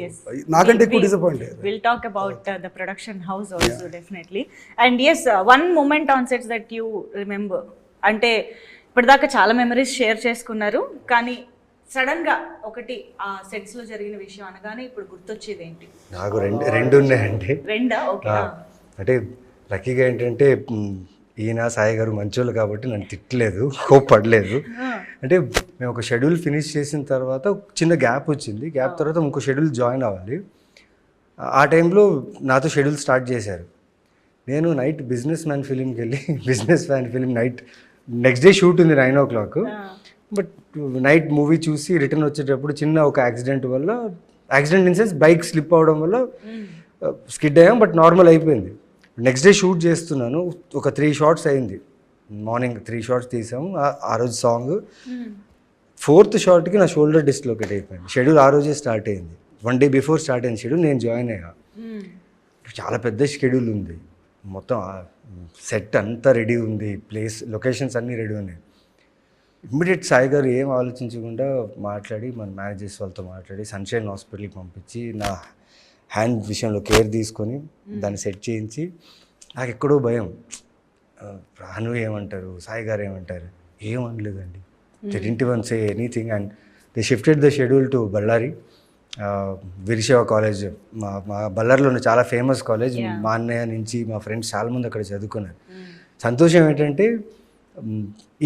నాకంటే ఎక్కువ disappoint. We'll talk about the production house also definitely. And yes, one moment on sets that you remember. అంటే ఇప్పటిదాకా చాలా మెమరీస్ షేర్ చేసుకున్నారు కానీ సడన్ గా ఒకటి ఆ సెట్స్ లో జరిగిన విషయం అనగానే ఇప్పుడు గుర్తొచ్చేది ఏంటి? నాకు రెండు ఉన్నాయండి. రెండా? ఓకే. అంటే లక్కీగా ఏంటంటే ఈయన సాయి గారు మంచోళ్ళు కాబట్టి నన్ను తిట్టలేదు, కోప్పడలేదు. అంటే మేము ఒక షెడ్యూల్ ఫినిష్ చేసిన తర్వాత చిన్న గ్యాప్ వచ్చింది. గ్యాప్ తర్వాత ఇంకో షెడ్యూల్ జాయిన్ అవ్వాలి. ఆ టైంలో నాతో షెడ్యూల్ స్టార్ట్ చేశారు. నేను నైట్ బిజినెస్ మ్యాన్ ఫిలింకి వెళ్ళి business man film night next day shoot ఉంది 9 o'clock. బట్ నైట్ మూవీ చూసి రిటర్న్ వచ్చేటప్పుడు చిన్న ఒక accident in sense bike slip అవడం వల్ల స్కిడ్ అయ్యాం. బట్ నార్మల్ అయిపోయింది. నెక్స్ట్ డే షూట్ చేస్తున్నాను. ఒక 3 shots అయింది. మార్నింగ్ 3 shots తీసాము. ఆ రోజు సాంగ్ 4th shotకి నా షోల్డర్ డిస్లొకేట్ అయిపోయింది. షెడ్యూల్ ఆ రోజే స్టార్ట్ అయింది. 1 day బిఫోర్ స్టార్ట్ అయింది షెడ్యూల్. నేను జాయిన్ అయ్యా. చాలా పెద్ద షెడ్యూల్ ఉంది. మొత్తం సెట్ అంతా రెడీ ఉంది. లొకేషన్స్ అన్నీ రెడీ ఉన్నాయి. ఇమ్మీడియట్ సాయి గారు ఏం ఆలోచించకుండా మాట్లాడి మన మేనేజర్స్ వాళ్ళతో మాట్లాడి సన్షైన్ హాస్పిటల్కి పంపించి నా హ్యాండ్ విషయంలో కేర్ తీసుకొని దాన్ని సెట్ చేయించి నాకు ఎక్కడో భయం. రాను ఏమంటారు, సాయి గారు ఏమంటారు, ఏమనలేదండి. They didn't even say anything and they shifted the schedule to Ballari Veerashaiva college. మా బళ్ళారిలో ఉన్న చాలా ఫేమస్ కాలేజ్. మా అన్నయ్య నుంచి మా ఫ్రెండ్స్ చాలామంది అక్కడ చదువుకున్నారు. సంతోషం ఏంటంటే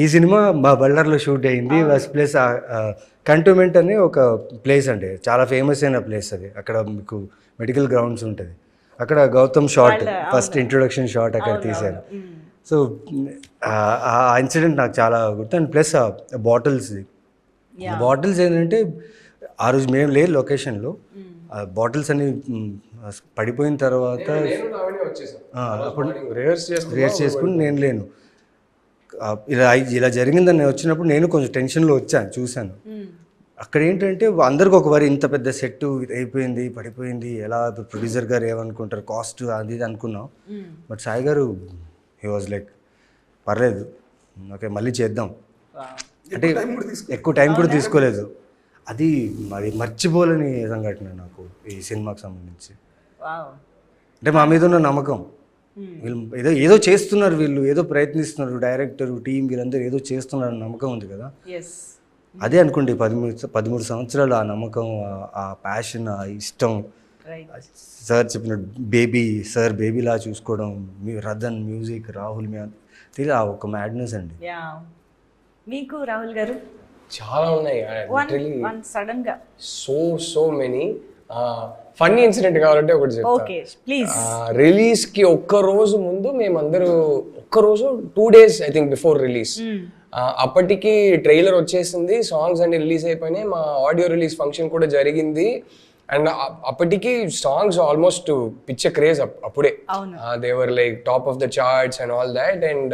ఈ సినిమా మా బళ్ళారిలో షూట్ అయింది. ఫస్ట్ ప్లేస్ కంటోన్మెంట్ అనే ఒక ప్లేస్ అండి, చాలా ఫేమస్ అయిన ప్లేస్ అది. అక్కడ మీకు మెడికల్ గ్రౌండ్స్ ఉంటుంది. అక్కడ Gautham shot first introduction shot అక్కడ తీశారు. సో ఆ ఇన్సిడెంట్ నాకు చాలా గుర్తు. అండ్ ప్లస్ బాటిల్స్ ఏంటంటే ఆ రోజు మేము లేదు లొకేషన్లో. బాటిల్స్ అన్ని పడిపోయిన తర్వాత అప్పుడు రిహర్స్ చేసుకుని నేను లేను. ఇలా జరిగిందని నేను వచ్చినప్పుడు నేను కొంచెం టెన్షన్లో వచ్చాను, చూశాను. అక్కడ ఏంటంటే అందరికి ఒక వారి ఇంత పెద్ద సెట్ అయిపోయింది, పడిపోయింది, ఎలా ప్రొడ్యూసర్ గారు ఏమనుకుంటారు, కాస్ట్ అది ఇది అనుకున్నాం. బట్ సాయి గారు హీ వాజ్ లైక్ పర్లేదు, ఓకే మళ్ళీ చేద్దాం అంటే ఎక్కువ టైం కూడా తీసుకోలేదు. అది మరి మర్చిపోలేని సంఘటన నాకు ఈ సినిమాకి సంబంధించి. అంటే మా మీద ఉన్న నమ్మకం, వీళ్ళు ఏదో చేస్తున్నారు, వీళ్ళు ఏదో ప్రయత్నిస్తున్నారు, డైరెక్టర్ టీం వీళ్ళందరూ ఏదో చేస్తున్నారు నమ్మకం ఉంది కదా. అదే అనుకోండి 13 సంవత్సరాలు ఆ నమ్మకం, ఆ ప్యాషన్, ఆ ఇష్టం. సార్ చెప్పిన బేబీలా చూసుకోవడం, రదన్ మ్యూజిక్, రాహుల్ తెలియదు ఆ ఒక మ్యాడ్నెస్ అండి. మీకు రాహుల్ గారు చాలా ఉన్నాయి సడన్ గా సో మెనీ. ఫన్నీ ఇన్సిడెంట్ కావాలంటే ఒకటి చెప్తా. రిలీజ్ కి ఒక్క రోజు ముందు మేమందరూ 2 days I think before release అప్పటికి ట్రైలర్ వచ్చేసింది, సాంగ్స్ అన్ని రిలీజ్ అయిపోయినాయి, మా ఆడియో రిలీజ్ ఫంక్షన్ కూడా జరిగింది. అండ్ అప్పటికి సాంగ్స్ ఆల్మోస్ట్ పిచ్చ క్రేజ్ అప్పుడే. They were like top of the charts and all that. And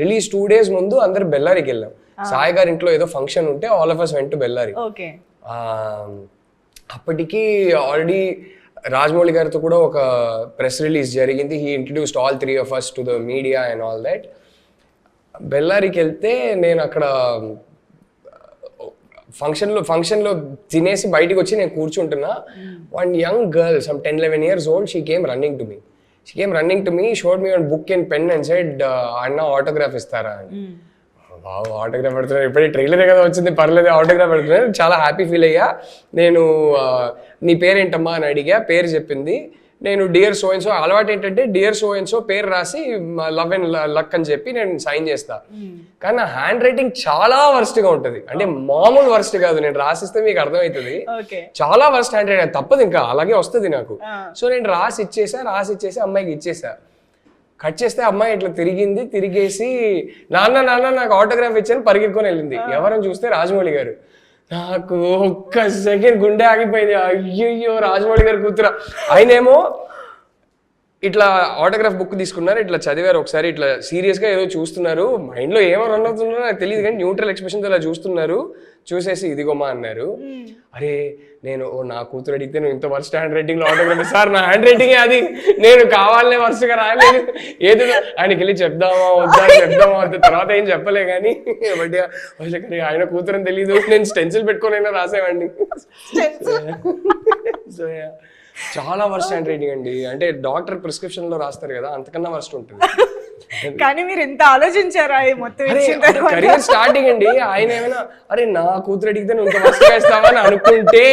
release 2 days ముందు అందరు బెల్లారికి వెళ్ళాం. సాయి గారి ఇంట్లో ఏదో ఫంక్షన్ ఉంటే all of us went to Bellary. అప్పటికి ఆల్రెడీ రాజమౌళి గారితో కూడా ఒక ప్రెస్ రిలీజ్ జరిగింది. He introduced all 3 of us to the media and all that. బెల్లారికి వెళ్తే నేను అక్కడ ఫంక్షన్లో తినేసి బయటికి వచ్చి నేను కూర్చుంటున్నా. One young girl, some 10-11 years old, she came running to me, showed me one book and pen and said, అన్న ఆటోగ్రాఫ్ ఇస్తారా అని. ఆటోగ్రాఫ్ పెడుతున్నారు, ఇప్పుడే ట్రైలరే కదా వచ్చింది, పర్లేదు ఆటోగ్రాఫ్ పెడుతున్నారు. చాలా హ్యాపీ ఫీల్ అయ్యా. నేను నీ పేరేంటమ్మా అని అడిగా, పేరు చెప్పింది. నేను డియర్ సో అండ్ సో, అలవాటు ఏంటంటే డియర్ సో అండ్ సో పేరు రాసి లవ్ అండ్ లక్ అని చెప్పి నేను సైన్ చేస్తా. కానీ నా హ్యాండ్ రైటింగ్ చాలా వర్స్ట్గా ఉంటుంది, అంటే మామూలు వర్స్ట్ కాదు. నేను రాసిస్తే మీకు అర్థమవుతుంది, చాలా వర్స్ట్ హ్యాండ్ రైటింగ్, తప్పదు ఇంకా అలాగే వస్తుంది నాకు. సో నేను రాసి ఇచ్చేసి అమ్మాయికి ఇచ్చేసా. కట్ చేస్తే అమ్మాయి ఇట్లా తిరిగేసి నాన్న నాకు ఆటోగ్రాఫ్ ఇచ్చాను పరిగెత్తుకొని వెళ్ళింది. ఎవరని చూస్తే రాజమౌళి గారు. నాకు ఒక్క సెకండ్ గుండె ఆగిపోయింది. అయ్యో రాజమౌళి గారు కూతురా. ఆయనేమో ఇట్లా ఆటోగ్రాఫ్ బుక్ తీసుకున్నారు, ఇట్లా చదివారు ఒకసారి, ఇట్లా సీరియస్గా ఏదో చూస్తున్నారు, మైండ్లో ఏమో రన్ అవుతున్నారో నాకు తెలియదు కానీ న్యూట్రల్ ఎక్స్ప్రెషన్తో ఇలా చూస్తున్నారు. చూసేసి ఇదిగోమా అన్నారు. అరే నేను నా కూతురు అడిగితే నువ్వు ఇంత వర్స్ట్ హ్యాండ్ రైటింగ్లో ఆటోగ్రాఫ్, సార్ నా హ్యాండ్ రైటింగే అది, నేను కావాలనే వర్స్ట్గా రాయలేదు, ఏదో ఆయనకి వెళ్ళి చెప్దామా వద్దా తర్వాత ఏం చెప్పలే కానీ బట్ ఆయన కూతురని తెలీదు, నేను స్టెన్సిల్ పెట్టుకోనైనా రాసేవాడిని. సో చాలా వర్స్ట్ హ్యాండ్ రైటింగ్ అండి, అంటే డాక్టర్ ప్రిస్క్రిప్షన్ లో రాస్తారు కదా అంతకన్నా వర్స్ట్ ఉంటుంది. కానీ మీరు ఎంత ఆలోచించారా మొత్తం కెరియర్ స్టార్టింగ్ అండి. ఆయన ఏమైనా అరే నా కూతురు అడిగితే నువ్వు ఇంత వర్స్ట్ వేస్తావా అని అనుకుంటే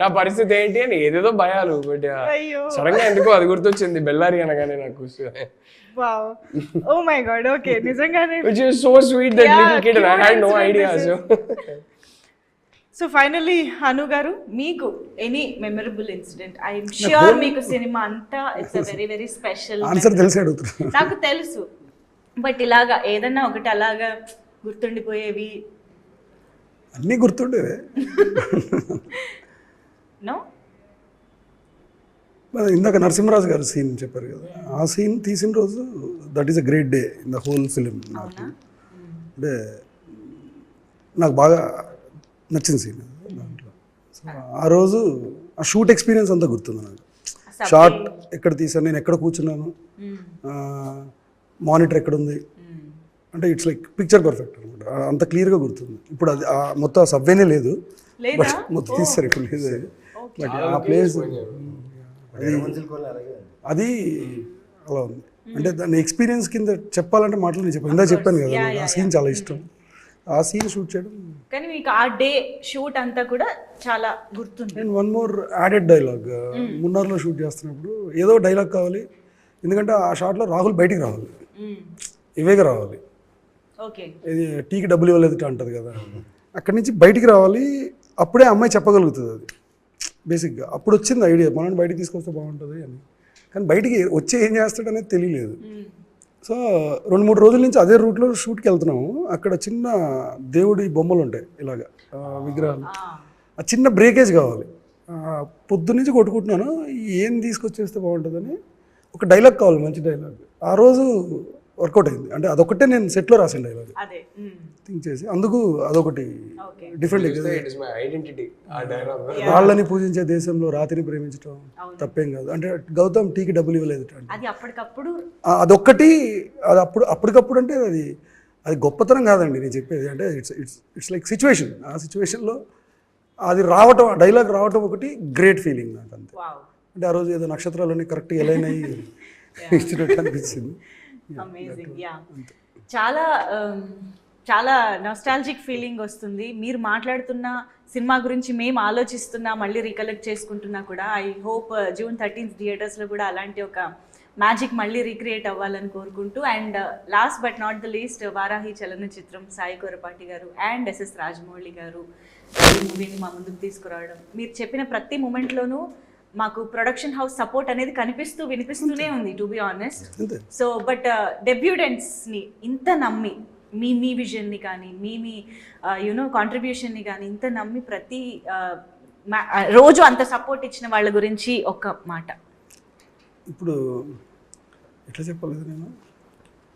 నా పరిస్థితి ఏంటి అని ఏదేదో భయాలు. బట్ సడన్ గా ఎందుకో అది గుర్తొచ్చింది బెల్లారి అనగానే నాకు. ఓ మై గాడ్, ఓకే, నిజంగానే which is so sweet, that little kid, and I had no idea. So finally Anu గారు, మీకు any memorable incident? I'm sure మీకు సినిమా అంతా it's a very very special. Answer తెలిసి అడుగుతున్నా. నాకు తెలుసు, బట్ ఇలాగా ఏదన్నా ఒకటి అలాగా గుర్తుండిపోయేవి? అన్నీ గుర్తుండేవే. నో, ఇందాక నరసింహరాజు గారు సీన్ చెప్పారు కదా, ఆ సీన్ తీసిన రోజు that is a great day in the whole film. నాకు అంటే నాకు బాగా నచ్చిన సీన్ దాంట్లో. సో ఆ రోజు ఆ షూట్ ఎక్స్పీరియన్స్ అంతా గుర్తుంది నాకు. షార్ట్ ఎక్కడ తీసాను, నేను ఎక్కడ కూర్చున్నాను, మానిటర్ ఎక్కడ ఉంది, అంటే ఇట్స్ లైక్ పిక్చర్ పర్ఫెక్ట్ అనమాట. అంత క్లియర్గా గుర్తుంది. ఇప్పుడు అది మొత్తం సబ్వేనే లేదు, బట్ మొత్తం తీస్తారు ఇప్పుడు లేదు. బట్ ఆ ప్లేస్ అది అలా ఉంది. అంటే దాని ఎక్స్పీరియన్స్ కింద చెప్పాలంటే మాటలు నేను చెప్పాను, ఇందా చెప్పాను కదా, ఆ సీన్ చాలా ఇష్టం. ఆ సీన్ షూట్ చేయడం. కానీ మీకు ఆ డే షూట్ అంతా కూడా చాలా గుర్తుంది. And one more added dialogue, మున్నార్లో షూట్ చేస్తున్నప్పుడు ఏదో డైలాగ్ కావాలి, ఎందుకంటే ఆ షాట్లో రాహుల్ బయటికి రావాలి, ఇవేగా రావాలి. ఇది టీకి డబ్బులు ఇవ్వలేదు అంటది కదా, అక్కడి నుంచి బయటికి రావాలి. అప్పుడే అమ్మాయి చెప్పగలుగుతుంది అది బేసిక్గా. అప్పుడు వచ్చింది ఐడియా, మనల్ని బయటికి తీసుకొస్తే బాగుంటుంది అని. కానీ బయటికి వచ్చి ఏం చేస్తాడు అనేది తెలియలేదు. సో 2-3 రోజుల నుంచి అదే రూట్లో షూట్కి వెళ్తున్నాము. అక్కడ చిన్న దేవుడి బొమ్మలు ఉంటాయి ఇలాగా విగ్రహాలు, ఆ చిన్న బ్రేకేజ్ కావాలి. పొద్దు నుంచి కొట్టుకుంటున్నాను, ఏం తీసుకొచ్చేస్తే బాగుంటుందని ఒక డైలాగ్ కావాలి, మంచి డైలాగ్. ఆ రోజు వర్కౌట్ అయింది. అంటే అదొకటే నేను సెట్లో రాసిన డైలాగ్ థింక్ చేసి, అందుకు అదొకటి డిఫరెంట్. వాళ్ళని పూజించే దేశంలో రాతిని ప్రేమించడం తప్పేం కాదు, అంటే గౌతమ్ టీకి డబ్బులు ఇవ్వలేదు అదొక్కటి. అది అప్పటికప్పుడు అంటే అది గొప్పతనం కాదండి నేను చెప్పేది. అంటే ఇట్స్ లైక్ సిచ్యువేషన్. ఆ సిచ్యువేషన్లో అది రావటం, ఆ డైలాగ్ రావటం ఒకటి గ్రేట్ ఫీలింగ్ నాకు అంతే. అంటే ఆ రోజు ఏదో నక్షత్రాలన్నీ కరెక్ట్గా ఎలైన్ అయ్యి ఇచ్చినట్టు అనిపించింది. చాలా చాలా నాస్టాల్జిక్ ఫీలింగ్ వస్తుంది. మీరు మాట్లాడుతున్న సినిమా గురించి మేము ఆలోచిస్తున్నా, మళ్ళీ రీకలెక్ట్ చేసుకుంటున్నా కూడా. ఐ హోప్ June 13th థియేటర్స్లో కూడా అలాంటి ఒక మ్యాజిక్ మళ్ళీ రీక్రియేట్ అవ్వాలని కోరుకుంటూ, and last but not the least, Varahi Chalanachitram Sai Korapati గారు అండ్ SS రాజమౌళి గారు ఈ మూవీని మా ముందుకు తీసుకురావడం, మీరు చెప్పిన ప్రతి మూమెంట్లోనూ మాకు ప్రొడక్షన్ హౌస్ సపోర్ట్ అనేది వినిపిస్తూనే ఉంది, to be honest. So but డెబ్యూటెంట్స్ని ఇంత నమ్మి మీ విజన్ని కానీ మీ యూనో కాంట్రిబ్యూషన్ని కానీ ఇంత నమ్మి ప్రతి రోజు అంత సపోర్ట్ ఇచ్చిన వాళ్ళ గురించి ఒక్క మాట. ఇప్పుడు ఎట్లా చెప్పలేదు, నేను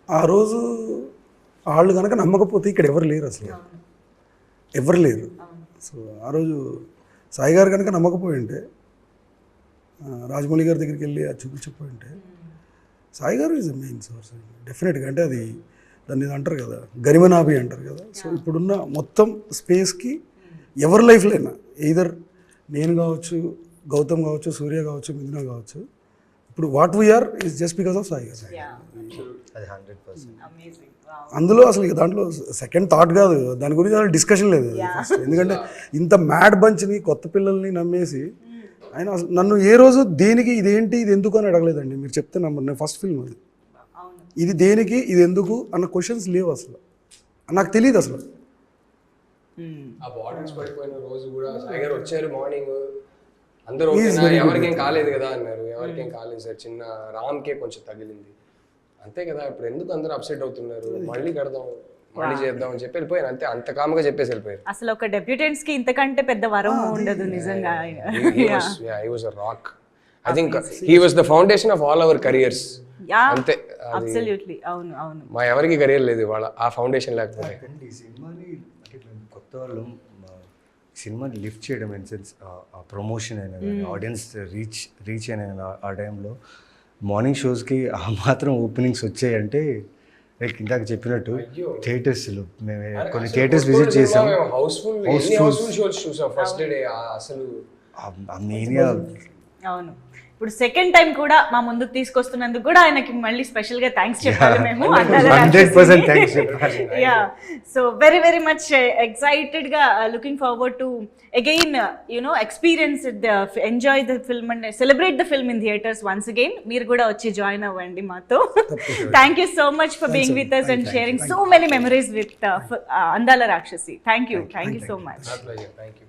ఆ రోజు వాళ్ళు కనుక నమ్మకపోతే ఇక్కడ ఎవరు లేరు, అసలు ఎవరు లేరు. సో ఆ రోజు సాయి గారు కనుక నమ్మకపోయి ఉంటే రాజమౌళి గారి దగ్గరికి వెళ్ళి అది చూపించకపోయి ఉంటే సాయి గారు ఈజ్ ద మెయిన్ సోర్స్ డెఫినెట్గా. అంటే అది దాన్ని అంటారు కదా గరిమనాభి అంటారు కదా. సో ఇప్పుడున్న మొత్తం స్పేస్కి ఎవరి లైఫ్లో అయినా ఎయిదర్ నేను కావచ్చు, గౌతమ్ కావచ్చు, సూర్య కావచ్చు, మిథున కావచ్చు, ఇప్పుడు what we're is just because of Sai garu. అది 100%. అందులో అసలు ఇక దాంట్లో సెకండ్ థాట్ కాదు, దాని గురించి అసలు డిస్కషన్ లేదు ఫస్ట్. ఎందుకంటే ఇంత మ్యాడ్ బంచ్ని కొత్త పిల్లల్ని నమ్మేసి ఆయన అసలు నన్ను ఏ రోజు దేనికి ఇదేంటి ఇది ఎందుకు అని అడగలేదండి. మీరు చెప్తే నమ్మరు, నేను ఫస్ట్ ఫిల్మ్ అది. ఇది దేనికి ఇది ఎందుకు అన్న క్వశ్చన్స్ లేవు అసలు, నాకు తెలియదు అసలు. ఆ బార్డర్స్ పడిపోయిన రోజు కూడా సాయి గారు వచ్చారు మార్నింగ్, అందరూ ఓకేనా, ఎవరికేం కాలేదు కదా అన్నారు. ఎవరికేం కాలేదు సార్, చిన్న రామ్కే కొంచెం తగిలింది అంతే కదా. ఇప్పుడు ఎందుకు అందరూ అప్సెట్ అవుతున్నారు, మళ్ళీ కడదాం మళ్ళీ చేద్దాం అని చెప్పి వెళ్ళిపోయారు అంతే. అంత కామ్గా చెప్పేసి వెళ్ళిపోయారు. అసలు ఒక డెబ్యూటెంట్స్ కి ఇంతకంటే పెద్ద వరం ఉండదు నిజంగా. He was a rock. I think he was the foundation of all our careers. అంతే. అబ్సల్యూట్లీ అవును అవును. మా ఎవరికి కెరియర్ లేదు వాళ్ళ ఆ ఫౌండేషన్ లేకపోతే. ఈ సినిమాని అంటే మేము కొత్త వాళ్ళు సినిమాని లిఫ్ట్ చేయడం ఇన్ సెన్స్ ఆ ప్రమోషన్ అయినా ఆడియన్స్ రీచ్ అయినా ఆ టైంలో మార్నింగ్ షోస్కి ఆ మాత్రం ఓపెనింగ్స్ వచ్చాయంటే లైక్ ఇందాక చెప్పినట్టు థియేటర్స్లో మేము కొన్ని థియేటర్స్ విజిట్ చేసాం. హౌస్ఫుల్ షోస్ చూసాం ఫస్ట్ డే. అసలు ఆ మేనియా. అవును. ఇప్పుడు సెకండ్ టైం కూడా మా ముందుకు తీసుకొస్తున్నందుకు కూడా ఆయనకి మళ్ళీ స్పెషల్ గా థ్యాంక్స్ చెప్పాలి మేము. 100% థ్యాంక్స్ చెప్పాలి. Yeah, so very very much excited గా looking forward to again experience enjoy the film and celebrate the film in theatres once again. మీరు కూడా వచ్చి జాయిన్ అవ్వండి మాతో. Thank you so much for being with us and sharing so many memories with Andala Rakshasi. Thank you so much. Thank you.